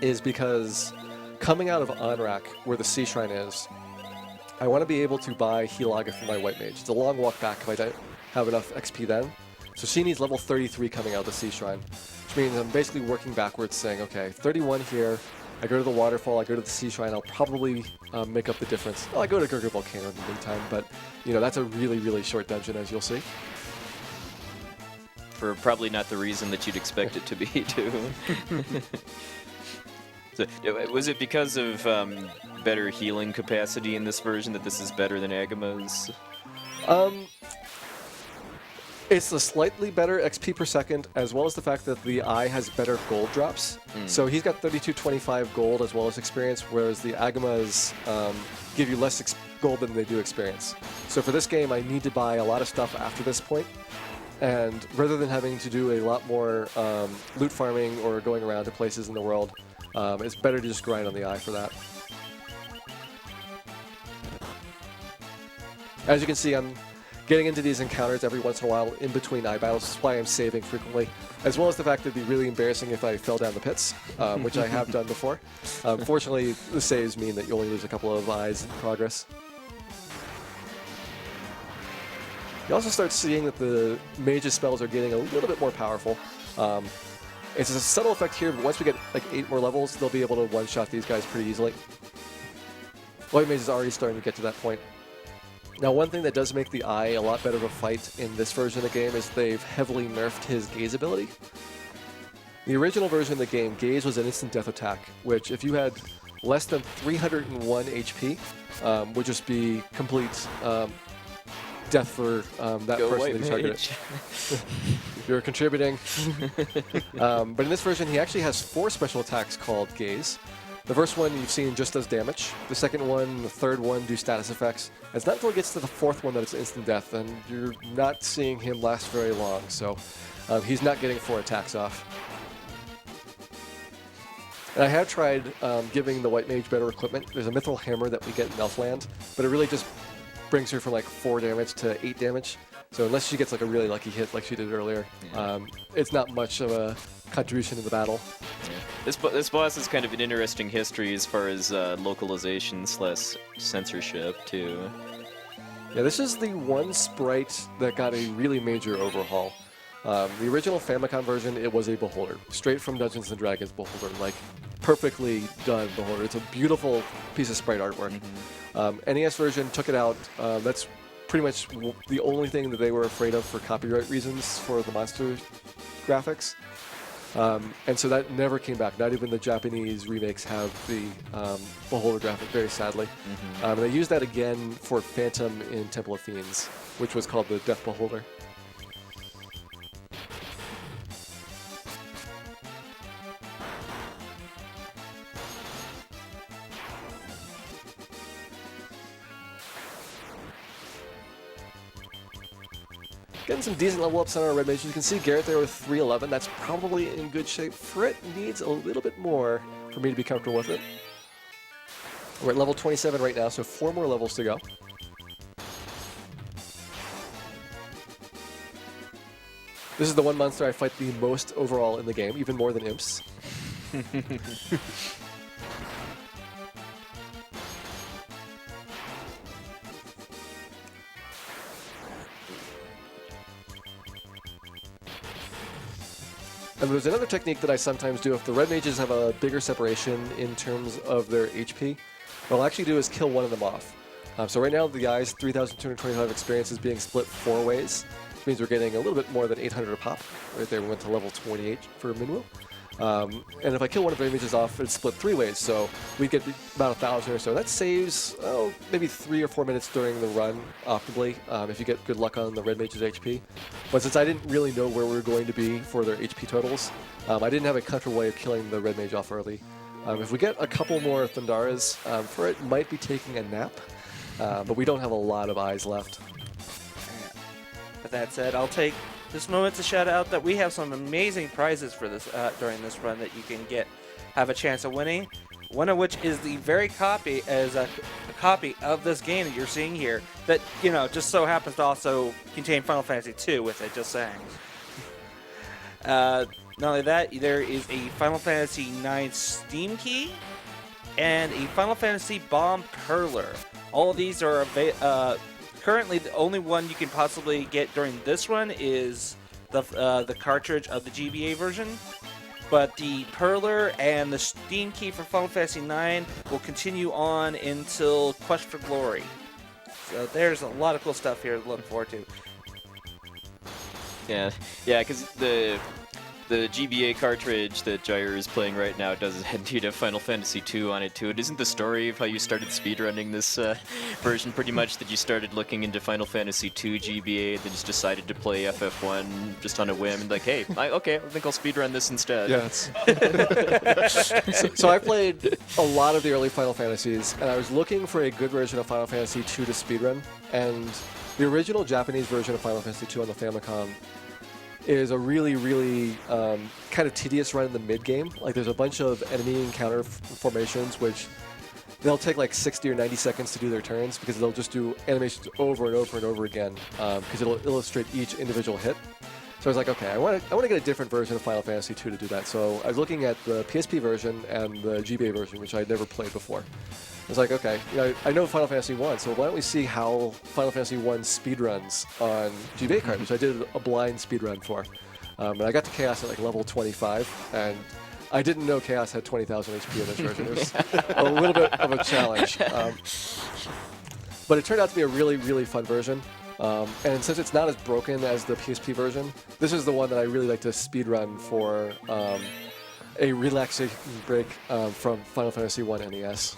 [SPEAKER 1] is because coming out of Onrak, where the Sea Shrine is, I want to be able to buy Helaga for my White Mage. It's a long walk back if I don't have enough XP then. So she needs level 33 coming out of the Sea Shrine, which means I'm basically working backwards saying, okay, 31 here, I go to the waterfall, I go to the Sea Shrine, I'll probably make up the difference. Well, I go to Gyre Volcano in the meantime, but you know that's a really, really short dungeon, as you'll see.
[SPEAKER 4] For probably not the reason that you'd expect it to be, too. So, was it because of better healing capacity in this version that this is better than Agama's?
[SPEAKER 1] It's a slightly better XP per second, as well as the fact that the eye has better gold drops. So he's got 3225 gold as well as experience, whereas the Agamas give you less gold than they do experience. So for this game, I need to buy a lot of stuff after this point. And rather than having to do a lot more loot farming or going around to places in the world, it's better to just grind on the eye for that. As you can see, I'm getting into these encounters every once in a while in between eye battles is why I'm saving frequently, as well as the fact that it'd be really embarrassing if I fell down the pits, which I have done before. Fortunately, the saves mean that you only lose a couple of eyes in progress. You also start seeing that the mage's spells are getting a little bit more powerful. It's a subtle effect here, but once we get like 8 more levels, they'll be able to one-shot these guys pretty easily. White Mage is already starting to get to that point. Now, one thing that does make the Eye a lot better of a fight in this version of the game is they've heavily nerfed his Gaze ability. The original version of the game, Gaze was an instant death attack, which if you had less than 301 HP, would just be complete death for that
[SPEAKER 4] Go
[SPEAKER 1] person
[SPEAKER 4] White
[SPEAKER 1] that you targeted.
[SPEAKER 4] Mage.
[SPEAKER 1] You're contributing. But in this version, he actually has 4 special attacks called Gaze. The first one you've seen just does damage. The second one, the third one do status effects. It's not until it gets to the 4th one that it's instant death, and you're not seeing him last very long, so he's not getting 4 attacks off. And I have tried giving the White Mage better equipment. There's a Mithril Hammer that we get in Elfland, but it really just brings her from like 4 damage to 8 damage. So unless she gets like a really lucky hit like she did earlier, it's not much of a contribution to the battle.
[SPEAKER 4] Yeah. This boss is kind of an interesting history as far as localization / censorship too.
[SPEAKER 1] Yeah, this is the one sprite that got a really major overhaul. The original Famicom version, it was a Beholder, straight from Dungeons & Dragons Beholder, like perfectly done Beholder. It's a beautiful piece of sprite artwork. NES version took it out. That's pretty much the only thing that they were afraid of for copyright reasons for the monster graphics. And so that never came back. Not even the Japanese remakes have the Beholder graphic, very sadly. And they used that again for Phantom in Temple of Fiends, which was called the Death Beholder. Getting some decent level ups on our red mages. You can see Garrett there with 311. That's probably in good shape. Frit needs a little bit more for me to be comfortable with it. We're at level 27 right now, so 4 more levels to go. This is the one monster I fight the most overall in the game, even more than imps. And there's another technique that I sometimes do if the red mages have a bigger separation in terms of their HP. What I'll actually do is kill one of them off. So right now the Eye's 3,225 experience is being split 4 ways, which means we're getting a little bit more than 800 a pop. Right there we went to level 28 for Minwu. And if I kill one of the mages off, it's split 3 ways, so we get about 1,000 or so. That saves, maybe 3 or 4 minutes during the run, optimally, if you get good luck on the red mage's HP. But since I didn't really know where we were going to be for their HP totals, I didn't have a comfortable way of killing the red mage off early. If we get a couple more Thundaras, Frit might be taking a nap, but we don't have a lot of eyes left.
[SPEAKER 2] With that said, I'll take this moment to shout out that we have some amazing prizes for this during this run that you can have a chance of winning. One of which is the very copy a copy of this game that you're seeing here that, you know, just so happens to also contain Final Fantasy II with it, just saying. Not only that, there is a Final Fantasy IX Steam Key and a Final Fantasy Bomb Perler. All of these are currently the only one you can possibly get during this run is the cartridge of the GBA version. But the Perler and the Steam Key for Final Fantasy IX will continue on until Quest for Glory. So there's a lot of cool stuff here to look forward to.
[SPEAKER 4] Yeah, because the GBA cartridge that Gyre is playing right now does indeed have Final Fantasy II on it too. It isn't the story of how you started speedrunning this version pretty much that you started looking into Final Fantasy II GBA, then just decided to play FF1 just on a whim and like, hey, okay, I think I'll speedrun this instead.
[SPEAKER 1] Yeah, so I played a lot of the early Final Fantasies, and I was looking for a good version of Final Fantasy II to speedrun, and the original Japanese version of Final Fantasy II on the Famicom is a really, really kind of tedious run in the mid-game. Like, there's a bunch of enemy encounter formations which they'll take like 60 or 90 seconds to do their turns because they'll just do animations over and over and over again because it'll illustrate each individual hit. So I was like, okay, I want to get a different version of Final Fantasy II to do that. So I was looking at the PSP version and the GBA version, which I had never played before. I was like, okay, I know Final Fantasy I, so why don't we see how Final Fantasy I speedruns on GBA card, which I did a blind speedrun for. And I got to Chaos at like level 25, and I didn't know Chaos had 20,000 HP in this version. It was a little bit of a challenge. But it turned out to be a really, really fun version. And since it's not as broken as the PSP version, this is the one that I really like to speedrun for a relaxation break from Final Fantasy I NES.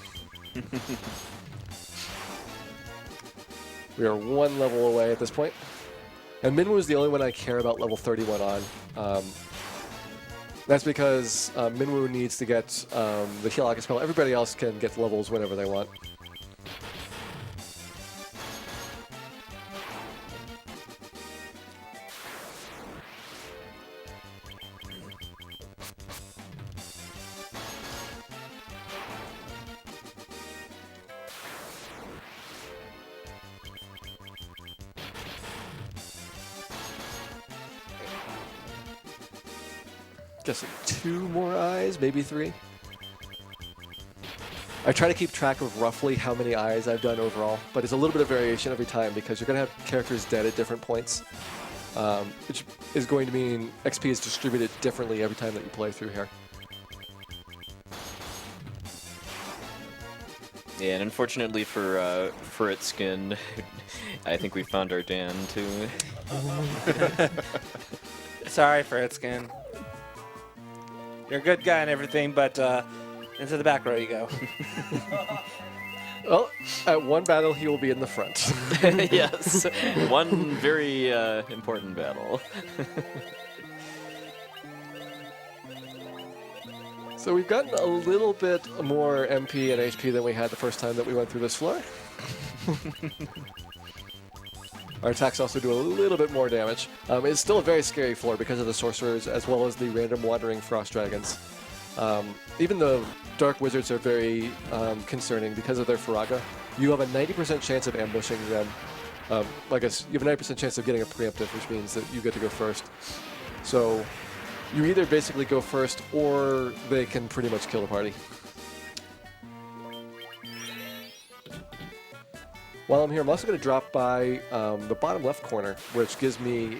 [SPEAKER 1] We are one level away at this point. And Minwoo is the only one I care about level 31 on. That's because Minwoo needs to get the heal Aka spell. Everybody else can get levels whenever they want. Guessing 2 more eyes, maybe 3. I try to keep track of roughly how many eyes I've done overall, but it's a little bit of variation every time because you're going to have characters dead at different points, which is going to mean XP is distributed differently every time that you play through here.
[SPEAKER 4] Yeah, and unfortunately for its skin, I think we found our Dan too.
[SPEAKER 2] Sorry, Fritskin. You're a good guy and everything, but into the back row you go.
[SPEAKER 1] Well, at one battle, he will be in the front.
[SPEAKER 4] Yes, one very important battle.
[SPEAKER 1] So we've gotten a little bit more MP and HP than we had the first time that we went through this floor. Our attacks also do a little bit more damage. It's still a very scary floor because of the sorcerers as well as the random wandering frost dragons. Even the dark wizards are very concerning because of their Faraga. You have a 90% chance of ambushing them. I guess you have a 90% chance of getting a preemptive, which means that you get to go first. So you either basically go first or they can pretty much kill the party. While I'm here, I'm also going to drop by the bottom left corner, which gives me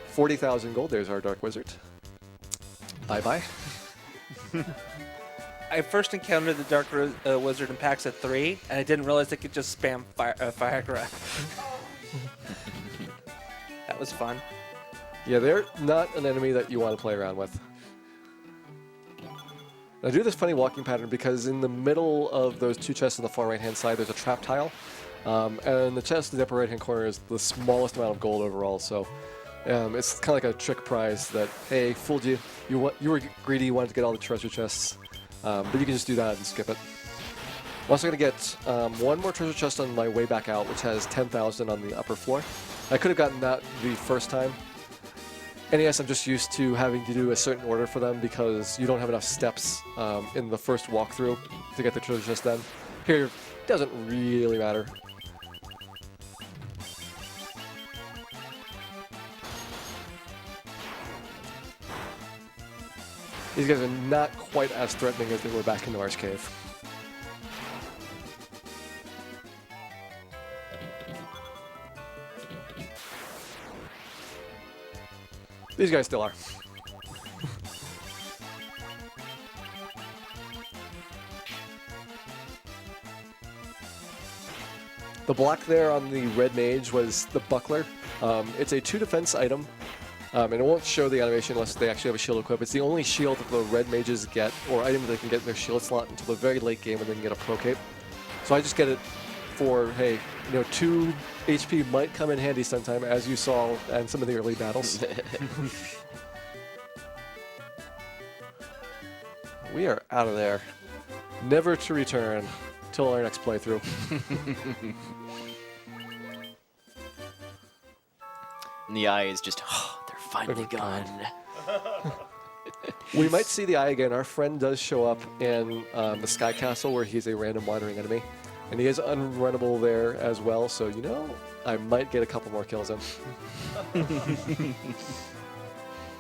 [SPEAKER 1] 40,000 gold. There's our Dark Wizard. Bye-bye.
[SPEAKER 2] I first encountered the Dark Wizard in packs at 3, and I didn't realize they could just spam Firecrack. That was fun.
[SPEAKER 1] Yeah, they're not an enemy that you want to play around with. And I do this funny walking pattern because in the middle of those 2 chests on the far right-hand side, there's a trap tile. And the chest in the upper right-hand corner is the smallest amount of gold overall, so it's kind of like a trick prize that, hey, fooled you. You were greedy, you wanted to get all the treasure chests, but you can just do that and skip it. I'm also going to get 1 more treasure chest on my way back out, which has 10,000 on the upper floor. I could have gotten that the first time. NES, I'm just used to having to do a certain order for them because you don't have enough steps in the first walkthrough to get the treasure chest done. Here, it doesn't really matter. These guys are not quite as threatening as they were back in the Marsh Cave. These guys still are. The block there on the red mage was the buckler. It's a 2 defense item. And it won't show the animation unless they actually have a shield equipped. It's the only shield that the red mages get, or item that they can get in their shield slot until the very late game when they can get a pro cape. So I just get it for, hey, 2 HP might come in handy sometime, as you saw in some of the early battles. We are out of there. Never to return till our next playthrough.
[SPEAKER 4] And the eye is just, oh, they're finally
[SPEAKER 1] Oh, God.
[SPEAKER 4] gone.
[SPEAKER 1] We might see the eye again. Our friend does show up in the Sky Castle where he's a random wandering enemy. And he is unrunnable there as well, so, you know, I might get a couple more kills in.
[SPEAKER 5] You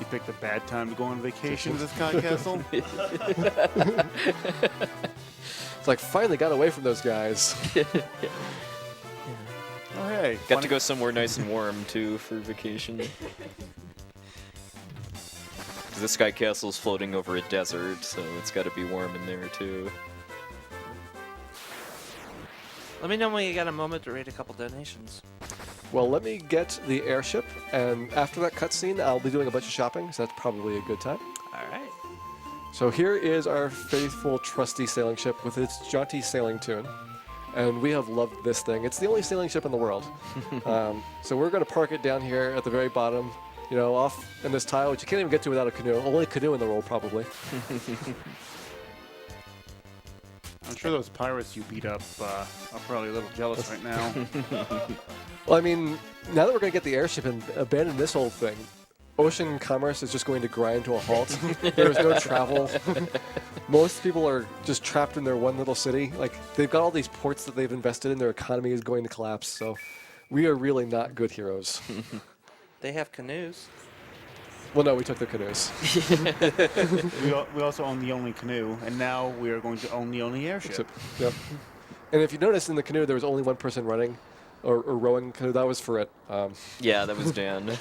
[SPEAKER 5] picked a bad time to go on vacation to the Sky Castle?
[SPEAKER 1] It's like, finally got away from those guys.
[SPEAKER 5] Oh, hey.
[SPEAKER 4] Got to go somewhere nice and warm, too, for vacation. 'Cause the Sky Castle's floating over a desert, so it's got to be warm in there, too.
[SPEAKER 2] Let me know when you got a moment to read a couple donations.
[SPEAKER 1] Well, let me get the airship, and after that cutscene, I'll be doing a bunch of shopping, so that's probably a good time.
[SPEAKER 2] All right.
[SPEAKER 1] So here is our faithful, trusty sailing ship with its jaunty sailing tune. And we have loved this thing. It's the only sailing ship in the world. So we're going to park it down here at the very bottom, you know, off in this tile, which you can't even get to without a canoe. Only canoe in the world, probably.
[SPEAKER 5] I'm sure those pirates you beat up are probably a little jealous right now.
[SPEAKER 1] Well, I mean, now that we're going to get the airship and abandon this whole thing, ocean commerce is just going to grind to a halt. There's no travel. Most people are just trapped in their one little city. Like, they've got all these ports that they've invested in. Their economy is going to collapse. So we are really not good heroes.
[SPEAKER 2] They have canoes.
[SPEAKER 1] Well, no, we took their canoes.
[SPEAKER 5] We also own the only canoe, and now we are going to own the only airship.
[SPEAKER 1] Yep. And if you notice in the canoe, there was only one person running or rowing canoe. That was for it.
[SPEAKER 4] Yeah, that was Dan.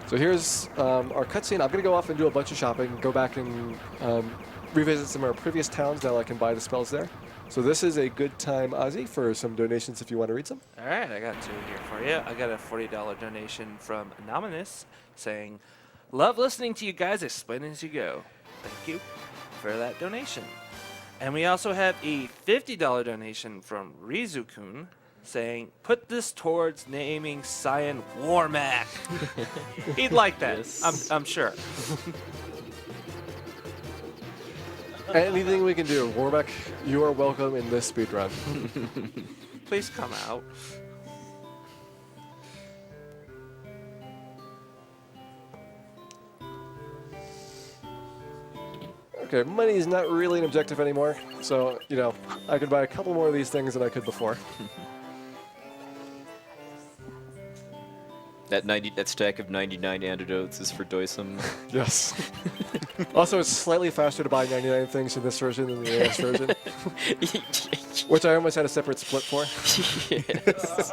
[SPEAKER 1] So here's our cutscene. I'm going to go off and do a bunch of shopping, go back and revisit some of our previous towns now I can buy the spells there. So this is a good time, Ozzy, for some donations if you want to read some.
[SPEAKER 2] All right, I got two here for you. I got a $40 donation from Anonymous saying, "Love listening to you guys explain as you go." Thank you for that donation. And we also have a $50 donation from Rizu-kun saying, "Put this towards naming Cyan Warmac." He'd like that,
[SPEAKER 4] Yes.
[SPEAKER 2] I'm sure.
[SPEAKER 1] Anything we can do. Warbeck, you are welcome in this speedrun.
[SPEAKER 2] Please come out.
[SPEAKER 1] Okay, money is not really an objective anymore. So, you know, I could buy a couple more of these things than I could before.
[SPEAKER 4] That stack of 99 antidotes is for Doisum.
[SPEAKER 1] Yes. Also, it's slightly faster to buy 99 things in this version than the NES version, which I almost had a separate split for.
[SPEAKER 4] Yes.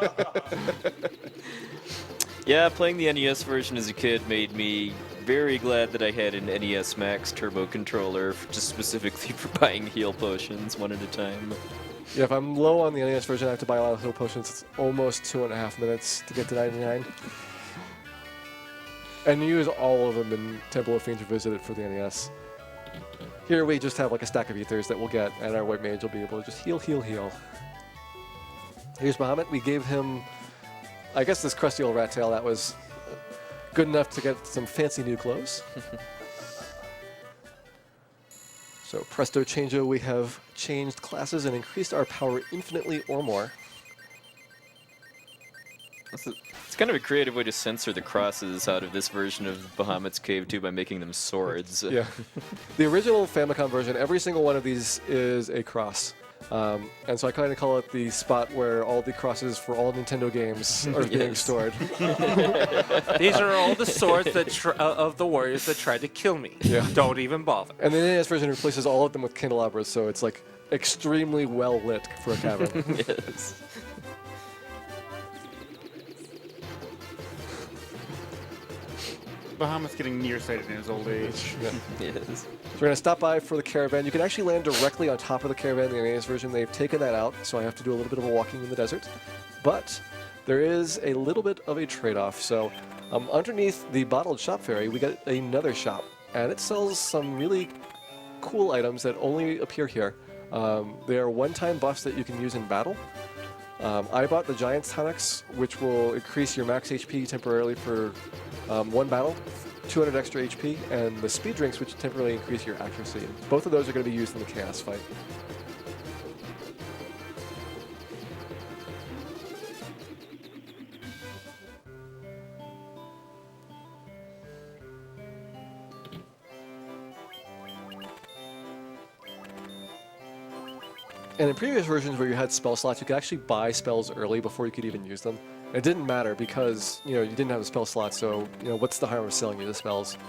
[SPEAKER 4] Yeah, playing the NES version as a kid made me very glad that I had an NES Max Turbo controller, just specifically for buying heal potions one at a time.
[SPEAKER 1] Yeah, if I'm low on the NES version, I have to buy a lot of heal potions. It's almost 2.5 minutes to get to 99. And use all of them in Temple of Fiends Revisited for the NES. Here we just have like a stack of ethers that we'll get, and our white mage will be able to just heal, heal, heal. Here's Bahamut. We gave him, I guess, this crusty old rat tail that was good enough to get some fancy new clothes. So presto changeo, we have changed classes and increased our power infinitely or more.
[SPEAKER 4] It's kind of a creative way to censor the crosses out of this version of Bahamut's Cave, too, by making them swords.
[SPEAKER 1] Yeah. The original Famicom version, every single one of these is a cross. And so I kind of call it the spot where all the crosses for all Nintendo games are being stored.
[SPEAKER 2] These are all the swords that of the warriors that tried to kill me.
[SPEAKER 1] Yeah.
[SPEAKER 2] Don't even bother.
[SPEAKER 1] And the NES version replaces all of them with candelabras, so it's like extremely well lit for a cavern.
[SPEAKER 4] Yes.
[SPEAKER 5] Bahamut's getting nearsighted in his old age.
[SPEAKER 1] Yeah.
[SPEAKER 4] Yes.
[SPEAKER 1] So we're going to stop by for the caravan. You can actually land directly on top of the caravan in the NES version. They've taken that out, so I have to do a little bit of a walking in the desert. But there is a little bit of a trade-off. So underneath the bottled shop ferry, we got another shop, and it sells some really cool items that only appear here. They are one-time buffs that you can use in battle. I bought the Giant's Tonics, which will increase your max HP temporarily for one battle, 200 extra HP, and the Speed Drinks, which temporarily increase your accuracy. Both of those are going to be used in the Chaos fight. And in previous versions where you had spell slots, you could actually buy spells early before you could even use them. And it didn't matter because, you didn't have a spell slot, so, what's the harm of selling you the spells?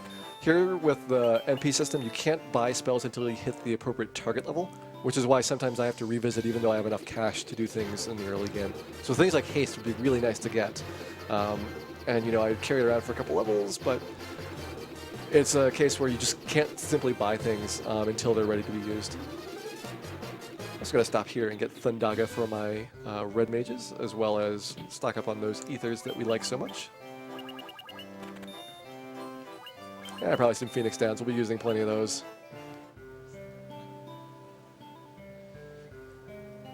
[SPEAKER 1] Here with the MP system, you can't buy spells until you hit the appropriate target level, which is why sometimes I have to revisit even though I have enough cash to do things in the early game. So things like haste would be really nice to get. And, I'd carry it around for a couple levels, but it's a case where you just can't simply buy things until they're ready to be used. I'm just going to stop here and get Thundaga for my red mages, as well as stock up on those ethers that we like so much. Yeah, probably some Phoenix Downs. We'll be using plenty of those.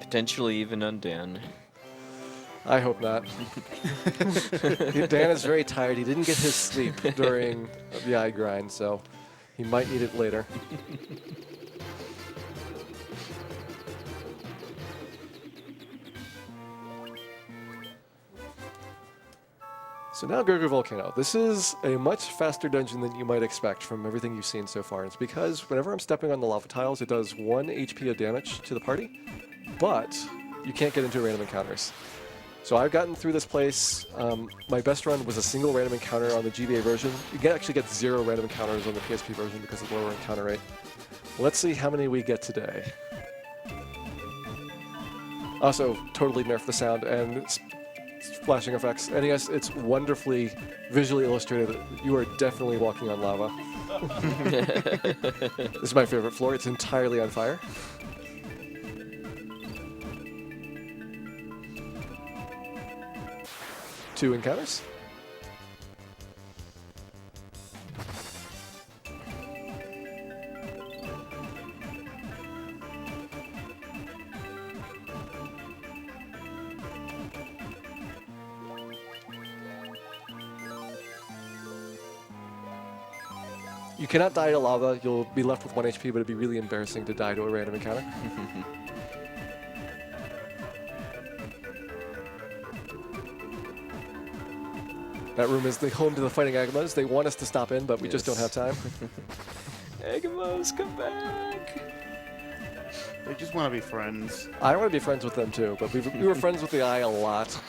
[SPEAKER 4] Potentially even Undan.
[SPEAKER 1] I hope not. Dan is very tired. He didn't get his sleep during the eye grind, so he might need it later. So now Gurgur Volcano. This is a much faster dungeon than you might expect from everything you've seen so far. It's because whenever I'm stepping on the lava tiles, it does 1 HP of damage to the party, but you can't get into random encounters. So I've gotten through this place. My best run was a single random encounter on the GBA version. You can actually get 0 random encounters on the PSP version because of the lower encounter rate. Let's see how many we get today. Also, totally nerfed the sound and it's flashing effects. And yes, it's wonderfully visually illustrated. You are definitely walking on lava. This is my favorite floor. It's entirely on fire. Two encounters. You cannot die to lava. You'll be left with 1 HP, but it'd be really embarrassing to die to a random encounter. That room is the home to the Fighting Agamas. They want us to stop in, but we just don't have time.
[SPEAKER 4] Agamas, come back!
[SPEAKER 5] They just want to be friends.
[SPEAKER 1] I want to be friends with them too, but we were friends with the Eye a lot.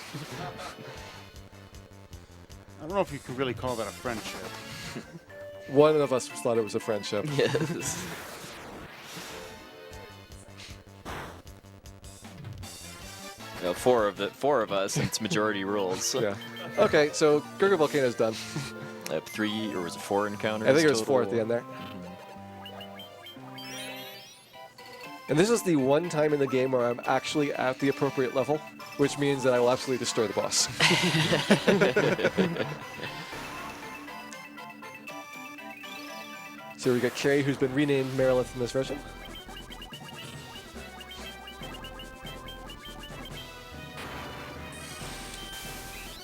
[SPEAKER 5] I don't know if you could really call that a friendship.
[SPEAKER 1] One of us thought it was a friendship.
[SPEAKER 4] Yes. No, four of us, and it's majority rules.
[SPEAKER 1] Yeah. Okay, so Gurgur Volcano's done.
[SPEAKER 4] 3 or was it 4 encounters?
[SPEAKER 1] I think it was 4 at
[SPEAKER 4] total?
[SPEAKER 1] the end there. And this is the one time in the game where I'm actually at the appropriate level, which means that I will absolutely destroy the boss. So we got Carrie, who's been renamed Marilyn in this version.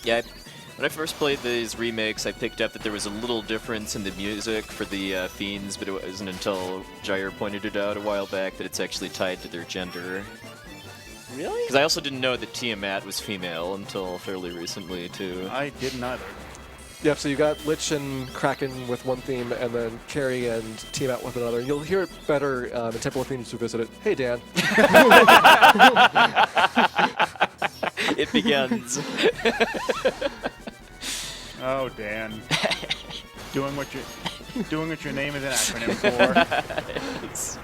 [SPEAKER 4] Yeah, when I first played these remakes, I picked up that there was a little difference in the music for the Fiends, but it wasn't until Gyre pointed it out a while back that it's actually tied to their gender.
[SPEAKER 2] Really?
[SPEAKER 4] Because I also didn't know that Tiamat was female until fairly recently, too.
[SPEAKER 5] I didn't either.
[SPEAKER 1] Yep, so you got Lich and Kraken with one theme, and then Carrie and Tiamat with another. You'll hear it better in Temple of Phoenix who visit it. Hey, Dan.
[SPEAKER 4] It begins.
[SPEAKER 5] Oh, Dan. doing what your name is an acronym for.
[SPEAKER 4] It's-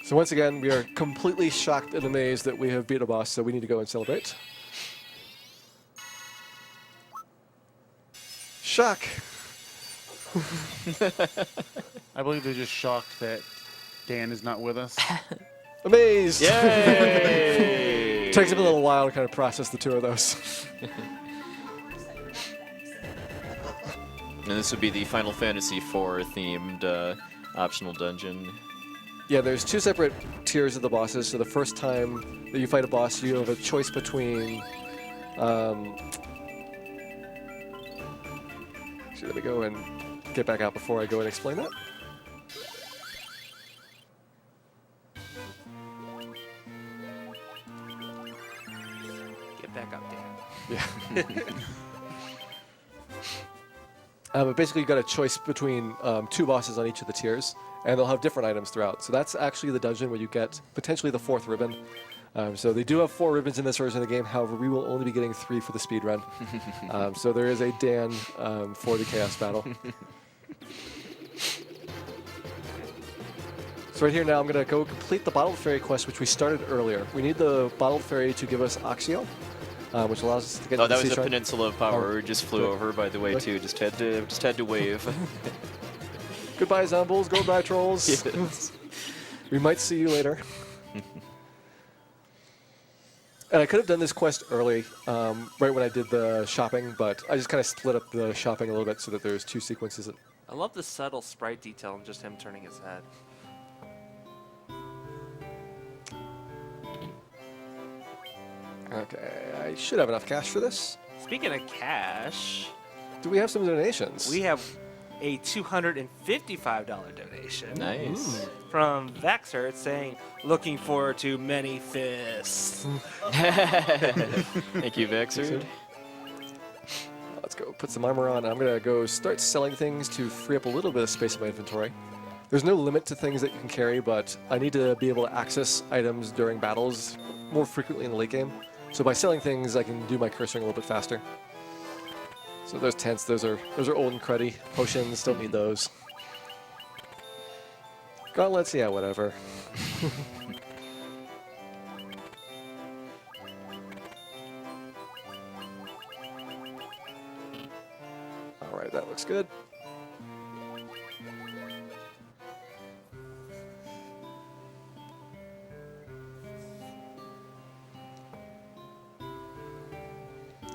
[SPEAKER 1] So once again, we are completely shocked and amazed that we have beat a boss, so we need to go and celebrate. Shock!
[SPEAKER 5] I believe they're just shocked that Dan is not with us.
[SPEAKER 1] Amazed!
[SPEAKER 4] Yay!
[SPEAKER 1] Takes him a little while to kind of process the two of those.
[SPEAKER 4] And this would be the Final Fantasy IV themed optional dungeon.
[SPEAKER 1] Yeah, there's 2 separate tiers of the bosses. So the first time that you fight a boss, you have a choice between... Actually, let me go and get back out before I go and explain that.
[SPEAKER 2] Get back up, Dan.
[SPEAKER 1] Yeah. But basically, you've got a choice between 2 bosses on each of the tiers, and they'll have different items throughout. So that's actually the dungeon where you get potentially the 4th ribbon. So they do have 4 ribbons in this version of the game. However, we will only be getting 3 for the speed run. So there is a Dan for the Chaos Battle. So right here now, I'm going to go complete the Bottled Fairy quest, which we started earlier. We need the Bottled Fairy to give us Oxio, which allows us to get
[SPEAKER 4] Oh,
[SPEAKER 1] to the
[SPEAKER 4] that was
[SPEAKER 1] sea
[SPEAKER 4] the
[SPEAKER 1] shrine.
[SPEAKER 4] Peninsula of Power.
[SPEAKER 1] Oh,
[SPEAKER 4] We just flew
[SPEAKER 1] good.
[SPEAKER 4] over, by the way,
[SPEAKER 1] Good.
[SPEAKER 4] too. Just had to wave.
[SPEAKER 1] Goodbye, Zombles. Goodbye, Trolls.
[SPEAKER 4] Yes.
[SPEAKER 1] We might see you later. And I could have done this quest early, right when I did the shopping, but I just kind of split up the shopping a little bit so that there's 2 sequences.
[SPEAKER 2] I love the subtle sprite detail and just him turning his head.
[SPEAKER 1] Okay, I should have enough cash for this.
[SPEAKER 2] Speaking of cash,
[SPEAKER 1] Do we have some donations?
[SPEAKER 2] we have a $255 donation
[SPEAKER 4] Nice.
[SPEAKER 2] from Vaxer. It's saying, looking forward to many fists.
[SPEAKER 4] Thank you, Vexard.
[SPEAKER 1] Let's go put some armor on. I'm going to go start selling things to free up a little bit of space in my inventory. There's no limit to things that you can carry, but I need to be able to access items during battles more frequently in the late game. So by selling things, I can do my cursing a little bit faster. So those tents, those are old and cruddy. Potions, don't need those. Gauntlets, yeah, whatever. All right, that looks good.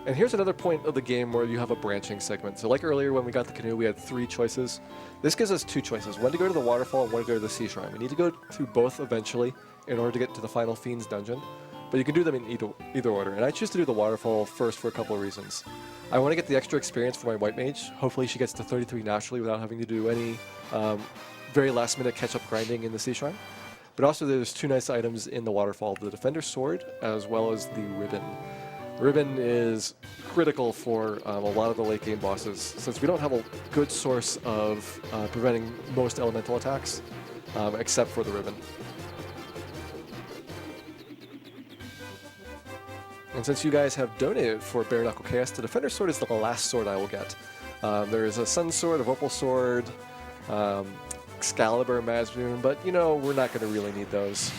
[SPEAKER 1] And here's another point of the game where you have a branching segment. So like earlier when we got the canoe, we had 3 choices. This gives us 2 choices, one to go to the waterfall and one to go to the sea shrine. We need to go through both eventually in order to get to the final Fiend's dungeon, but you can do them in either order. And I choose to do the waterfall first for a couple of reasons. I want to get the extra experience for my white mage. Hopefully she gets to 33 naturally without having to do any very last minute catch-up grinding in the sea shrine. But also there's 2 nice items in the waterfall, the Defender's Sword as well as the Ribbon. Ribbon is critical for a lot of the late game bosses, since we don't have a good source of preventing most elemental attacks, except for the Ribbon. And since you guys have donated for Bare Knuckle Chaos, the Defender's Sword is the last sword I will get. There is a Sun Sword, a Vorpal Sword, Excalibur, Mazmoon, but you know, we're not going to really need those.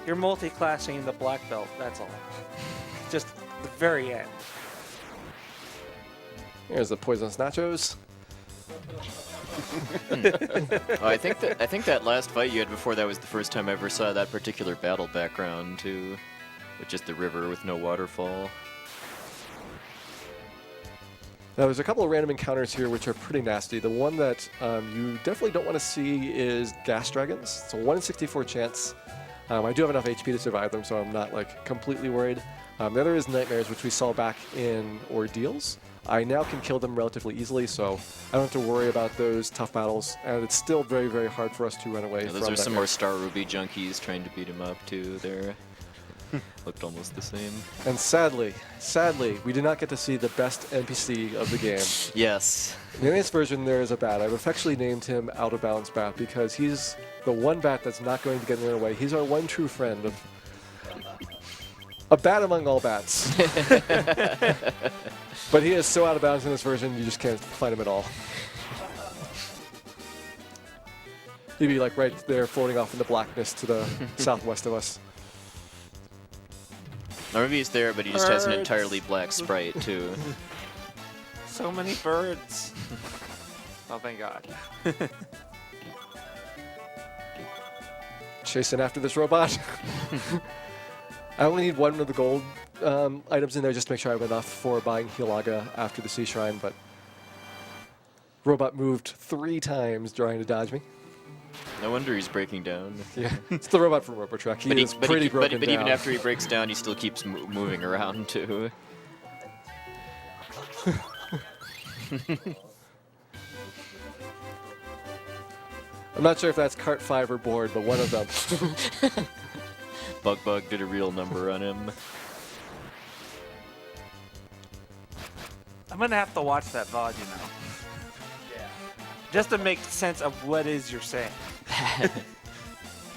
[SPEAKER 2] You're multi-classing in the black belt, that's all. Just the very end.
[SPEAKER 1] Here's the Poisonous Nachos.
[SPEAKER 4] Oh, I think that last fight you had before that was the first time I ever saw that particular battle background too, with just the river with no waterfall.
[SPEAKER 1] Now, there's a couple of random encounters here which are pretty nasty. The one that you definitely don't want to see is gas dragons. It's a 1 in 64 chance. I do have enough HP to survive them, so I'm not like completely worried. The other is nightmares, which we saw back in Ordeals. I now can kill them relatively easily, so I don't have to worry about those tough battles. And it's still very, very hard for us to run away
[SPEAKER 4] Yeah,
[SPEAKER 1] from
[SPEAKER 4] those are some
[SPEAKER 1] nightmares.
[SPEAKER 4] more Star Ruby junkies trying to beat him up too. There, looked almost the same.
[SPEAKER 1] And sadly, we did not get to see the best NPC of the game.
[SPEAKER 4] Yes.
[SPEAKER 1] In the NES version, there is a bat. I've affectionately named him Out of Bounds Bat because he's the one bat that's not going to get in our way. He's our one true friend of a bat among all bats. But he is so out of bounds in this version, you just can't find him at all. He'd be like right there floating off in the blackness to the southwest of us.
[SPEAKER 4] Or maybe he's there, but he just has an
[SPEAKER 2] Birds.
[SPEAKER 4] entirely black sprite too.
[SPEAKER 2] So many birds. Oh, thank God.
[SPEAKER 1] Chasing after this robot. I only need one of the gold items in there just to make sure I have enough for buying Hilaga after the Sea Shrine, but robot moved 3 times trying to dodge me.
[SPEAKER 4] No wonder he's breaking down.
[SPEAKER 1] Yeah, it's the robot from Robotrek. He is pretty broken
[SPEAKER 4] but
[SPEAKER 1] down.
[SPEAKER 4] even after he breaks down, he still keeps moving around too.
[SPEAKER 1] I'm not sure if that's cart 5 or board, but one of them.
[SPEAKER 4] Bug did a real number on him.
[SPEAKER 2] gonna have to watch that VOD, you know,
[SPEAKER 3] Yeah.
[SPEAKER 2] just to make sense of what is you're saying.
[SPEAKER 4] I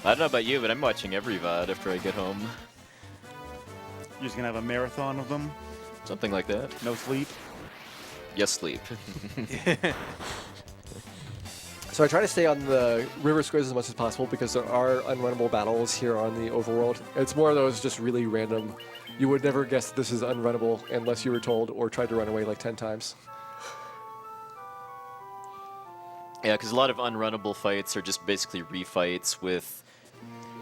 [SPEAKER 4] don't know about you, but I'm watching every VOD after I get home.
[SPEAKER 5] You're just gonna have a marathon of them,
[SPEAKER 4] Something like that.
[SPEAKER 5] no sleep.
[SPEAKER 4] Yes, sleep.
[SPEAKER 1] So I try to stay on the river squares as much as possible because there are unrunnable battles here on the overworld. It's more of those just really random. You would never guess this is unrunnable unless you were told or tried to run away like 10 times.
[SPEAKER 4] Yeah, because a lot of unrunnable fights are just basically refights with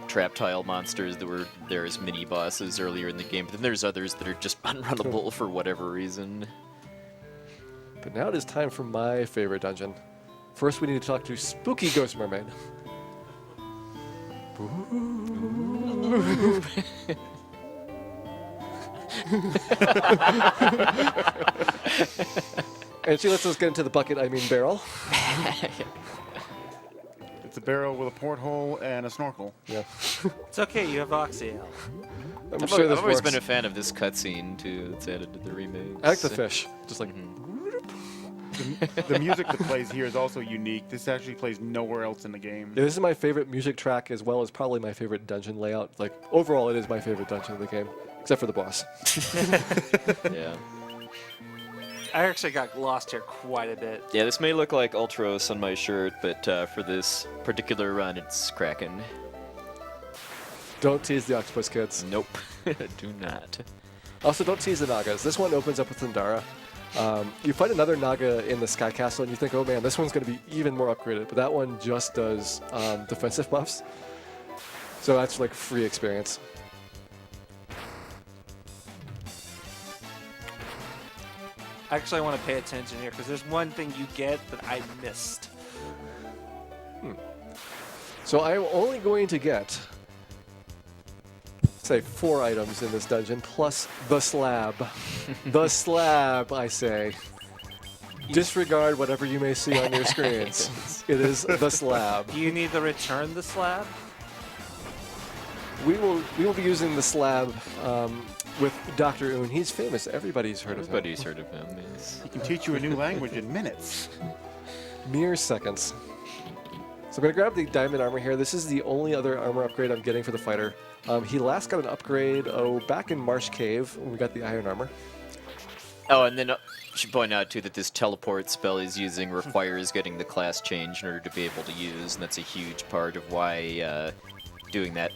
[SPEAKER 4] trap tile monsters that were there as mini bosses earlier in the game. But then there's others that are just unrunnable for whatever reason.
[SPEAKER 1] But now it is time for my favorite dungeon. First, we need to talk to Spooky Ghost Mermaid. And she lets us get into the bucket, I mean barrel.
[SPEAKER 5] It's a barrel with a porthole and a snorkel.
[SPEAKER 1] Yeah.
[SPEAKER 2] It's okay, you have Oxyale.
[SPEAKER 1] I'm
[SPEAKER 4] I've,
[SPEAKER 1] sure
[SPEAKER 4] I've
[SPEAKER 1] this
[SPEAKER 4] always
[SPEAKER 1] works.
[SPEAKER 4] been a fan of this cutscene too. That's added to the remake.
[SPEAKER 1] I like the fish. Just like,
[SPEAKER 5] The music that plays here is also unique. This actually plays nowhere else in the game.
[SPEAKER 1] yeah, this is my favorite music track as well as probably my favorite dungeon layout. Like, overall, it is my favorite dungeon in the game, except for the boss.
[SPEAKER 4] Yeah.
[SPEAKER 2] I actually got lost here quite a bit.
[SPEAKER 4] Yeah, this may look like Ultros on my shirt, but for this particular run, it's Kraken.
[SPEAKER 1] Don't tease the octopus kids.
[SPEAKER 4] Nope. Do not.
[SPEAKER 1] Also, don't tease the Nagas. This one opens up with Thundara. You fight another Naga in the Sky Castle, and you think, oh man, this one's going to be even more upgraded. But that one just does defensive buffs. So that's like free experience.
[SPEAKER 2] Actually, I want to pay attention here because there's one thing you get that I missed.
[SPEAKER 1] So I'm only going to get, say, 4 items in this dungeon, plus the slab. The slab, I say. Disregard whatever you may see on your screens. It is the slab.
[SPEAKER 2] Do you need to return the slab?
[SPEAKER 1] We will be using the slab with Dr. Oon. He's famous. Everybody's heard of him.
[SPEAKER 4] Everybody's heard of him. Yes.
[SPEAKER 5] He can teach you a new language in minutes.
[SPEAKER 1] Mere seconds. So I'm going to grab the diamond armor here. This is the only other armor upgrade I'm getting for the fighter. He last got an upgrade back in Marsh Cave when we got the iron armor.
[SPEAKER 4] Oh, and then I should point out too that this teleport spell he's using requires getting the class change in order to be able to use, and that's a huge part of why doing that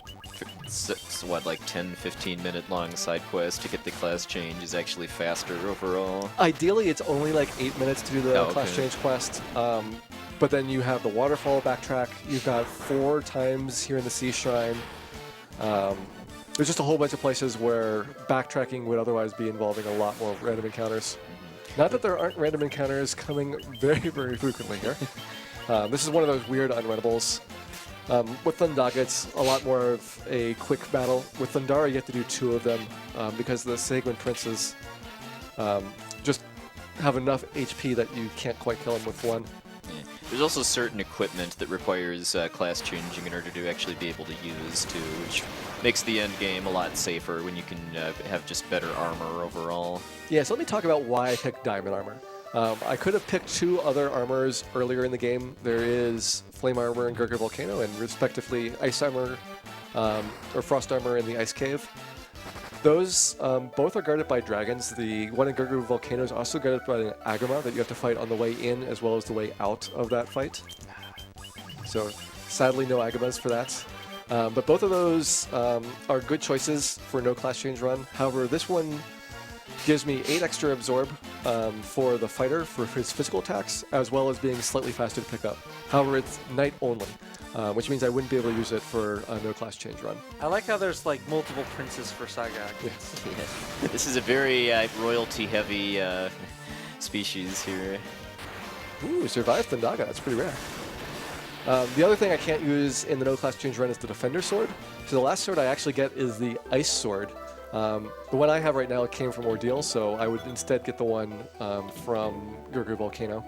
[SPEAKER 4] like 10-15 minute long side quest to get the class change is actually faster overall.
[SPEAKER 1] Ideally, it's only like 8 minutes to do the
[SPEAKER 4] Oh,
[SPEAKER 1] class
[SPEAKER 4] okay.
[SPEAKER 1] change quest. But then you have the waterfall backtrack. You've got 4 times here in the Sea Shrine. There's just a whole bunch of places where backtracking would otherwise be involving a lot more random encounters. Not that there aren't random encounters coming very, very frequently here. This is one of those weird unrunnables. With Thundaga, it's a lot more of a quick battle. With Thundara, you have to do 2 of them because the Segment Princes just have enough HP that you can't quite kill them with 1.
[SPEAKER 4] Yeah. There's also certain equipment that requires class changing in order to actually be able to use too, which makes the end game a lot safer when you can have just better armor overall.
[SPEAKER 1] Yeah, so let me talk about why I picked diamond armor. I could have picked 2 other armors earlier in the game. There is flame armor and Gurgur Volcano, and respectively ice armor or frost armor in the ice cave. Those both are guarded by dragons. The one in Gurgur Volcano is also guarded by an Agama that you have to fight on the way in as well as the way out of that fight. So sadly, no Agamas for that. But both of those are good choices for no class change run. However, this one gives me 8 extra absorb for the fighter for his physical attacks, as well as being slightly faster to pick up. However, it's night only, which means I wouldn't be able to use it for a no class change run.
[SPEAKER 2] I like how there's like multiple princes for Sagag.
[SPEAKER 1] Yes.
[SPEAKER 4] Yeah. This is a very royalty-heavy species here.
[SPEAKER 1] Ooh, survived Thundaga. That's pretty rare. The other thing I can't use in the no class change run is the Defender Sword. So the last sword I actually get is the Ice Sword. The one I have right now came from Ordeal, so I would instead get the one from Gurgur Volcano.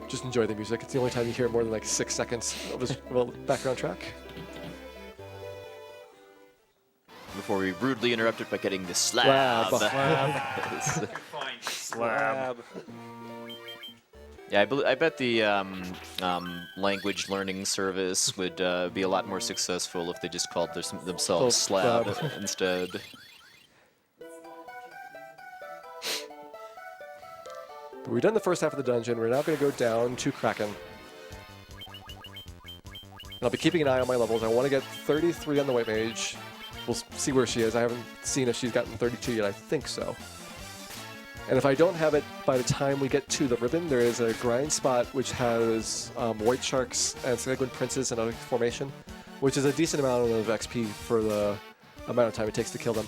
[SPEAKER 1] Just enjoy the music. It's the only time you hear more than like 6 seconds of this background track.
[SPEAKER 4] before we rudely interrupt it by getting the slab.
[SPEAKER 2] Slab.
[SPEAKER 4] Yeah, I bet the language learning service would be a lot more successful if they just called themselves Slab instead.
[SPEAKER 1] But we've done the first half of the dungeon. We're now going to go down to Kraken. And I'll be keeping an eye on my levels. I want to get 33 on the White Mage. We'll see where she is. I haven't seen if she's gotten 32 yet. I think so. And if I don't have it by the time we get to the ribbon, there is a grind spot which has White Sharks and Sanguine Princes in a formation, which is a decent amount of XP for the amount of time it takes to kill them.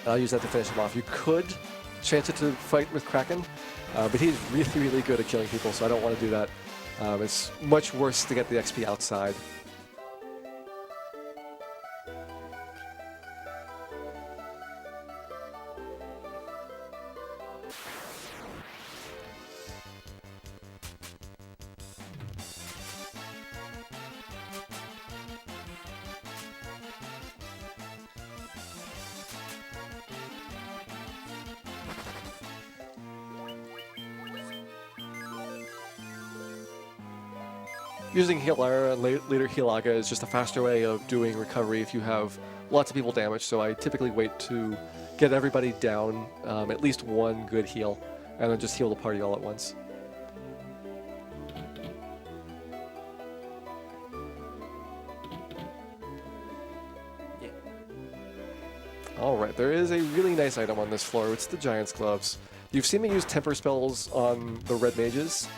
[SPEAKER 1] I'll use that to finish them off. You could chance it to fight with Kraken, but he's really, really good at killing people, so I don't want to do that. It's much worse to get the XP outside. Using Healara and later Healaga is just a faster way of doing recovery if you have lots of people damaged, so I typically wait to get everybody down at least one good heal, and then just heal the party all at once.
[SPEAKER 2] Yeah.
[SPEAKER 1] Alright, there is a really nice item on this floor. It's the Giant's Gloves. You've seen me use temper spells on the red mages,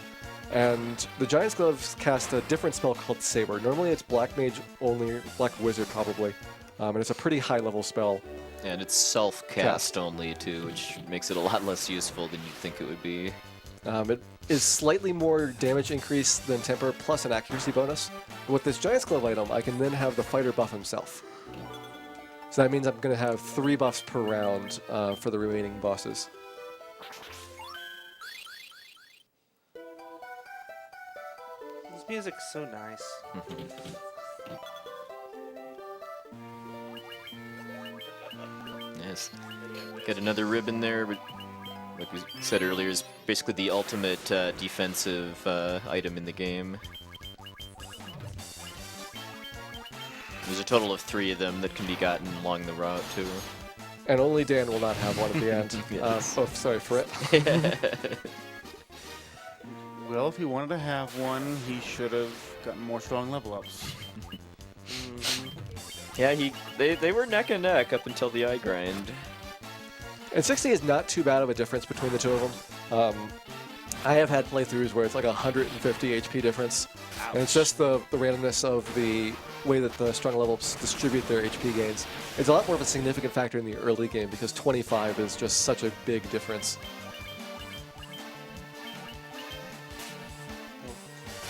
[SPEAKER 1] and the Giant's Gloves cast a different spell called Saber. Normally it's Black Mage only, Black Wizard probably, and it's a pretty high level spell.
[SPEAKER 4] And it's self-cast only, too, which makes it a lot less useful than you'd think it would be.
[SPEAKER 1] It is slightly more damage increase than Temper, plus an accuracy bonus. But with this Giant's Glove item, I can then have the fighter buff himself. So that means I'm going to have 3 buffs per round for the remaining bosses.
[SPEAKER 2] This music's so nice.
[SPEAKER 4] Yes. Got another ribbon there, but like we said earlier, is basically the ultimate defensive item in the game. There's a total of 3 of them that can be gotten along the route, too.
[SPEAKER 1] And only Dan will not have one at the end.
[SPEAKER 4] Yes.
[SPEAKER 1] Oh, sorry for it.
[SPEAKER 5] Well, if he wanted to have one, he should have gotten more strong level ups.
[SPEAKER 4] Yeah, they were neck and neck up until the eye grind.
[SPEAKER 1] And 60 is not too bad of a difference between the two of them. I have had playthroughs where it's like 150 HP difference.
[SPEAKER 2] Ouch.
[SPEAKER 1] And it's just the randomness of the way that the strong levels distribute their HP gains. It's a lot more of a significant factor in the early game because 25 is just such a big difference.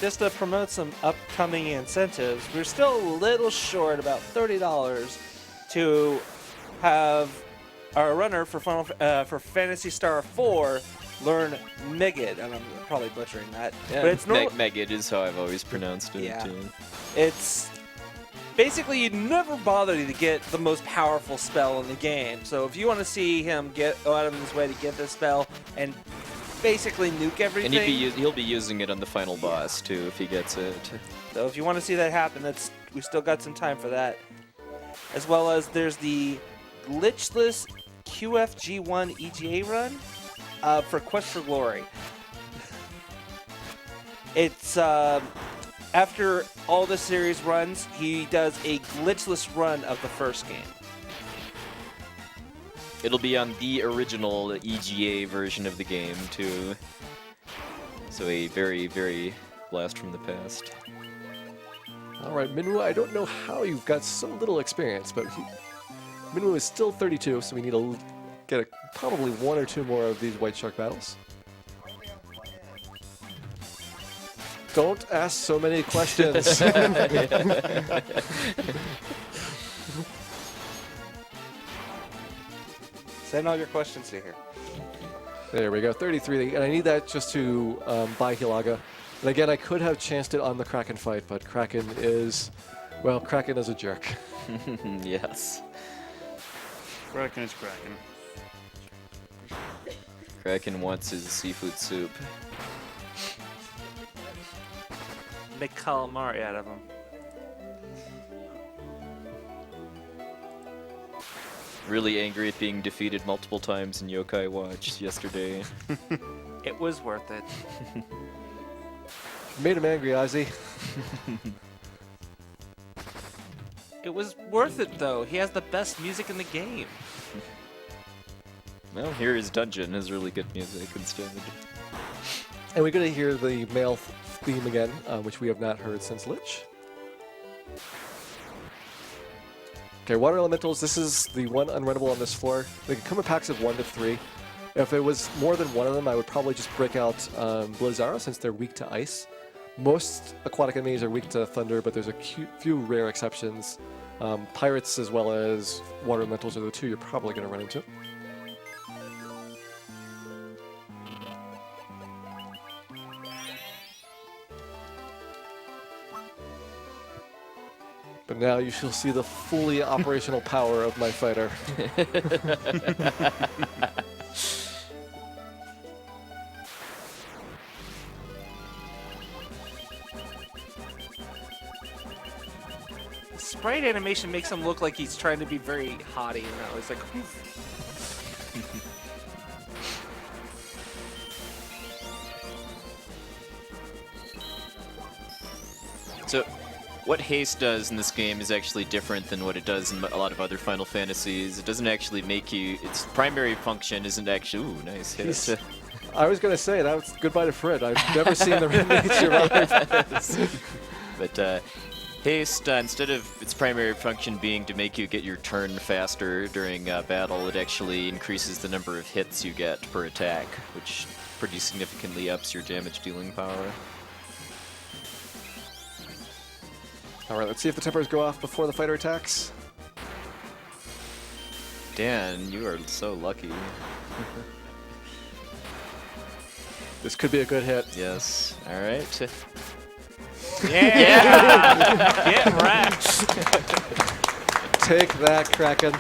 [SPEAKER 2] Just to promote some upcoming incentives, we're still a little short, about $30, to have our runner for for Phantasy Star 4 learn Megid, and I'm probably butchering that.
[SPEAKER 4] Yeah,
[SPEAKER 2] but it's normal.
[SPEAKER 4] Megid is how I've always pronounced it.
[SPEAKER 2] Yeah.
[SPEAKER 4] Too.
[SPEAKER 2] It's basically you never bother to get the most powerful spell in the game. So if you want to see him go out of his way to get this spell and basically nuke everything.
[SPEAKER 4] And he'll be using it on the final boss too if he gets it.
[SPEAKER 2] So if you want to see that happen, we still got some time for that. As well as there's the glitchless QFG1 EGA run for Quest for Glory. It's after all the series runs, he does a glitchless run of the first game.
[SPEAKER 4] It'll be on the original EGA version of the game too. So a very, very blast from the past.
[SPEAKER 1] All right, Minwoo, I don't know how you've got so little experience, but Minwoo is still 32, so we need to get probably 1 or 2 more of these White Shark battles. Don't ask so many questions.
[SPEAKER 2] Send all your questions to here.
[SPEAKER 1] There we go, 33, and I need that just to buy Healaga. And again, I could have chanced it on the Kraken fight, but Kraken is a jerk.
[SPEAKER 4] Yes.
[SPEAKER 5] Kraken is Kraken.
[SPEAKER 4] Kraken wants his seafood soup.
[SPEAKER 2] Make calamari out of him.
[SPEAKER 4] Really angry at being defeated multiple times in Yokai Watch yesterday.
[SPEAKER 2] It was worth it.
[SPEAKER 1] Made him angry, Ozzy.
[SPEAKER 2] It was worth it, though. He has the best music in the game.
[SPEAKER 4] Well, here his dungeon has really good music instead.
[SPEAKER 1] And we get to hear the male theme again, which we have not heard since Lich. Okay, water elementals, this is the one unrunnable on this floor. They can come in packs of 1 to 3. If it was more than one of them, I would probably just break out Blizzara since they're weak to ice. Most aquatic enemies are weak to thunder, but there's a few rare exceptions. Pirates as well as water elementals are the two you're probably going to run into. But now you shall see the fully operational power of my fighter.
[SPEAKER 2] Sprite animation makes him look like he's trying to be very haughty, you know? It's like,
[SPEAKER 4] So, what haste does in this game is actually different than what it does in a lot of other Final Fantasies. It doesn't actually make you... Its primary function isn't actually... Ooh, nice hit.
[SPEAKER 1] I was going to say, that was goodbye to Fred. I've never seen the remake survive.
[SPEAKER 4] But haste, instead of its primary function being to make you get your turn faster during battle, it actually increases the number of hits you get per attack, which pretty significantly ups your damage dealing power.
[SPEAKER 1] Alright, let's see if the tempers go off before the fighter attacks.
[SPEAKER 4] Dan, you are so lucky.
[SPEAKER 1] This could be a good hit.
[SPEAKER 4] Yes. Alright.
[SPEAKER 2] yeah! Get wrecked!
[SPEAKER 1] Take that, Kraken.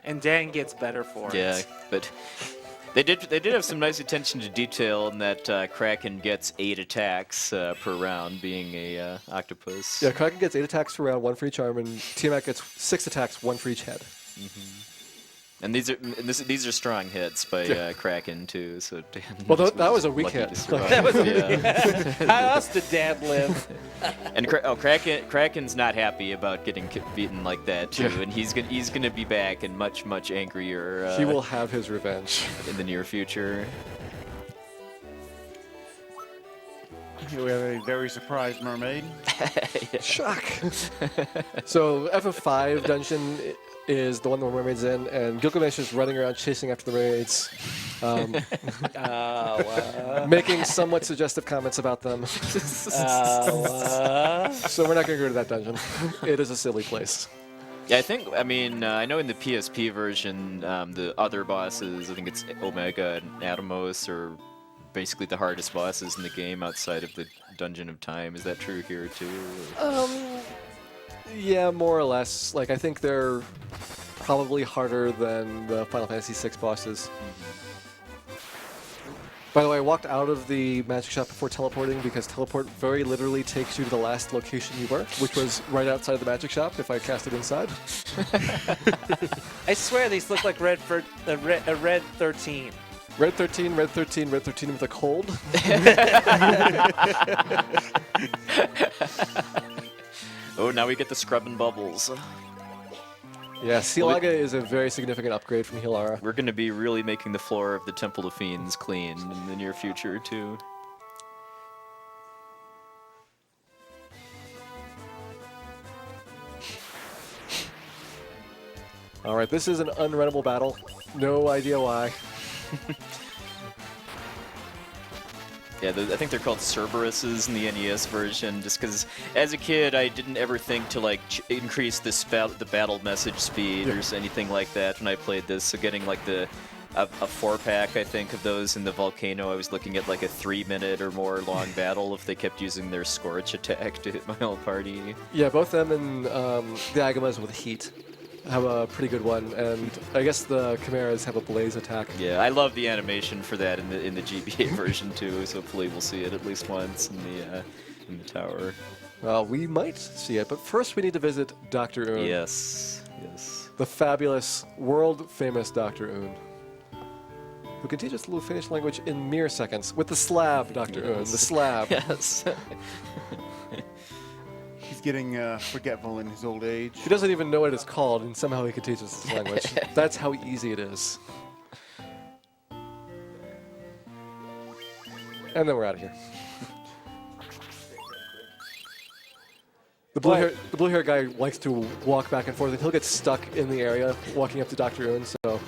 [SPEAKER 2] And Dan gets better for it.
[SPEAKER 4] Yeah, but they did have some nice attention to detail in that Kraken gets 8 attacks per round, being a octopus.
[SPEAKER 1] Yeah, Kraken gets 8 attacks per round, 1 for each arm, and Tiamat gets 6 attacks, 1 for each head.
[SPEAKER 4] And these are strong hits by Kraken too. So Dan
[SPEAKER 1] Well, that was a weak hit.
[SPEAKER 2] That was How else did Dan live?
[SPEAKER 4] And Kraken's not happy about getting beaten like that too,
[SPEAKER 1] Yeah.
[SPEAKER 4] and he's gonna be back and much angrier.
[SPEAKER 1] He will have his revenge.
[SPEAKER 4] in the near future.
[SPEAKER 5] We have a very surprised mermaid.
[SPEAKER 1] Shock! So FF5 dungeon is the one where mermaids in, and Gilgamesh is running around chasing after the mermaids, making somewhat suggestive comments about them. So we're not going to go to that dungeon. It is a silly place.
[SPEAKER 4] Yeah, I know in the PSP version, the other bosses, I think it's Omega and Atomos, are basically the hardest bosses in the game outside of the Dungeon of Time. Is that true here too?
[SPEAKER 1] Yeah, more or less. Like, I think they're probably harder than the Final Fantasy VI bosses. By the way, I walked out of the magic shop before teleporting because teleport very literally takes you to the last location you were, which was right outside of the magic shop if I cast it inside.
[SPEAKER 2] I swear these look like red 13.
[SPEAKER 1] Red 13, Red 13, Red 13 with a cold.
[SPEAKER 4] Oh, now we get the scrub and bubbles.
[SPEAKER 1] Yeah, Sealaga is a very significant upgrade from Hilara.
[SPEAKER 4] We're going to be really making the floor of the Temple of Fiends clean in the near future, too.
[SPEAKER 1] Alright, this is an unrunnable battle. No idea why.
[SPEAKER 4] Yeah, I think they're called Cerberuses in the NES version, just because as a kid I didn't ever think to like increase the battle message speed or anything like that when I played this. So getting like the a 4-pack, I think, of those in the volcano. I was looking at like a 3-minute or more long battle if they kept using their Scorch attack to hit my whole party.
[SPEAKER 1] Yeah, both them and the Agamas with Heat have a pretty good one, and I guess the Chimeras have a Blaze attack.
[SPEAKER 4] Yeah, I love the animation for that in the GBA version too. So hopefully we'll see it at least once in the tower.
[SPEAKER 1] Well, we might see it, but first we need to visit Dr. Un.
[SPEAKER 4] Yes, yes.
[SPEAKER 1] The fabulous, world-famous Dr. Un, who can teach us the little Finnish language in mere seconds with the slab, Dr. Un, the slab.
[SPEAKER 4] Yes.
[SPEAKER 5] He's getting forgetful in his old age.
[SPEAKER 1] He doesn't even know what it's called, and somehow he can teach us this language. That's how easy it is. And then we're out of here. The blue hair guy likes to walk back and forth, and he'll get stuck in the area walking up to Dr. Un, so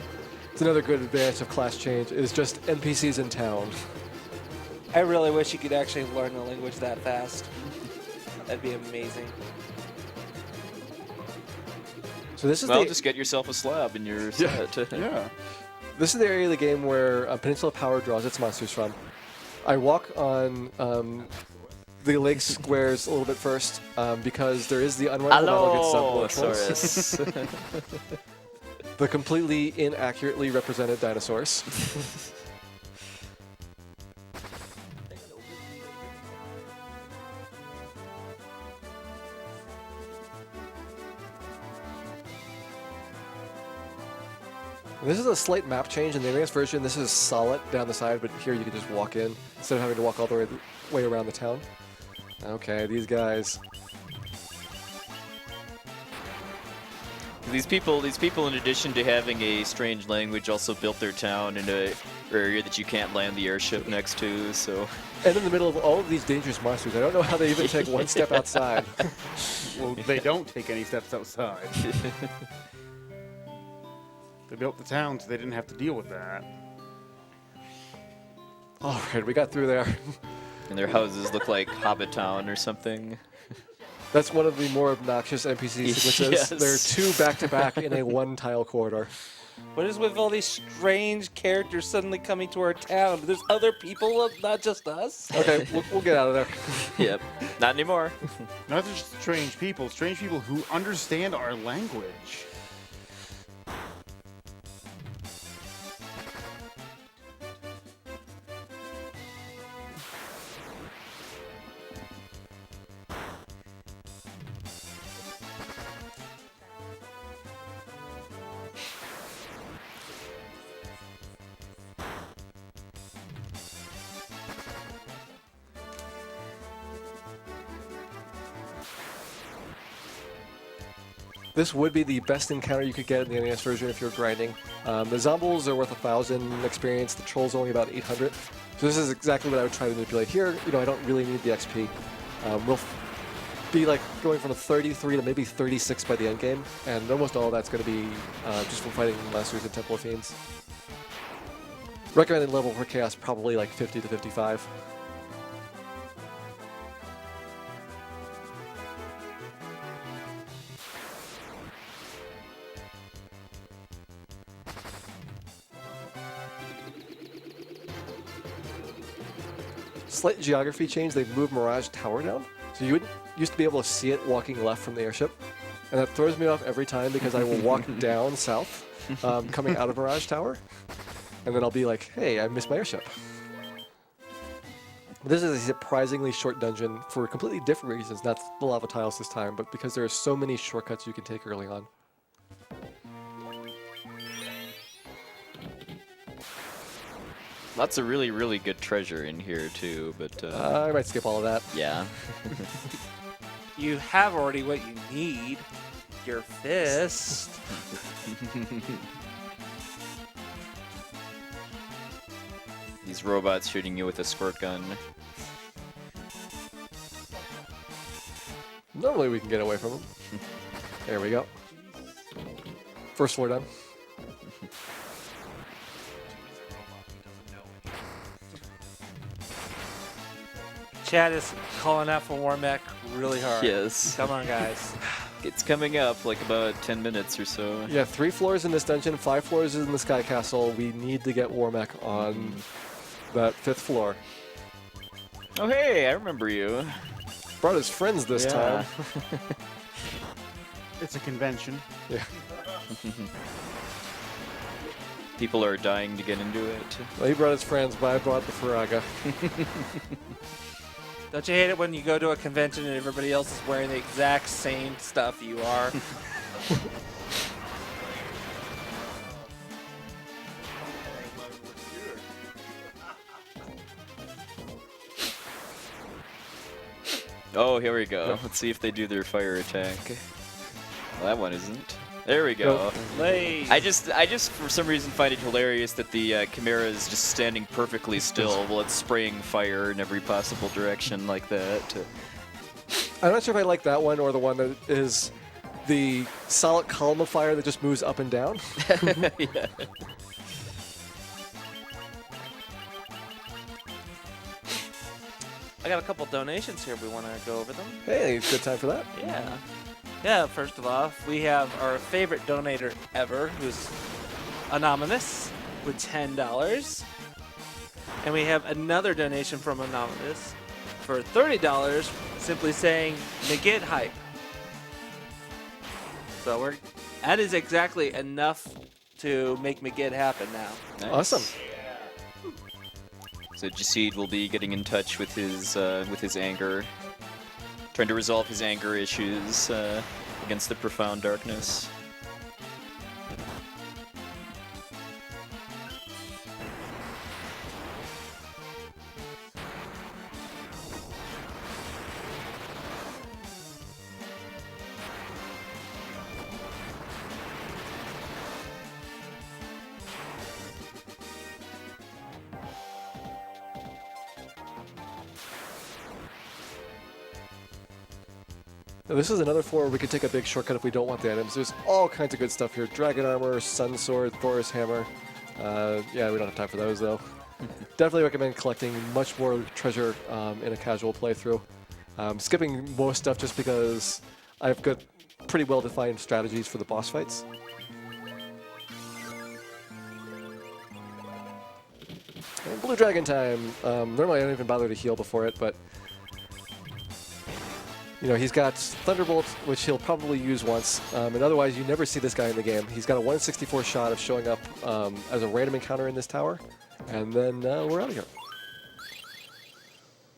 [SPEAKER 1] it's another good advantage of class change, is just NPCs in town.
[SPEAKER 2] I really wish you could actually learn the language that fast. That'd be amazing.
[SPEAKER 1] So this is
[SPEAKER 4] Well, just get yourself a slab and you're set.
[SPEAKER 5] Yeah.
[SPEAKER 1] This is the area of the game where Peninsula Power draws its monsters from. I walk on the lake squares a little bit first because there is the unrivaled
[SPEAKER 4] Allosaurus.
[SPEAKER 1] the completely inaccurately represented dinosaurs. This is a slight map change. In the NES version, this is solid down the side, but here you can just walk in instead of having to walk all the way around the town. Okay, these guys.
[SPEAKER 4] These people, in addition to having a strange language, also built their town in an area that you can't land the airship next to, so...
[SPEAKER 1] And in the middle of all of these dangerous monsters, I don't know how they even take one step outside.
[SPEAKER 5] Well, they don't take any steps outside. They built the town so they didn't have to deal with that.
[SPEAKER 1] All right, we got through there.
[SPEAKER 4] And their houses look like Hobbit Town or something.
[SPEAKER 1] That's one of the more obnoxious NPC sequences.
[SPEAKER 4] Yes.
[SPEAKER 1] There are two back-to-back in a one-tile corridor.
[SPEAKER 2] What is with all these strange characters suddenly coming to our town? There's other people, not just us?
[SPEAKER 1] Okay, we'll get out of there.
[SPEAKER 4] Yep, not anymore.
[SPEAKER 5] Not just strange people who understand our language.
[SPEAKER 1] This would be the best encounter you could get in the NES version if you're grinding. The Zombles are worth 1,000 experience, the Trolls only about 800. So this is exactly what I would try to manipulate here. You know, I don't really need the XP. We'll be like going from a 33 to maybe 36 by the end game, and almost all of that's going to be just from fighting Monsters and Temple of Fiends. Recommended level for Chaos probably like 50 to 55. Slight geography change, they've moved Mirage Tower down. So you used to be able to see it walking left from the airship. And that throws me off every time because I will walk down south, coming out of Mirage Tower. And then I'll be like, hey, I missed my airship. This is a surprisingly short dungeon for completely different reasons, not the lava tiles this time, but because there are so many shortcuts you can take early on.
[SPEAKER 4] Lots of really, really good treasure in here too, but
[SPEAKER 1] I might skip all of that.
[SPEAKER 4] yeah.
[SPEAKER 2] You have already what you need. Your fist.
[SPEAKER 4] These robots shooting you with a squirt gun.
[SPEAKER 1] Normally we can get away from them. There we go. First floor done.
[SPEAKER 2] Chad is calling out for Warmack really hard.
[SPEAKER 4] Yes.
[SPEAKER 2] Come on, guys.
[SPEAKER 4] It's coming up, like about 10 minutes or so.
[SPEAKER 1] Yeah, 3 floors in this dungeon, 5 floors in the Sky Castle. We need to get Warmech on that 5th floor.
[SPEAKER 4] Oh, hey, I remember you.
[SPEAKER 1] Brought his friends this time.
[SPEAKER 5] It's a convention.
[SPEAKER 1] Yeah.
[SPEAKER 4] People are dying to get into it.
[SPEAKER 1] Well, he brought his friends, but I brought the Faraga.
[SPEAKER 2] Don't you hate it when you go to a convention and everybody else is wearing the exact same stuff you are?
[SPEAKER 4] Oh, here we go. Let's see if they do their fire attack. Well, that one isn't. There we go.
[SPEAKER 2] Lay.
[SPEAKER 4] I just for some reason find it hilarious that the Chimera is just standing perfectly still while it's spraying fire in every possible direction like that.
[SPEAKER 1] I'm not sure if I like that one or the one that is the solid column of fire that just moves up and down.
[SPEAKER 4] Yeah.
[SPEAKER 2] I got a couple donations here. We want to go over them.
[SPEAKER 1] Hey, good time for that.
[SPEAKER 2] Yeah. Yeah, first of all, we have our favorite donator ever, who's Anonymous, with $10. And we have another donation from Anonymous for $30, simply saying, "Negit hype." So that is exactly enough to make Megid happen now.
[SPEAKER 4] Nice.
[SPEAKER 1] Awesome.
[SPEAKER 4] So Jaseed will be getting in touch with his anger, trying to resolve his anger issues against the profound darkness.
[SPEAKER 1] Now, this is another floor where we could take a big shortcut if we don't want the items. There's all kinds of good stuff here. Dragon armor, sun sword, Thor's hammer. Yeah, we don't have time for those though. Definitely recommend collecting much more treasure in a casual playthrough. Skipping most stuff just because I've got pretty well-defined strategies for the boss fights. And Blue Dragon time. Normally I don't even bother to heal before it, but you know, he's got Thunderbolt, which he'll probably use once, and otherwise you never see this guy in the game. He's got a 164 shot of showing up as a random encounter in this tower, and then we're out of here.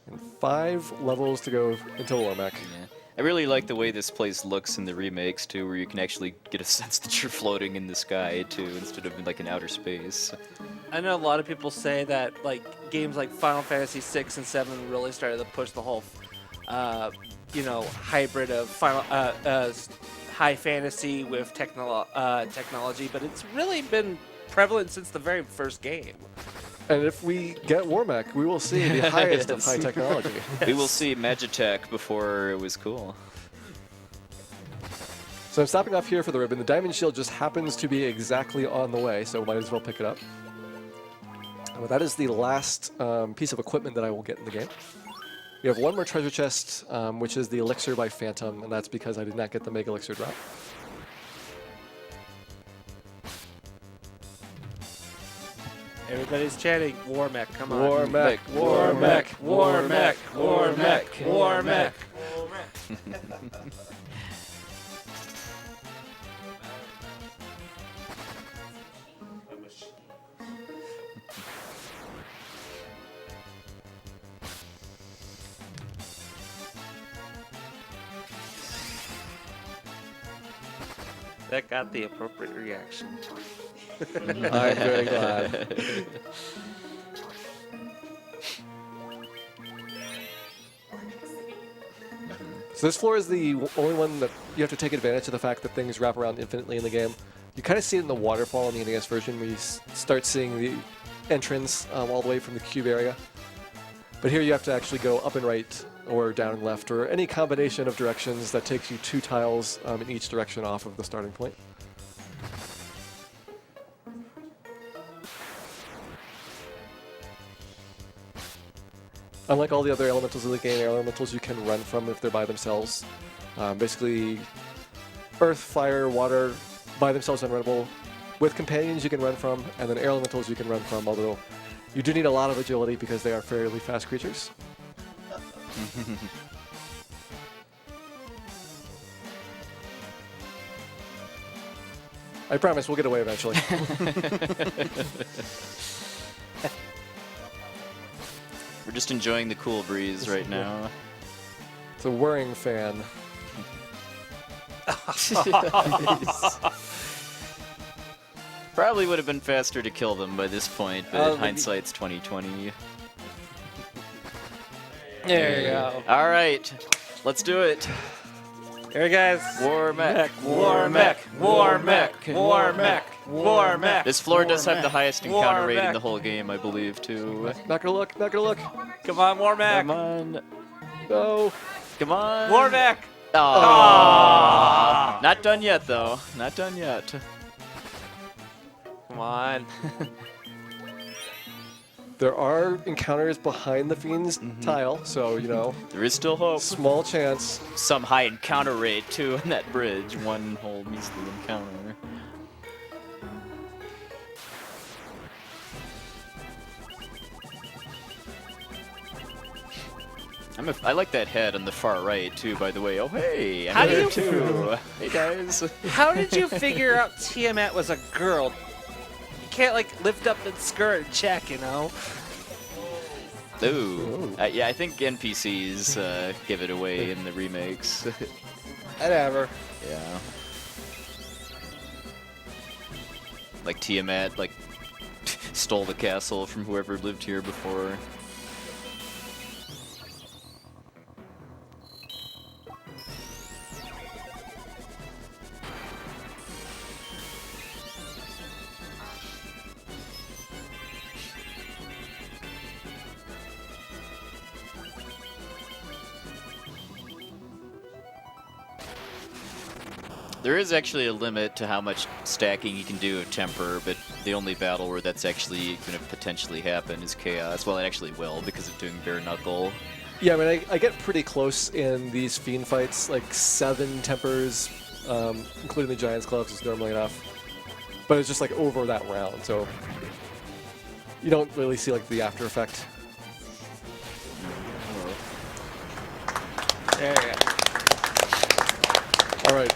[SPEAKER 1] And 5 levels to go until Warmech.
[SPEAKER 4] Yeah. I really like the way this place looks in the remakes too, where you can actually get a sense that you're floating in the sky too, instead of like in outer space.
[SPEAKER 2] I know a lot of people say that like games like Final Fantasy 6 and 7 really started to push the whole you know, hybrid of high fantasy with technology, but it's really been prevalent since the very first game.
[SPEAKER 1] And if we get Warmech, we will see the highest of high technology.
[SPEAKER 4] We will see Magitech before it was cool.
[SPEAKER 1] So I'm stopping off here for the ribbon. The diamond shield just happens to be exactly on the way, so might as well pick it up. Well, that is the last piece of equipment that I will get in the game. We have one more treasure chest, which is the elixir by Phantom, and that's because I did not get the Mega Elixir drop.
[SPEAKER 2] Everybody's chanting Warmech, come on.
[SPEAKER 1] Warmech,
[SPEAKER 2] Warmech, Warmech, Warmech, Warmech. That got the appropriate reaction.
[SPEAKER 1] I'm very glad. So this floor is the only one that you have to take advantage of the fact that things wrap around infinitely in the game. You kind of see it in the waterfall in the NES version where you start seeing the entrance all the way from the cube area. But here you have to actually go up and right or down and left or any combination of directions that takes you 2 tiles in each direction off of the starting point. Unlike all the other elementals in the game, elementals you can run from if they're by themselves. Basically, earth, fire, water, by themselves unrunnable. With companions you can run from, and then air elementals you can run from, although you do need a lot of agility because they are fairly fast creatures. I promise we'll get away eventually.
[SPEAKER 4] We're just enjoying the cool breeze right now.
[SPEAKER 1] It's a whirring fan.
[SPEAKER 4] Probably would have been faster to kill them by this point, but hindsight's 2020.
[SPEAKER 2] There you go.
[SPEAKER 4] All right, let's do it.
[SPEAKER 2] Here, guys.
[SPEAKER 4] War mech.
[SPEAKER 2] War mech. War mech. War mech. War mech.
[SPEAKER 4] This floor does have the highest encounter
[SPEAKER 2] War
[SPEAKER 4] rate in
[SPEAKER 2] mech.
[SPEAKER 4] the whole game, I believe, too.
[SPEAKER 1] Not gonna look, not gonna look.
[SPEAKER 2] Come on, War mech.
[SPEAKER 4] Come on.
[SPEAKER 1] No.
[SPEAKER 4] Come on.
[SPEAKER 2] War mech.
[SPEAKER 4] Aww. Not done yet, though. Not done yet.
[SPEAKER 2] Come on.
[SPEAKER 1] There are encounters behind the Fiend's tile, so, you know,
[SPEAKER 4] There is still hope.
[SPEAKER 1] small chance.
[SPEAKER 4] Some high encounter rate, too, on that bridge. One whole measly encounter. I like that head on the far right, too, by the way. Oh, hey, I'm
[SPEAKER 2] How do
[SPEAKER 4] here,
[SPEAKER 2] you-
[SPEAKER 4] too. Hey, guys.
[SPEAKER 2] How did you figure out Tiamat was a girl? You can't, like, lift up the skirt and check, you know?
[SPEAKER 4] Ooh. Yeah, I think NPCs give it away in the remakes.
[SPEAKER 2] Whatever.
[SPEAKER 4] Yeah. Like Tiamat, like, stole the castle from whoever lived here before. There is actually a limit to how much stacking you can do of Temper, but the only battle where that's actually going to potentially happen is Chaos. Well, it actually will because of doing Bare Knuckle.
[SPEAKER 1] Yeah, I mean, I get pretty close in these Fiend fights, like 7 Tempers, including the Giant's Gloves is normally enough. But it's just like over that round, so you don't really see like the after effect.
[SPEAKER 2] There you go.
[SPEAKER 1] All right,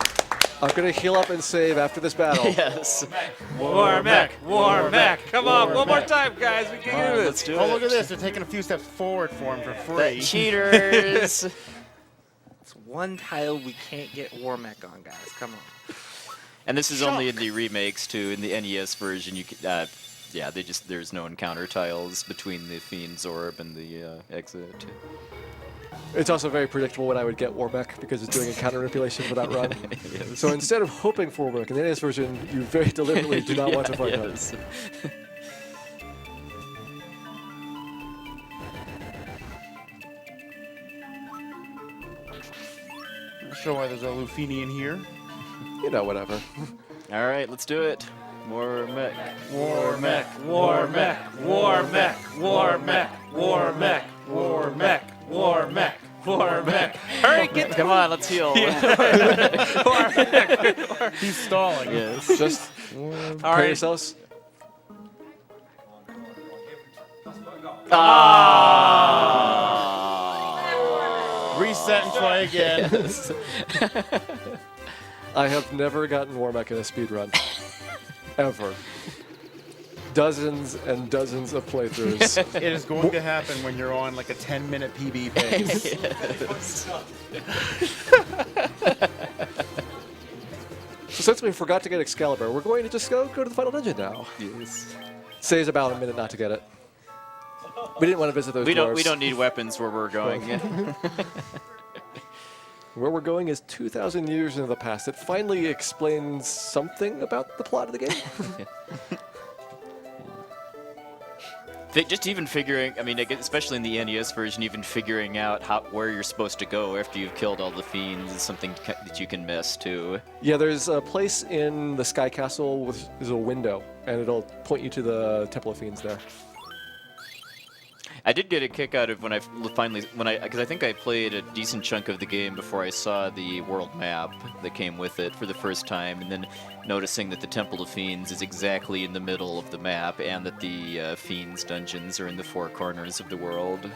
[SPEAKER 1] I'm gonna heal up and save after this battle.
[SPEAKER 4] Yes.
[SPEAKER 2] War mech. War mech. Come on, one more time, guys. We can do
[SPEAKER 4] Let's
[SPEAKER 2] this.
[SPEAKER 4] do
[SPEAKER 5] Oh,
[SPEAKER 4] it.
[SPEAKER 5] look at this. They're taking a few steps forward for him for free.
[SPEAKER 4] Cheaters.
[SPEAKER 2] It's one tile we can't get War mech on, guys. Come on.
[SPEAKER 4] And this is only in the remakes too. In the NES version, you could, yeah, there's no encounter tiles between the Fiend's Orb and the exit.
[SPEAKER 1] It's also very predictable when I would get Warbeck because it's doing encounter manipulation for that run.
[SPEAKER 4] Yes.
[SPEAKER 1] So instead of hoping for Warbeck, in the NES version, you very deliberately do not want to fight him.
[SPEAKER 4] Yes.
[SPEAKER 5] I'll show why there's a Lufini in here.
[SPEAKER 1] You know, whatever.
[SPEAKER 4] All right, let's do it. More mech.
[SPEAKER 2] War mech. War mech. War mech. War mech. War mech. War mech. War mech. War mech. Hurry, get
[SPEAKER 4] Come on, let's heal.
[SPEAKER 2] War mech.
[SPEAKER 5] He's stalling.
[SPEAKER 4] Yes.
[SPEAKER 1] Just
[SPEAKER 2] All
[SPEAKER 1] prepare
[SPEAKER 2] right.
[SPEAKER 1] yourselves.
[SPEAKER 5] Reset and try again.
[SPEAKER 1] I have never gotten Warbeck in a speed run. Ever. Dozens and dozens of playthroughs.
[SPEAKER 5] It is going to happen when you're on like a 10-minute PB pace.
[SPEAKER 1] So since we forgot to get Excalibur, we're going to just go to the final dungeon now.
[SPEAKER 4] Yes.
[SPEAKER 1] Saves about a minute not to get it. We didn't want to visit those
[SPEAKER 4] We
[SPEAKER 1] dwarves.
[SPEAKER 4] don't need weapons where we're going.
[SPEAKER 1] Where we're going is 2,000 years into the past. It finally explains something about the plot of the game.
[SPEAKER 4] Just even figuring, I mean, especially in the NES version, even figuring out where you're supposed to go after you've killed all the fiends is something that you can miss too.
[SPEAKER 1] Yeah, there's a place in the Sky Castle with a window, and it'll point you to the Temple of Fiends there.
[SPEAKER 4] I did get a kick out of when I because I think I played a decent chunk of the game before I saw the world map that came with it for the first time, and then noticing that the Temple of Fiends is exactly in the middle of the map, and that the Fiends dungeons are in the four corners of the world.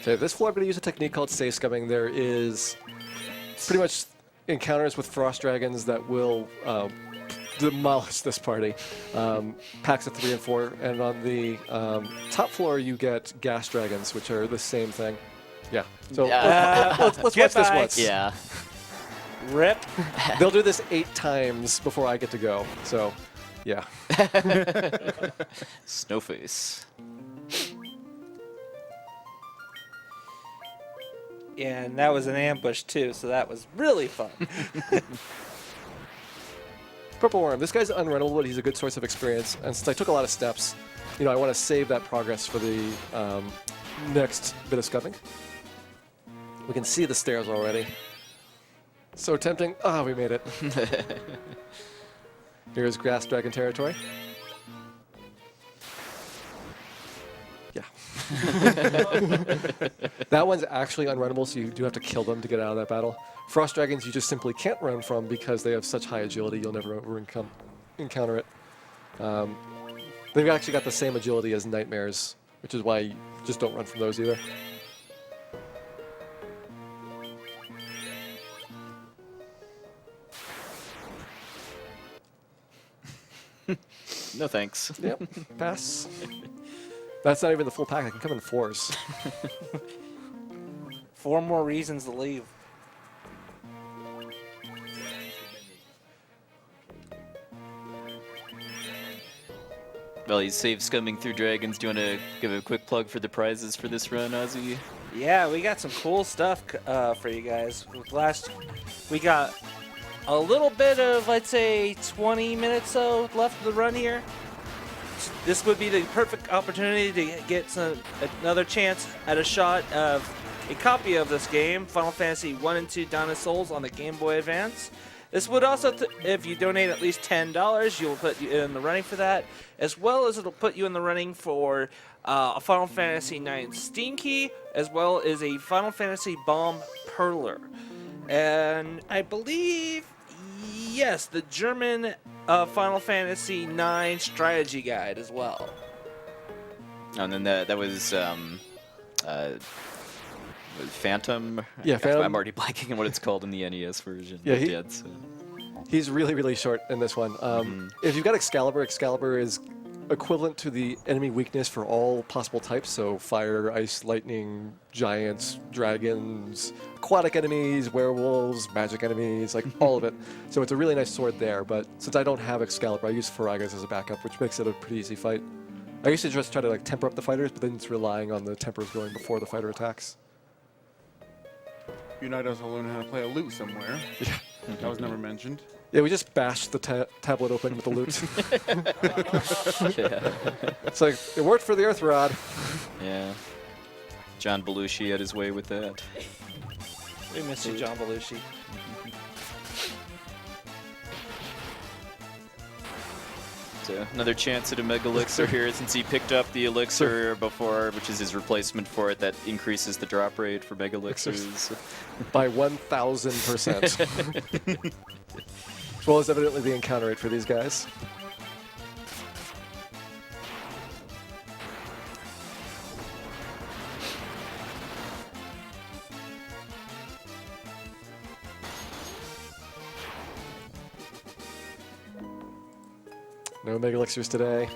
[SPEAKER 1] Okay, this floor I'm going to use a technique called safe scumming. There is pretty much encounters with frost dragons that will demolish this party. Packs of 3 and 4, and on the top floor you get gas dragons, which are the same thing. Yeah. So let's watch this
[SPEAKER 2] Goodbye.
[SPEAKER 1] once.
[SPEAKER 4] Yeah.
[SPEAKER 2] Rip.
[SPEAKER 1] They'll do this 8 times before I get to go. So, yeah.
[SPEAKER 4] Snowface.
[SPEAKER 2] And that was an ambush too, so that was really fun.
[SPEAKER 1] Purple Worm. This guy's unrunnable, but he's a good source of experience. And since I took a lot of steps, you know, I want to save that progress for the next bit of scumming. We can see the stairs already. So tempting. Ah, we made it. Here's Grass Dragon territory. Yeah. That one's actually unrunnable, so you do have to kill them to get out of that battle. Frost Dragons you just simply can't run from because they have such high agility, you'll never encounter it. They've actually got the same agility as Nightmares, which is why you just don't run from those either.
[SPEAKER 4] No thanks.
[SPEAKER 1] Yep, pass. That's not even the full pack, I can come in 4s.
[SPEAKER 2] 4 more reasons to leave.
[SPEAKER 4] Well, he's safe scumming through dragons. Do you want to give a quick plug for the prizes for this run, Ozzy?
[SPEAKER 2] Yeah, we got some cool stuff for you guys. We got a little bit of, I'd say, 20 minutes so left of the run here. This would be the perfect opportunity to get another chance at a shot of a copy of this game, Final Fantasy 1 and 2 Dawn of Souls on the Game Boy Advance. This would also, if you donate at least $10, you'll put you in the running for that, as well as it'll put you in the running for a Final Fantasy 9 Steam Key, as well as a Final Fantasy Bomb Perler. And I believe, yes, the German Final Fantasy 9 strategy guide as well.
[SPEAKER 4] And then that was Phantom.
[SPEAKER 1] Yeah, Phantom.
[SPEAKER 4] I'm already blanking on what it's called in the NES version.
[SPEAKER 1] Yeah,
[SPEAKER 4] So.
[SPEAKER 1] He's really, really short in this one. If you've got Excalibur, Excalibur is equivalent to the enemy weakness for all possible types, so fire, ice, lightning, giants, dragons, aquatic enemies, werewolves, magic enemies, like all of it. So it's a really nice sword there, but since I don't have Excalibur, I use Faragas as a backup, which makes it a pretty easy fight. I used to just try to like temper up the fighters, but then it's relying on the tempers going before the fighter attacks.
[SPEAKER 5] Unite us will learn how to play a lute somewhere.
[SPEAKER 1] Yeah.
[SPEAKER 5] That was never mentioned.
[SPEAKER 1] Yeah, we just bashed the tablet open with the loot.
[SPEAKER 4] Yeah.
[SPEAKER 1] It's like, it worked for the Earth Rod.
[SPEAKER 4] Yeah. John Belushi had his way with that.
[SPEAKER 2] We miss you, John Belushi.
[SPEAKER 4] So another chance at a Mega Elixir here since he picked up the Elixir before, which is his replacement for it. That increases the drop rate for Mega Elixirs.
[SPEAKER 1] By 1,000%. As well as evidently the encounter rate for these guys. No Mega Elixirs today.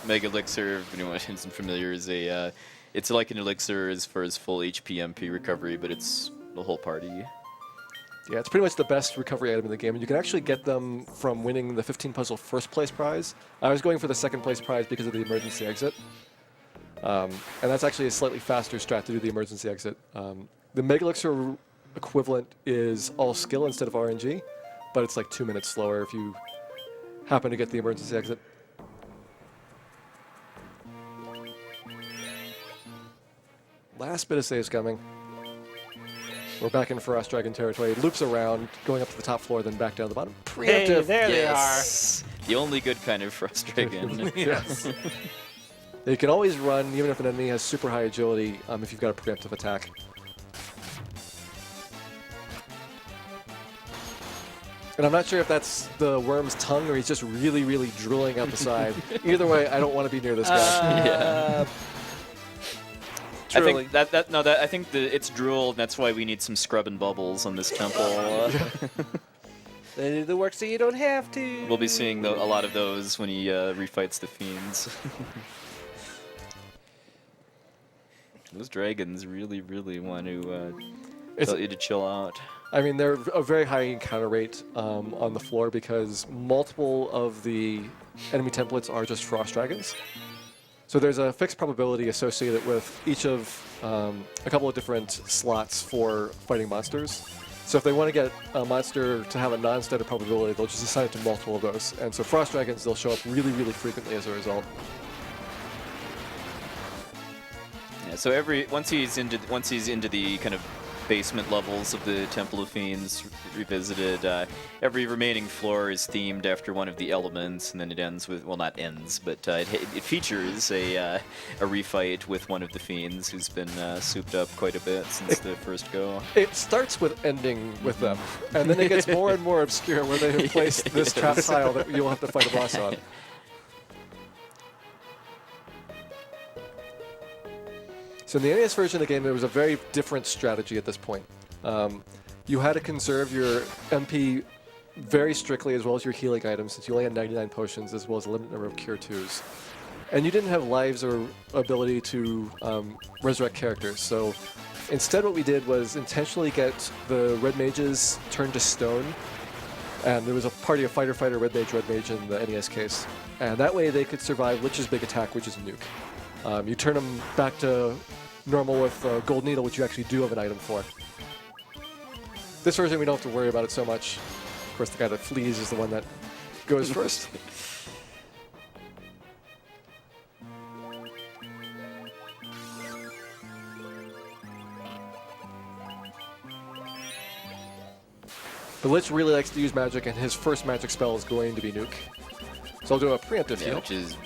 [SPEAKER 4] Mega Elixir, if anyone isn't familiar, is it's like an elixir as far as full HP MP recovery, but it's the whole party.
[SPEAKER 1] Yeah, it's pretty much the best recovery item in the game, and you can actually get them from winning the 15 puzzle first place prize. I was going for the second place prize because of the emergency exit. And that's actually a slightly faster strat to do the emergency exit. The Mega Elixir equivalent is all skill instead of RNG, but it's like 2 minutes slower if you happen to get the emergency exit. Last bit of saves coming. We're back in Frost Dragon territory. Loops around, going up to the top floor, then back down to the bottom.
[SPEAKER 2] Hey,
[SPEAKER 1] Preemptive.
[SPEAKER 2] there
[SPEAKER 4] Yes. The only good kind of Frost Dragon.
[SPEAKER 1] Yes. You can always run, even if an enemy has super high agility, if you've got a preemptive attack. And I'm not sure if that's the worm's tongue or he's just really, really drooling out the side. Either way, I don't want to be near this guy.
[SPEAKER 4] Yeah. I
[SPEAKER 2] Truly.
[SPEAKER 4] think I think it's drool, and that's why we need some scrub and bubbles on this temple.
[SPEAKER 2] They do the work so you don't have to.
[SPEAKER 4] We'll be seeing a lot of those when he refights the fiends. Those dragons really, really want to tell you to chill out.
[SPEAKER 1] I mean, they're a very high encounter rate on the floor because multiple of the enemy templates are just Frost Dragons. So there's a fixed probability associated with each of a couple of different slots for fighting monsters. So if they want to get a monster to have a non-static probability, they'll just assign it to multiple of those. And so Frost Dragons, they'll show up really, really frequently as a result.
[SPEAKER 4] Yeah, so once he's into the kind of basement levels of the Temple of Fiends revisited, every remaining floor is themed after one of the elements, and then it ends with, well, not ends, but it features a refight with one of the fiends who's been souped up quite a bit since the first go.
[SPEAKER 1] It starts with ending with them, and then it gets more and more obscure where they have placed this trap tile that you'll have to fight a boss on. So in the NES version of the game, there was a very different strategy at this point. You had to conserve your MP very strictly, as well as your healing items, since you only had 99 potions, as well as a limited number of Cure 2s. And you didn't have lives or ability to resurrect characters, so instead what we did was intentionally get the red mages turned to stone, and there was a party of Fighter, Red Mage in the NES case. And that way they could survive Lich's big attack, which is Nuke. You turn them back to normal with Gold Needle, which you actually do have an item for. This version, we don't have to worry about it so much. Of course, the guy that flees is the one that goes first. But Lich really likes to use magic, and his first magic spell is going to be Nuke. So I'll do a preemptive heal.
[SPEAKER 4] Which is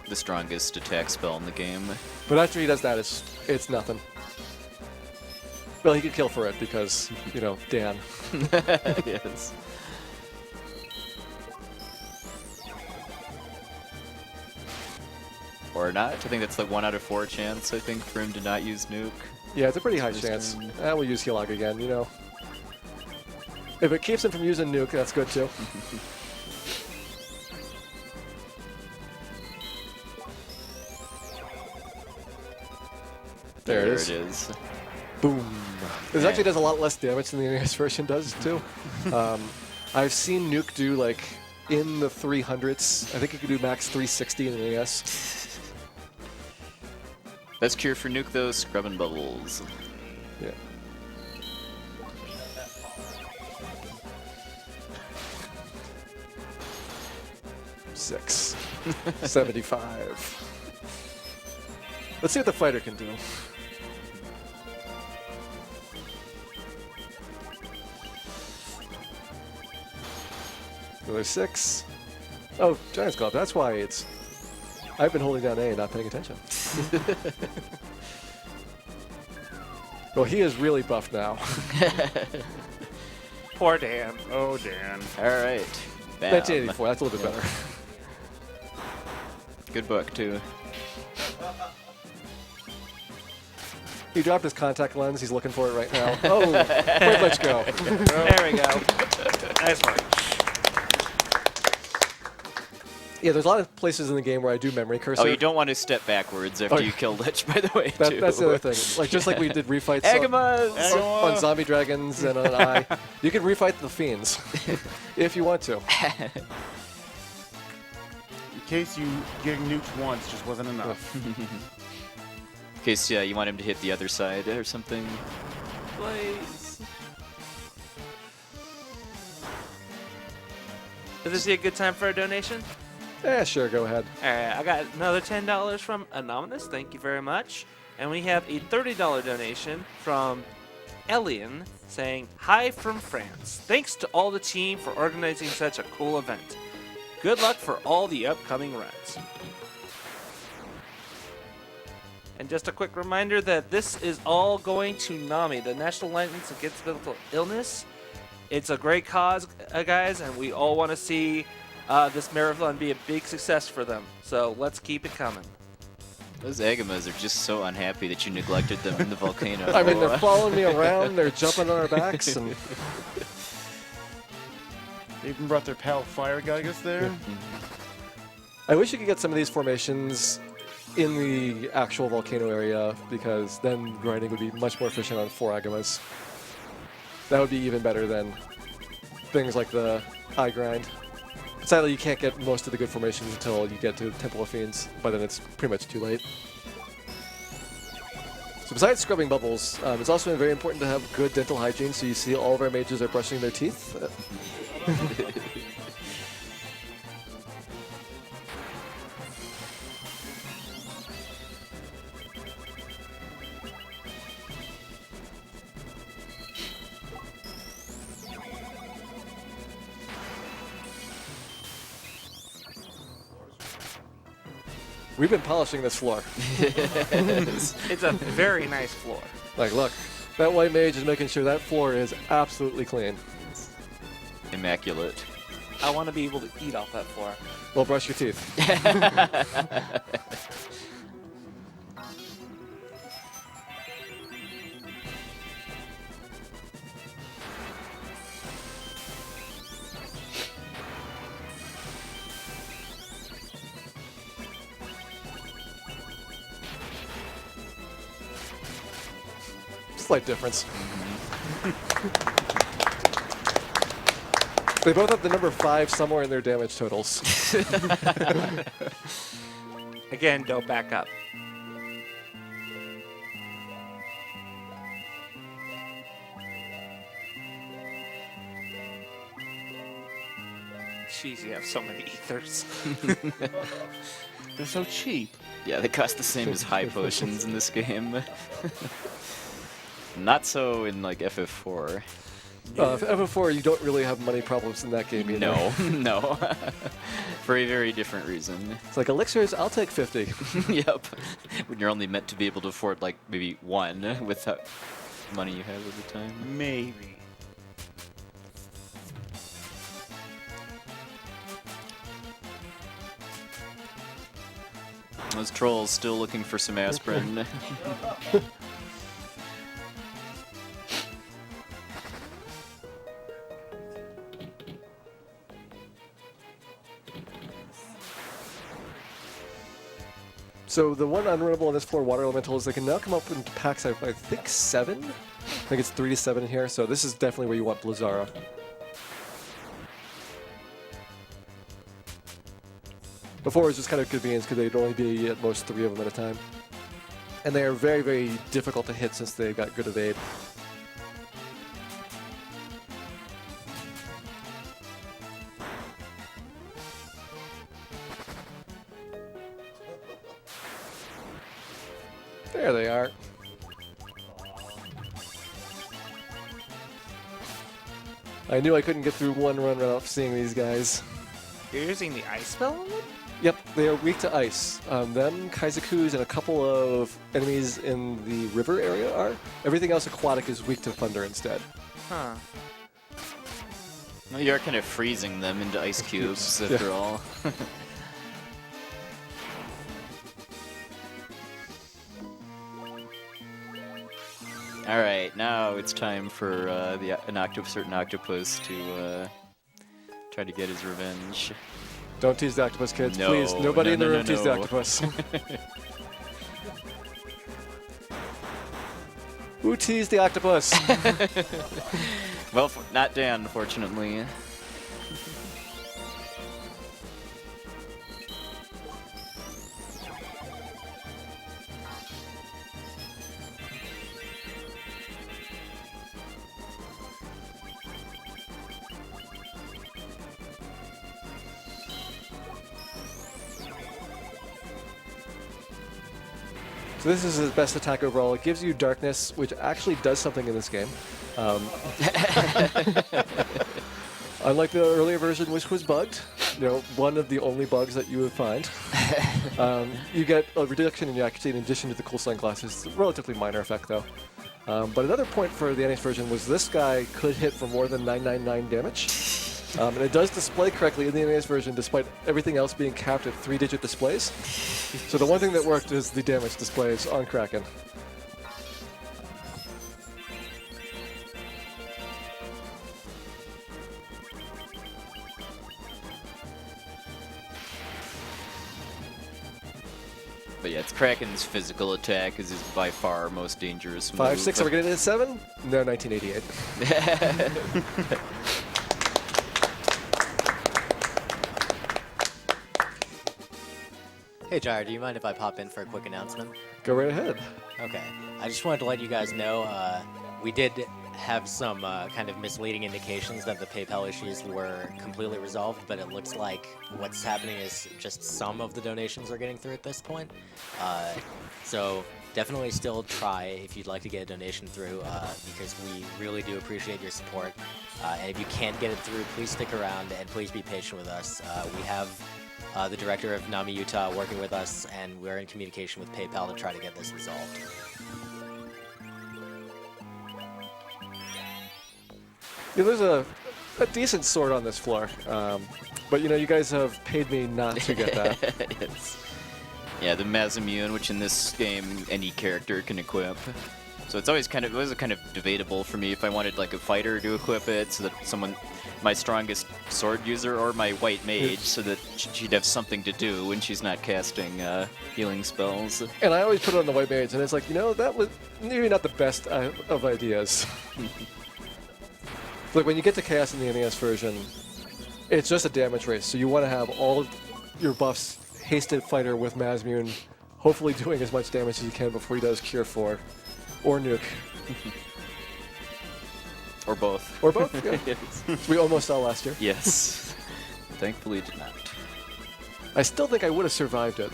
[SPEAKER 4] the strongest attack spell in the game.
[SPEAKER 1] But after he does that, it's nothing. Well, he could kill for it because, you know, Dan.
[SPEAKER 4] Yes. Or not. I think that's like 1 out of 4 chance, I think, for him to not use Nuke.
[SPEAKER 1] Yeah, it's a pretty high
[SPEAKER 4] This
[SPEAKER 1] chance.
[SPEAKER 4] turn.
[SPEAKER 1] We'll use Healag again, you know. If it keeps him from using Nuke, that's good too. There it is. Boom. This actually does a lot less damage than the NES version does, too. I've seen Nuke do, like, in the 300s. I think it could do max 360 in the NES.
[SPEAKER 4] Best cure for Nuke, though, scrub and bubbles.
[SPEAKER 1] Yeah. Six. 75. Let's see what the fighter can do. Another 6. Oh, Giant's Club. That's why it's... I've been holding down A and not paying attention. Well, he is really buffed now.
[SPEAKER 2] Poor Dan.
[SPEAKER 5] Oh, Dan.
[SPEAKER 4] All right. Bam.
[SPEAKER 1] 1984. That's a little bit better.
[SPEAKER 4] Good book, too.
[SPEAKER 1] He dropped his contact lens. He's looking for it right now. Oh, where'd Lich go?
[SPEAKER 2] There we go. Nice one.
[SPEAKER 1] Yeah, there's a lot of places in the game where I do memory cursor.
[SPEAKER 4] Oh, you don't want to step backwards after you kill Lich, by the way, too.
[SPEAKER 1] That's the other thing. Like, just like we did refights
[SPEAKER 4] Agamas!
[SPEAKER 1] on zombie dragons and on Eye, you can refight the fiends if you want to.
[SPEAKER 5] In case you getting nuked once just wasn't enough.
[SPEAKER 4] In case you want him to hit the other side or something.
[SPEAKER 2] Please. Is this a good time for a donation?
[SPEAKER 1] Yeah, sure, go ahead.
[SPEAKER 2] Alright, I got another $10 from Anonymous. Thank you very much. And we have a $30 donation from Elian saying, "Hi from France. Thanks to all the team for organizing such a cool event. Good luck for all the upcoming runs." And just a quick reminder that this is all going to NAMI, the National Alliance Against Mental Illness. It's a great cause, guys, and we all want to see this marathon be a big success for them. So let's keep it coming.
[SPEAKER 4] Those Agamas are just so unhappy that you neglected them in the volcano.
[SPEAKER 1] I mean, they're following me around, they're jumping on our backs, and
[SPEAKER 5] They even brought their pal Fire Gygas there.
[SPEAKER 1] I wish you could get some of these formations in the actual volcano area, because then grinding would be much more efficient on 4 Agamas. That would be even better than things like the eye grind. Sadly, you can't get most of the good formations until you get to Temple of Fiends, but then it's pretty much too late. So besides scrubbing bubbles, it's also very important to have good dental hygiene, so you see all of our mages are brushing their teeth. We've been polishing this floor.
[SPEAKER 2] It's a very nice floor.
[SPEAKER 1] Like, look, that white mage is making sure that floor is absolutely clean.
[SPEAKER 4] Immaculate.
[SPEAKER 2] I want to be able to eat off that floor.
[SPEAKER 1] Well, brush your teeth. Slight difference. They both have the number 5 somewhere in their damage totals.
[SPEAKER 2] Again, don't back up. Jeez, you have so many ethers.
[SPEAKER 5] They're so cheap.
[SPEAKER 4] Yeah, they cost the same as high potions in this game. Not so in like FF4.
[SPEAKER 1] For FF4, you don't really have money problems in that game either.
[SPEAKER 4] No, no. For a very different reason.
[SPEAKER 1] It's like elixirs, I'll take 50.
[SPEAKER 4] Yep. When you're only meant to be able to afford like maybe 1 with the money you have at the time.
[SPEAKER 5] Maybe.
[SPEAKER 4] Those trolls still looking for some aspirin.
[SPEAKER 1] So the one unrunnable on this floor, water elemental, is they can now come up in packs of, I think, 7? I think it's 3 to 7 in here, so this is definitely where you want Blizzara. Before it was just kind of convenience because they'd only be at most 3 of them at a time. And they are very, very difficult to hit since they've got good evade. There they are. I knew I couldn't get through one run without seeing these guys.
[SPEAKER 2] You're using the ice spell on them?
[SPEAKER 1] Yep, they are weak to ice. Them, Kaizakus, and a couple of enemies in the river area are. Everything else aquatic is weak to thunder instead.
[SPEAKER 2] Huh.
[SPEAKER 4] Well, you are kind of freezing them into ice cubes after all. Alright, now it's time for certain octopus to try to get his revenge.
[SPEAKER 1] Don't tease the octopus, kids.
[SPEAKER 4] No,
[SPEAKER 1] Please, nobody
[SPEAKER 4] no,
[SPEAKER 1] in the
[SPEAKER 4] no,
[SPEAKER 1] room
[SPEAKER 4] no,
[SPEAKER 1] tease the
[SPEAKER 4] no.
[SPEAKER 1] octopus. Who teased the octopus?
[SPEAKER 4] Well, not Dan, fortunately.
[SPEAKER 1] So this is his best attack overall. It gives you darkness, which actually does something in this game. Unlike the earlier version, which was bugged, one of the only bugs that you would find. You get a reduction in your accuracy in addition to the cool sunglasses. It's a relatively minor effect, though. But another point for the NES version was this guy could hit for more than 999 damage. And it does display correctly in the NES version, despite everything else being capped at 3-digit displays. So the one thing that worked is the damage displays on Kraken.
[SPEAKER 4] But yeah, it's Kraken's physical attack is by far most dangerous.
[SPEAKER 1] 5,
[SPEAKER 4] move.
[SPEAKER 1] 6, are we getting to 7? No, 1988.
[SPEAKER 6] Hey Gyre, do you mind if I pop in for a quick announcement?
[SPEAKER 1] Go right ahead.
[SPEAKER 6] Okay. I just wanted to let you guys know we did have some kind of misleading indications that the PayPal issues were completely resolved, but it looks like what's happening is just some of the donations are getting through at this point. So definitely still try if you'd like to get a donation through because we really do appreciate your support. And if you can't get it through, please stick around and please be patient with us. We have the director of NAMI Utah working with us, and we're in communication with PayPal to try to get this resolved.
[SPEAKER 1] Yeah, there's a decent sword on this floor, but you guys have paid me not to get that.
[SPEAKER 4] Yeah, the Mazimune, which in this game any character can equip. So it was kind of debatable for me if I wanted like a fighter to equip it, so that my strongest sword user, or my white mage, so that she'd have something to do when she's not casting healing spells.
[SPEAKER 1] And I always put it on the white mage, and it's like, that was maybe not the best of ideas. Like when you get to Chaos in the NES version, it's just a damage race, so you want to have all of your buffs hasted fighter with Mazimune, hopefully doing as much damage as he can before he does Cure 4. Or Nuke.
[SPEAKER 4] Or both.
[SPEAKER 1] Or both, yeah.
[SPEAKER 4] Yes.
[SPEAKER 1] We almost saw last year.
[SPEAKER 4] Yes. Thankfully did not.
[SPEAKER 1] I still think I would have survived it.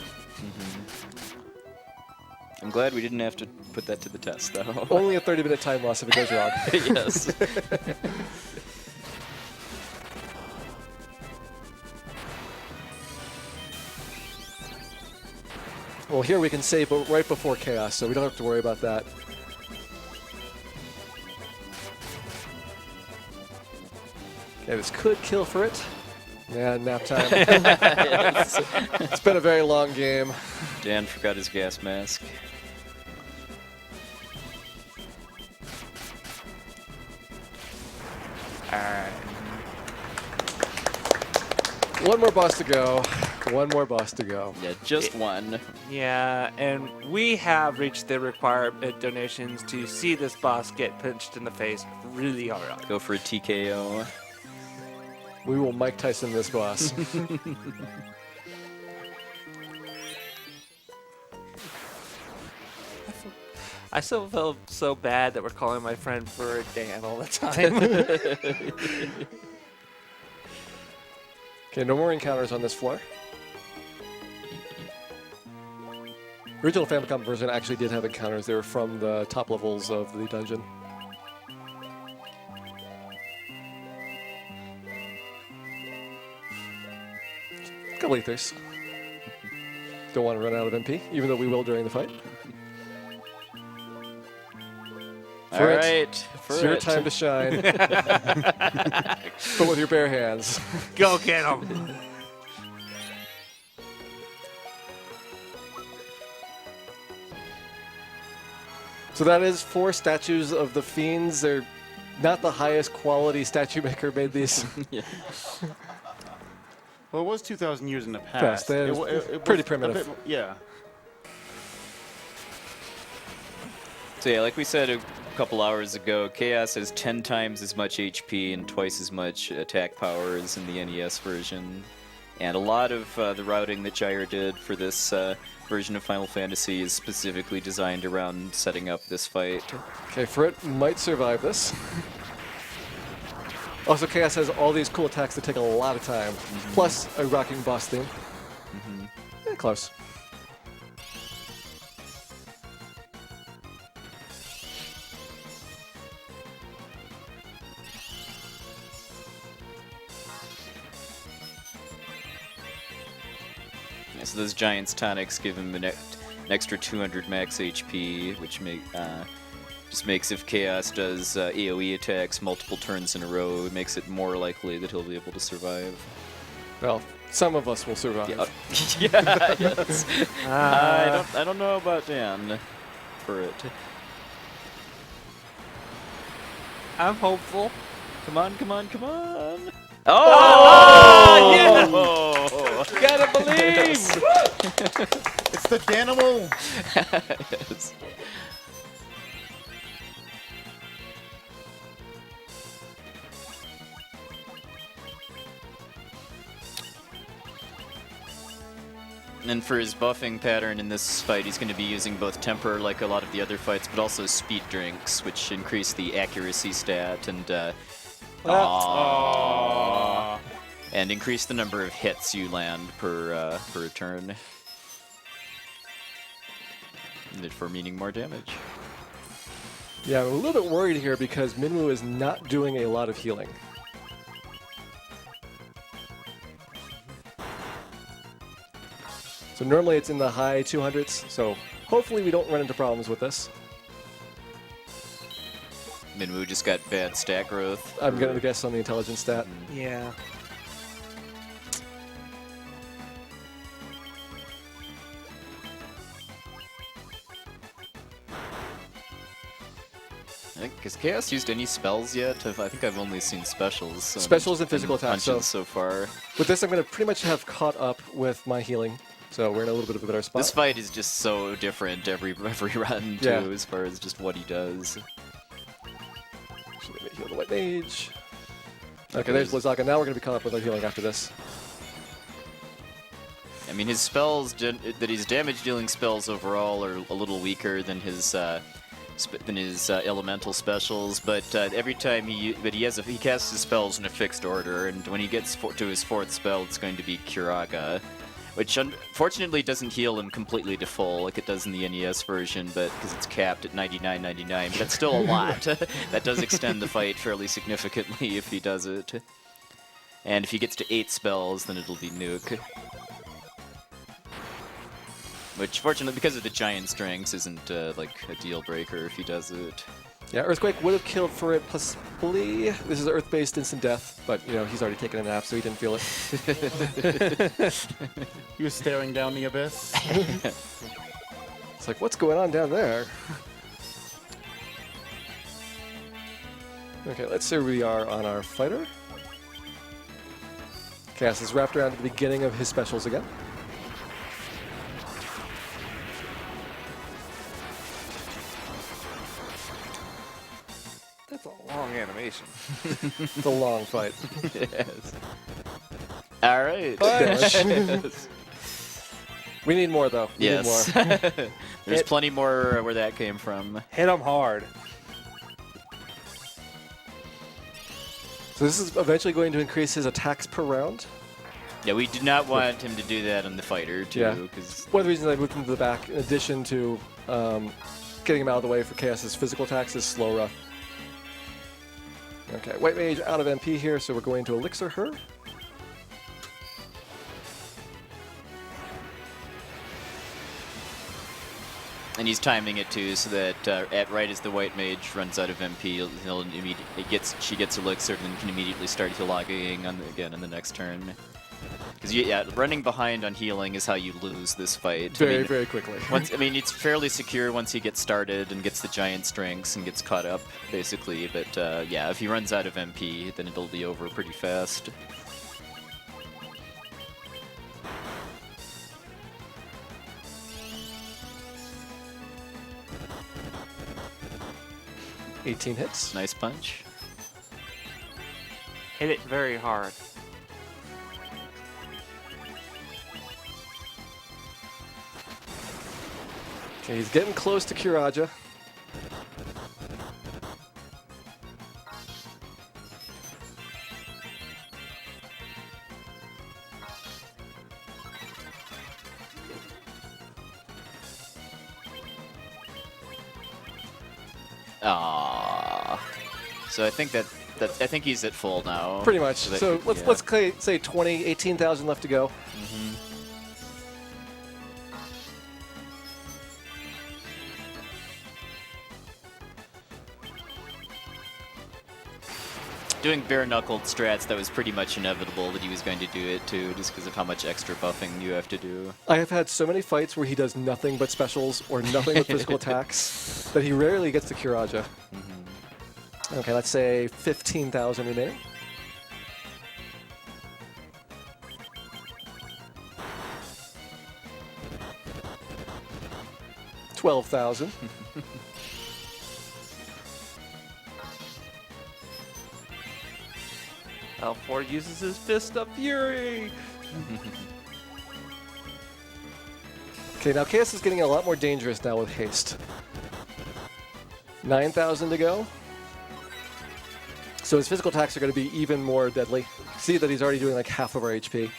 [SPEAKER 4] I'm glad we didn't have to put that to the test, though.
[SPEAKER 1] Only a 30-minute time loss if it goes wrong.
[SPEAKER 4] Yes.
[SPEAKER 1] Well, here we can save right before Chaos, so we don't have to worry about that. Okay, this could kill for it. Yeah, nap time. It's been a very long game.
[SPEAKER 4] Dan forgot his gas mask.
[SPEAKER 2] Alright.
[SPEAKER 1] One more boss to go. One more boss to go.
[SPEAKER 4] Yeah, just one.
[SPEAKER 2] Yeah, and we have reached the required donations to see this boss get punched in the face really hard.
[SPEAKER 4] Go for a TKO.
[SPEAKER 1] We will Mike Tyson this boss.
[SPEAKER 2] I still feel so bad that we're calling my friend for Dan all the time.
[SPEAKER 1] Okay, no more encounters on this floor. Original Famicom version actually did have encounters. They were from the top levels of the dungeon. Couple ethers. Don't want to run out of MP, even though we will during the fight.
[SPEAKER 4] All right.
[SPEAKER 1] It's your time to shine. But with your bare hands.
[SPEAKER 2] Go get him!
[SPEAKER 1] So that is 4 statues of the Fiends. They're not the highest quality statue maker made these.
[SPEAKER 4] Yeah.
[SPEAKER 5] Well, it was 2,000 years in the past.
[SPEAKER 1] Past, that is
[SPEAKER 5] it
[SPEAKER 1] pretty
[SPEAKER 5] was
[SPEAKER 1] primitive.
[SPEAKER 5] a bit, yeah.
[SPEAKER 4] So yeah, like we said a couple hours ago, Chaos has 10 times as much HP and twice as much attack power as in the NES version. And a lot of the routing that Gyre did for this version of Final Fantasy is specifically designed around setting up this fight.
[SPEAKER 1] Okay, Frit might survive this. Also, Chaos has all these cool attacks that take a lot of time, plus a rocking boss theme. Close.
[SPEAKER 4] So those Giant's tonics give him an extra 200 max HP, which just makes if Chaos does AoE attacks multiple turns in a row, it makes it more likely that he'll be able to survive.
[SPEAKER 1] Well, some of us will survive.
[SPEAKER 4] Yeah, yes. I don't know about Dan for it.
[SPEAKER 2] I'm hopeful.
[SPEAKER 4] Come on, come on, come on!
[SPEAKER 2] Oh!
[SPEAKER 4] Oh!
[SPEAKER 2] Gotta believe!
[SPEAKER 5] It's the Danimal.
[SPEAKER 4] Yes. And for his buffing pattern in this fight, he's going to be using both temper, like a lot of the other fights, but also speed drinks, which increase the accuracy stat and and increase the number of hits you land per turn. For meaning more damage.
[SPEAKER 1] Yeah, I'm a little bit worried here because Minwoo is not doing a lot of healing. So normally it's in the high 200s, so hopefully we don't run into problems with this.
[SPEAKER 4] Minwoo just got bad stat growth.
[SPEAKER 1] I'm going to guess on the intelligence stat.
[SPEAKER 2] Yeah.
[SPEAKER 4] Has Chaos used any spells yet? I think I've only seen specials.
[SPEAKER 1] Specials and physical attacks.
[SPEAKER 4] Punches so far.
[SPEAKER 1] With this, I'm going to pretty much have caught up with my healing, so we're in a little bit of a better spot.
[SPEAKER 4] This fight is just so different every run, too, as far as just what he does.
[SPEAKER 1] Actually, let me heal the White Mage. Okay, there's Blizzaga. Now we're going to be caught up with our healing after this.
[SPEAKER 4] I mean, his spells, that his damage-dealing spells overall are a little weaker than his elemental specials, but every time he casts his spells in a fixed order, and when he gets to his fourth spell, it's going to be Curaga, which unfortunately doesn't heal him completely to full like it does in the NES version, but because it's capped at 99.99, but that's still a lot. That does extend the fight fairly significantly if he does it. And if he gets to 8 spells, then it'll be Nuke. Which, fortunately, because of the giant strengths, isn't like a deal breaker if he does it.
[SPEAKER 1] Yeah, Earthquake would have killed for it possibly. This is Earth-based instant death, but you know he's already taken a nap, so he didn't feel it.
[SPEAKER 5] He was staring down the abyss.
[SPEAKER 1] It's like, what's going on down there? Okay, let's see where we are on our fighter. Cass is wrapped around at the beginning of his specials again.
[SPEAKER 2] That's a long animation.
[SPEAKER 1] It's a long fight.
[SPEAKER 4] Yes. All right.
[SPEAKER 1] Yes. We need more, though. We need
[SPEAKER 4] Yes.
[SPEAKER 1] more.
[SPEAKER 4] There's plenty more where that came from.
[SPEAKER 2] Hit him hard.
[SPEAKER 1] So this is eventually going to increase his attacks per round.
[SPEAKER 4] Yeah, we did not want him to do that on the fighter, too.
[SPEAKER 1] Yeah.
[SPEAKER 4] Cause
[SPEAKER 1] One of the reasons I moved him to the back, in addition to getting him out of the way for Chaos's physical attacks, is slow rough. Okay, White Mage out of MP here, so we're going to Elixir her.
[SPEAKER 4] And he's timing it too, so that at right as the White Mage runs out of MP, he'll immediately she gets Elixir and can immediately start healing again in the next turn. Because yeah, running behind on healing is how you lose this fight.
[SPEAKER 1] Very quickly.
[SPEAKER 4] It's fairly secure once he gets started and gets the giant strengths and gets caught up, basically. But yeah, if he runs out of MP, then it'll be over pretty fast.
[SPEAKER 1] $18 hits.
[SPEAKER 4] Nice punch.
[SPEAKER 2] Hit it very hard.
[SPEAKER 1] Okay, he's getting close to Kiraja.
[SPEAKER 4] So I think I think he's at full now.
[SPEAKER 1] Pretty much.
[SPEAKER 4] So,
[SPEAKER 1] So let's say 20, 18,000 left to go.
[SPEAKER 4] doing bare-knuckled strats, that was pretty much inevitable that he was going to do it too, just because of how much extra buffing you have to do.
[SPEAKER 1] I have had so many fights where he does nothing but specials or nothing but physical attacks that he rarely gets to Kiraja. Okay, let's say 15,000 remaining. $12,000.
[SPEAKER 2] L4 uses his Fist of Fury.
[SPEAKER 1] Okay, now Chaos is getting a lot more dangerous now with haste. 9,000 to go. So his physical attacks are going to be even more deadly. See that he's already doing like half of our HP.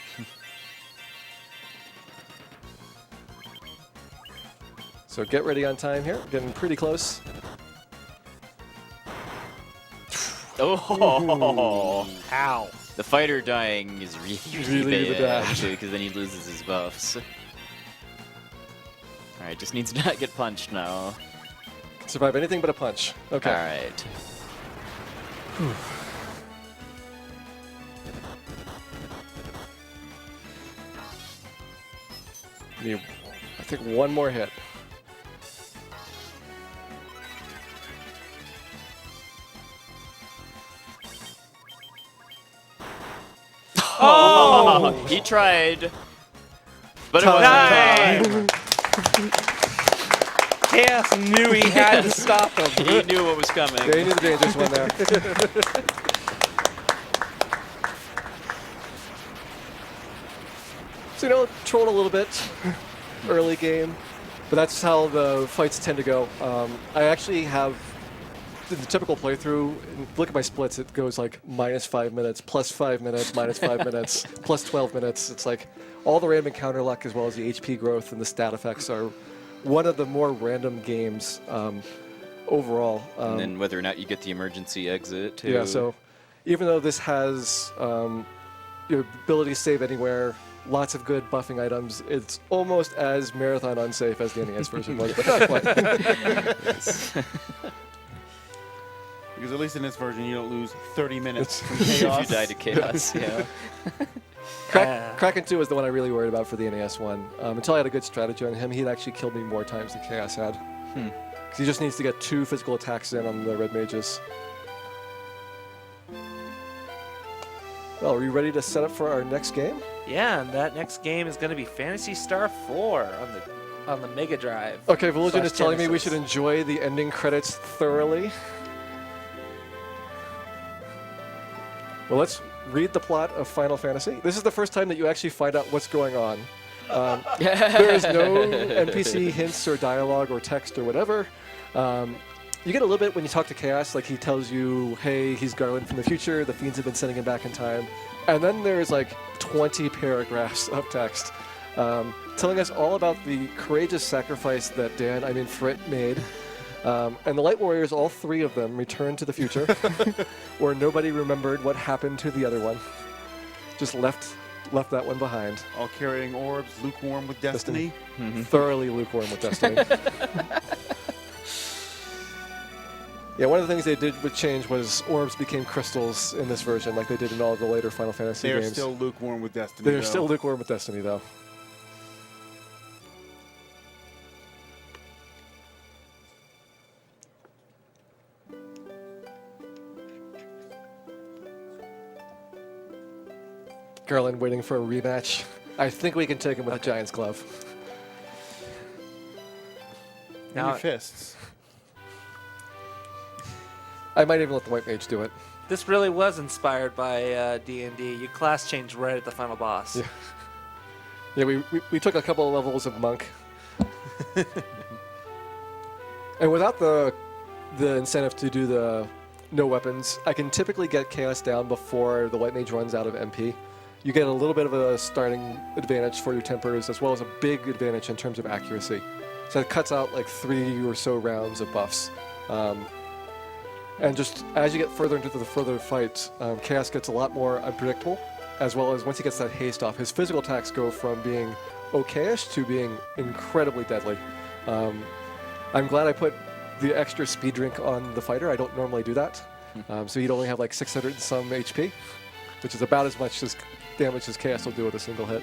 [SPEAKER 1] So get ready on time here. Getting pretty close.
[SPEAKER 4] Oh!
[SPEAKER 6] Ow.
[SPEAKER 4] The fighter dying is really
[SPEAKER 1] Really
[SPEAKER 4] bad,
[SPEAKER 1] bad.
[SPEAKER 4] because then he loses his buffs. Alright, just needs to not get punched now.
[SPEAKER 1] Can survive anything but a punch. Okay.
[SPEAKER 4] Alright.
[SPEAKER 1] Need, I think, one more hit.
[SPEAKER 4] Oh! He tried. But it wasn't
[SPEAKER 2] Time! Chaos knew he had to stop him.
[SPEAKER 4] He knew what was coming.
[SPEAKER 1] Yeah, he knew the dangerous one there. So, you know, trolled a little bit early game, but that's how the fights tend to go. I actually have the typical playthrough. Look at my splits. It goes like -5 minutes, +5 minutes, -5 minutes, +12 minutes. It's like all the random counter luck as well as the HP growth and the stat effects are one of the more random games overall.
[SPEAKER 4] And then whether or not you get the emergency exit, too.
[SPEAKER 1] Yeah, so even though this has your ability to save anywhere, lots of good buffing items, it's almost as marathon unsafe as the NES version was, but not quite.
[SPEAKER 5] Because at least in this version, you don't lose 30 minutes from
[SPEAKER 4] If
[SPEAKER 5] chaos.
[SPEAKER 4] you die to chaos, yeah.
[SPEAKER 1] Kraken 2 is the one I really worried about for the NES one. Until I had a good strategy on him, he'd actually killed me more times than Chaos had. Because he just needs to get 2 physical attacks in on the red mages. Well, are you ready to set up for our next game?
[SPEAKER 2] Yeah, and that next game is going to be Phantasy Star 4 on the Mega Drive.
[SPEAKER 1] Okay, Religion is telling me we
[SPEAKER 2] Genesis.
[SPEAKER 1] should enjoy the ending credits thoroughly. Well, let's read the plot of Final Fantasy. This is the first time that you actually find out what's going on. There is no NPC hints or dialogue or text or whatever. You get a little bit when you talk to Chaos, like he tells you, hey, he's Garland from the future, the Fiends have been sending him back in time. And then there's like 20 paragraphs of text telling us all about the courageous sacrifice that Frit made. And the Light Warriors, all 3 of them, returned to the future, where nobody remembered what happened to the other one. Just left that one behind.
[SPEAKER 5] All carrying orbs, lukewarm with destiny.
[SPEAKER 1] Thoroughly lukewarm with destiny. Yeah, one of the things they did with change was orbs became crystals in this version, like they did in all of the later Final Fantasy
[SPEAKER 5] They're
[SPEAKER 1] games.
[SPEAKER 5] still lukewarm with destiny.
[SPEAKER 1] They're
[SPEAKER 5] though.
[SPEAKER 1] still lukewarm with destiny, though. Garland waiting for a rematch. I think we can take him with a Giant's Glove.
[SPEAKER 5] And
[SPEAKER 2] Now-
[SPEAKER 5] your fists.
[SPEAKER 1] I might even let the White Mage do it.
[SPEAKER 2] This really was inspired by D&D. You class changed right at the final boss.
[SPEAKER 1] Yeah. Yeah, we took a couple of levels of Monk. And without the incentive to do the no weapons, I can typically get Chaos down before the White Mage runs out of MP. You get a little bit of a starting advantage for your tempers, as well as a big advantage in terms of accuracy. So it cuts out like 3 or so rounds of buffs. And just as you get further into the further fights, Chaos gets a lot more unpredictable, as well as once he gets that haste off, his physical attacks go from being okay-ish to being incredibly deadly. I'm glad I put the extra speed drink on the fighter. I don't normally do that. So he'd only have like 600 and some HP, which is about as much as damage as Chaos will do with a single hit.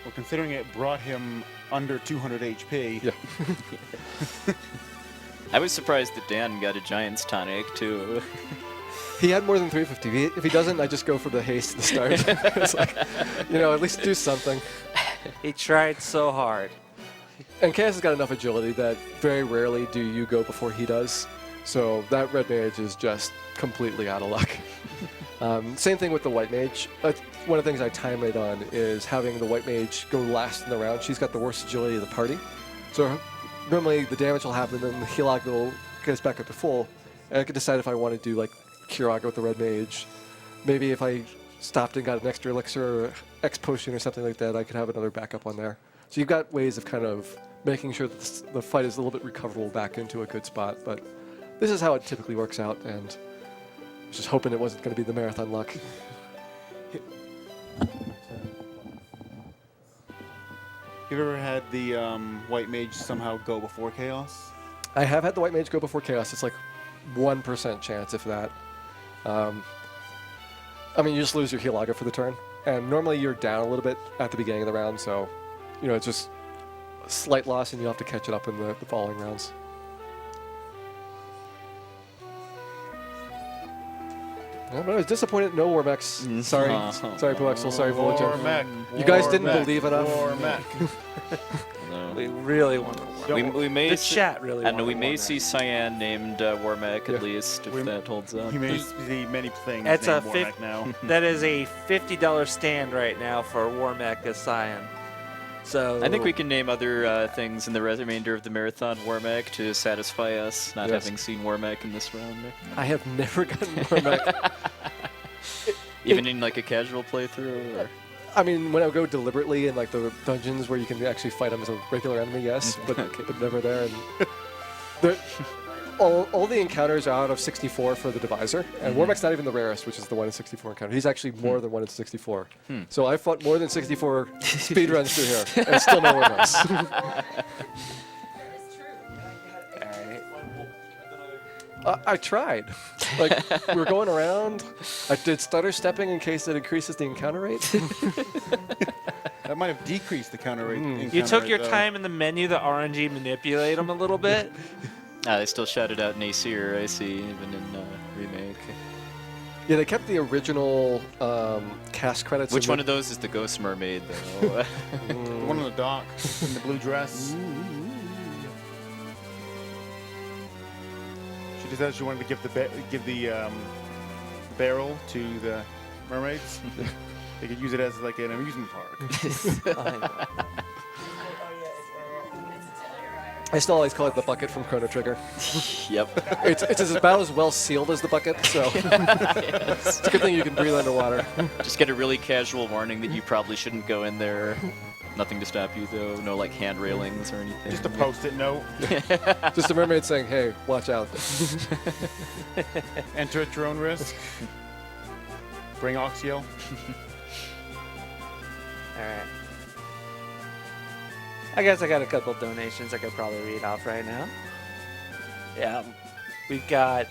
[SPEAKER 5] Well, considering it brought him under 200 HP.
[SPEAKER 1] Yeah.
[SPEAKER 4] I was surprised that Dan got a Giant's Tonic, too.
[SPEAKER 1] He had more than 350. If he doesn't, I just go for the haste to start. It's like, at least do something.
[SPEAKER 2] He tried so hard.
[SPEAKER 1] And Chaos has got enough agility that very rarely do you go before he does. So that red mage is just completely out of luck. Same thing with the white mage. One of the things I time it on is having the white mage go last in the round. She's got the worst agility of the party. So normally the damage will happen, then the heal will get us back up to full. And I could decide if I want to do like Curaga with the red mage. Maybe if I stopped and got an extra elixir or X potion or something like that, I could have another backup on there. So you've got ways of kind of making sure that the fight is a little bit recoverable back into a good spot. But this is how it typically works out, and I was just hoping it wasn't going to be the marathon luck.
[SPEAKER 5] You've ever had the white mage somehow go before Chaos?
[SPEAKER 1] I have had the white mage go before Chaos. It's like 1% chance, if that. You just lose your heal for the turn. And normally you're down a little bit at the beginning of the round, so, it's just a slight loss and you'll have to catch it up in the following rounds. Yeah, but I was disappointed no War Mechs. Sorry, Poexel, sorry, Voyager.
[SPEAKER 5] War mech.
[SPEAKER 1] You guys
[SPEAKER 5] War
[SPEAKER 1] didn't
[SPEAKER 5] mech.
[SPEAKER 1] believe enough.
[SPEAKER 5] War mech.
[SPEAKER 4] No.
[SPEAKER 2] We really want to work.
[SPEAKER 4] We may
[SPEAKER 2] The
[SPEAKER 4] see,
[SPEAKER 2] chat really
[SPEAKER 4] I know we
[SPEAKER 2] wanted
[SPEAKER 4] may
[SPEAKER 2] one
[SPEAKER 4] see Cyan named Warmech
[SPEAKER 1] Yeah.
[SPEAKER 4] at least, if that holds up.
[SPEAKER 5] He may see many things
[SPEAKER 2] That's
[SPEAKER 5] named
[SPEAKER 2] a
[SPEAKER 5] War mech now.
[SPEAKER 2] That is a $50 stand right now for Warmech as Scion. So
[SPEAKER 4] I think we can name other things in the remainder of the marathon Warmech to satisfy us, not
[SPEAKER 1] Yes.
[SPEAKER 4] having seen Warmech in this round.
[SPEAKER 1] I have never gotten War Mech.
[SPEAKER 4] Even in like a casual playthrough? Or?
[SPEAKER 1] When I go deliberately in like the dungeons where you can actually fight them as a regular enemy, yes, but never there. And all the encounters are out of 64 for the Divisor, and War Mech's not even the rarest, which is the 1 in 64 encounter. He's actually more than 1 in 64. So I fought more than 64 speedruns through here, and still no War Mechs. I tried. We were going around. I did stutter stepping in case it increases the encounter rate.
[SPEAKER 5] That might have decreased the counter rate.
[SPEAKER 2] you
[SPEAKER 5] encounter
[SPEAKER 2] took
[SPEAKER 5] rate,
[SPEAKER 2] your
[SPEAKER 5] though.
[SPEAKER 2] time in the menu, the RNG manipulate them a little bit.
[SPEAKER 4] They still shouted out Nacier, I see, even in Remake.
[SPEAKER 1] Yeah, they kept the original cast credits.
[SPEAKER 4] Which
[SPEAKER 1] in
[SPEAKER 4] one of those is the Ghost Mermaid, though?
[SPEAKER 5] The one on the dock in the blue dress. She just said she wanted to give the barrel to the mermaids. They could use it as like an amusement park.
[SPEAKER 1] I still always call it the bucket from Chrono Trigger.
[SPEAKER 4] Yep.
[SPEAKER 1] It's about as well sealed as the bucket, so it's a good thing you can breathe underwater.
[SPEAKER 4] Just get a really casual warning that you probably shouldn't go in there. Nothing to stop you, though. No, like, hand railings or anything.
[SPEAKER 5] Just a post-it note.
[SPEAKER 1] Just a mermaid saying, "Hey, watch out."
[SPEAKER 5] Enter at your own risk. Bring Oxio.
[SPEAKER 2] All right. I guess I got a couple donations I could probably read off right now. Yeah, we've got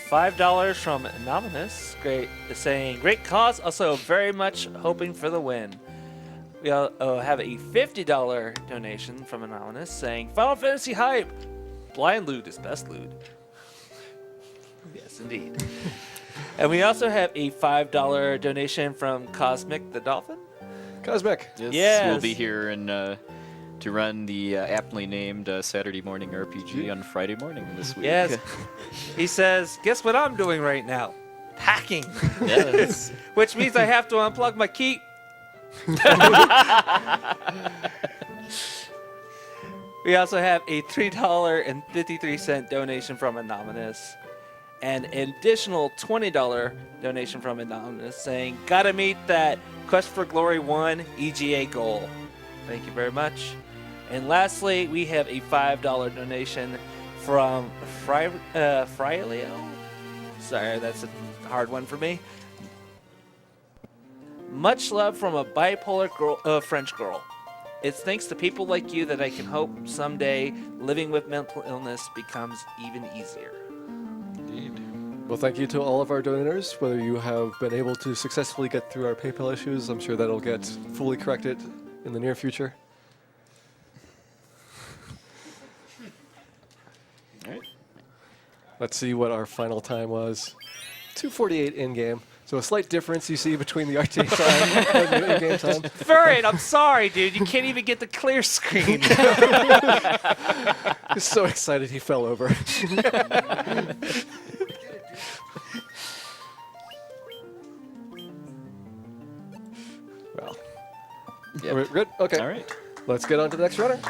[SPEAKER 2] $5 from Anonymous, saying great cause, also very much hoping for the win. We have a $50 donation from Anonymous saying Final Fantasy hype, blind loot is best loot. Yes, indeed. And we also have a $5 donation from Cosmic the Dolphin.
[SPEAKER 1] Cosmic.
[SPEAKER 2] Yes.
[SPEAKER 4] We'll be here and to run the aptly named Saturday morning RPG on Friday morning this week.
[SPEAKER 2] Yes. He says, guess what I'm doing right now? Hacking.
[SPEAKER 4] Yes.
[SPEAKER 2] Which means I have to unplug my key. We also have a $3.53 donation from Anonymous. And an additional $20 donation from Anonymous saying, gotta meet that Quest for Glory 1 EGA goal. Thank you very much. And lastly, we have a $5 donation from Fryleo. Sorry, that's a hard one for me. Much love from a bipolar French girl. It's thanks to people like you that I can hope someday living with mental illness becomes even easier.
[SPEAKER 4] Indeed.
[SPEAKER 1] Well, thank you to all of our donors. Whether you have been able to successfully get through our PayPal issues, I'm sure that'll get fully corrected in the near future.
[SPEAKER 4] All right.
[SPEAKER 1] Let's see what our final time was. 2:48 in-game. So a slight difference you see between the arcade time and the in-game time.
[SPEAKER 2] Furret, I'm sorry, dude. You can't even get the clear screen.
[SPEAKER 1] He's so excited he fell over. Well,
[SPEAKER 4] Yep.
[SPEAKER 1] we're good? Okay.
[SPEAKER 4] All right.
[SPEAKER 1] Let's get on to the next runner.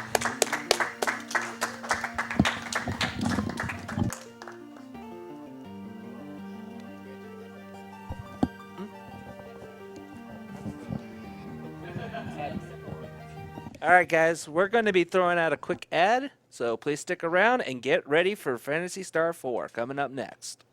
[SPEAKER 2] All right, guys, we're going to be throwing out a quick ad, so please stick around and get ready for Phantasy Star 4 coming up next.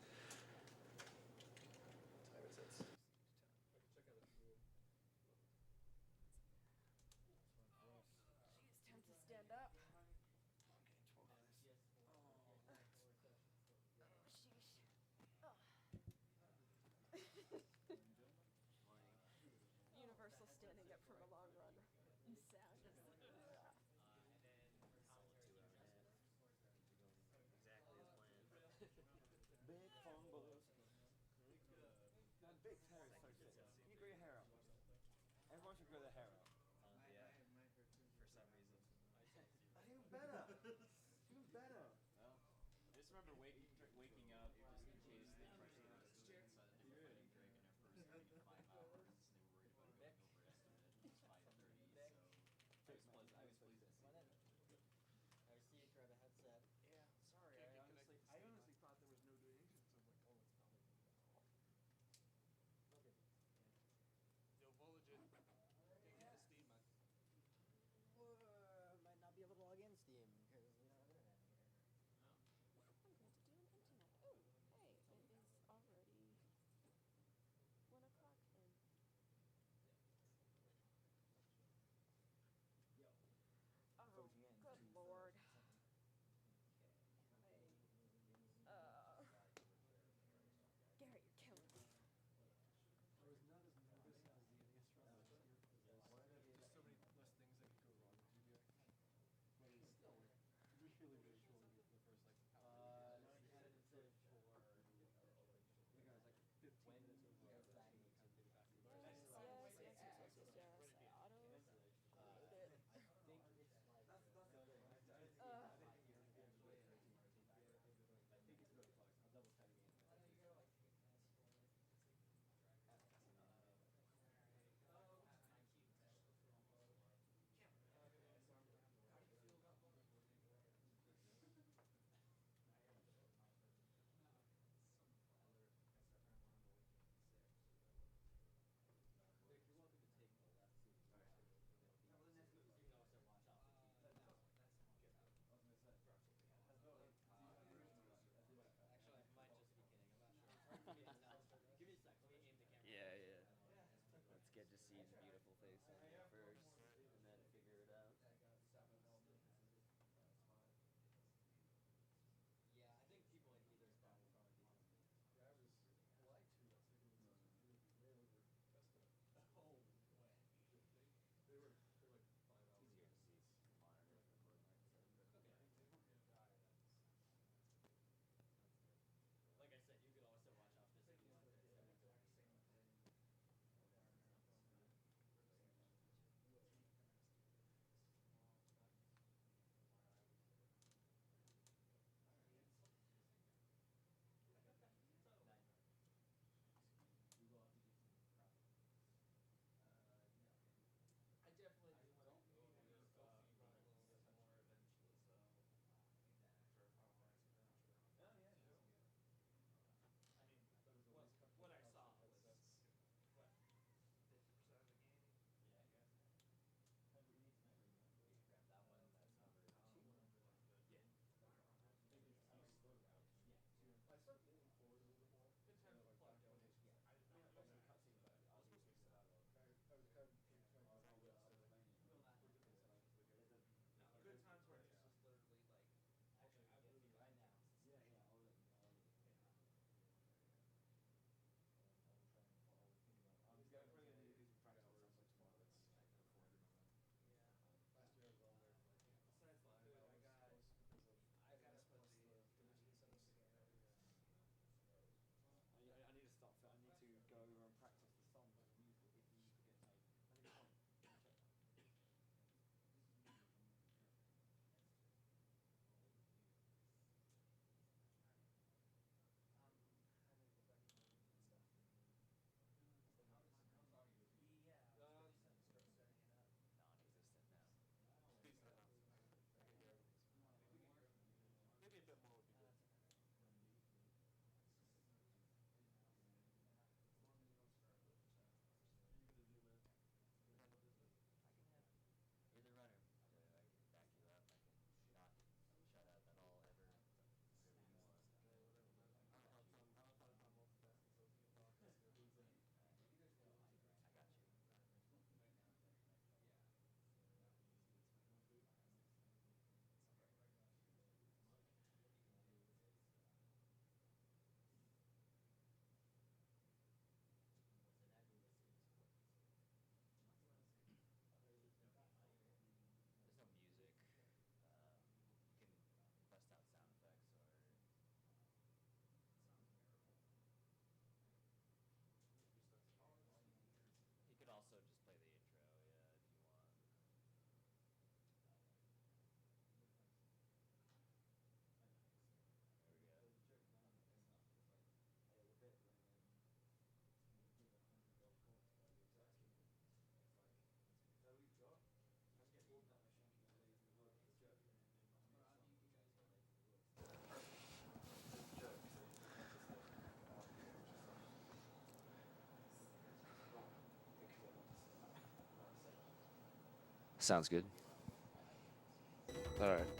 [SPEAKER 7] Universal standing up for a long run.
[SPEAKER 8] Sounds good.
[SPEAKER 1] All right.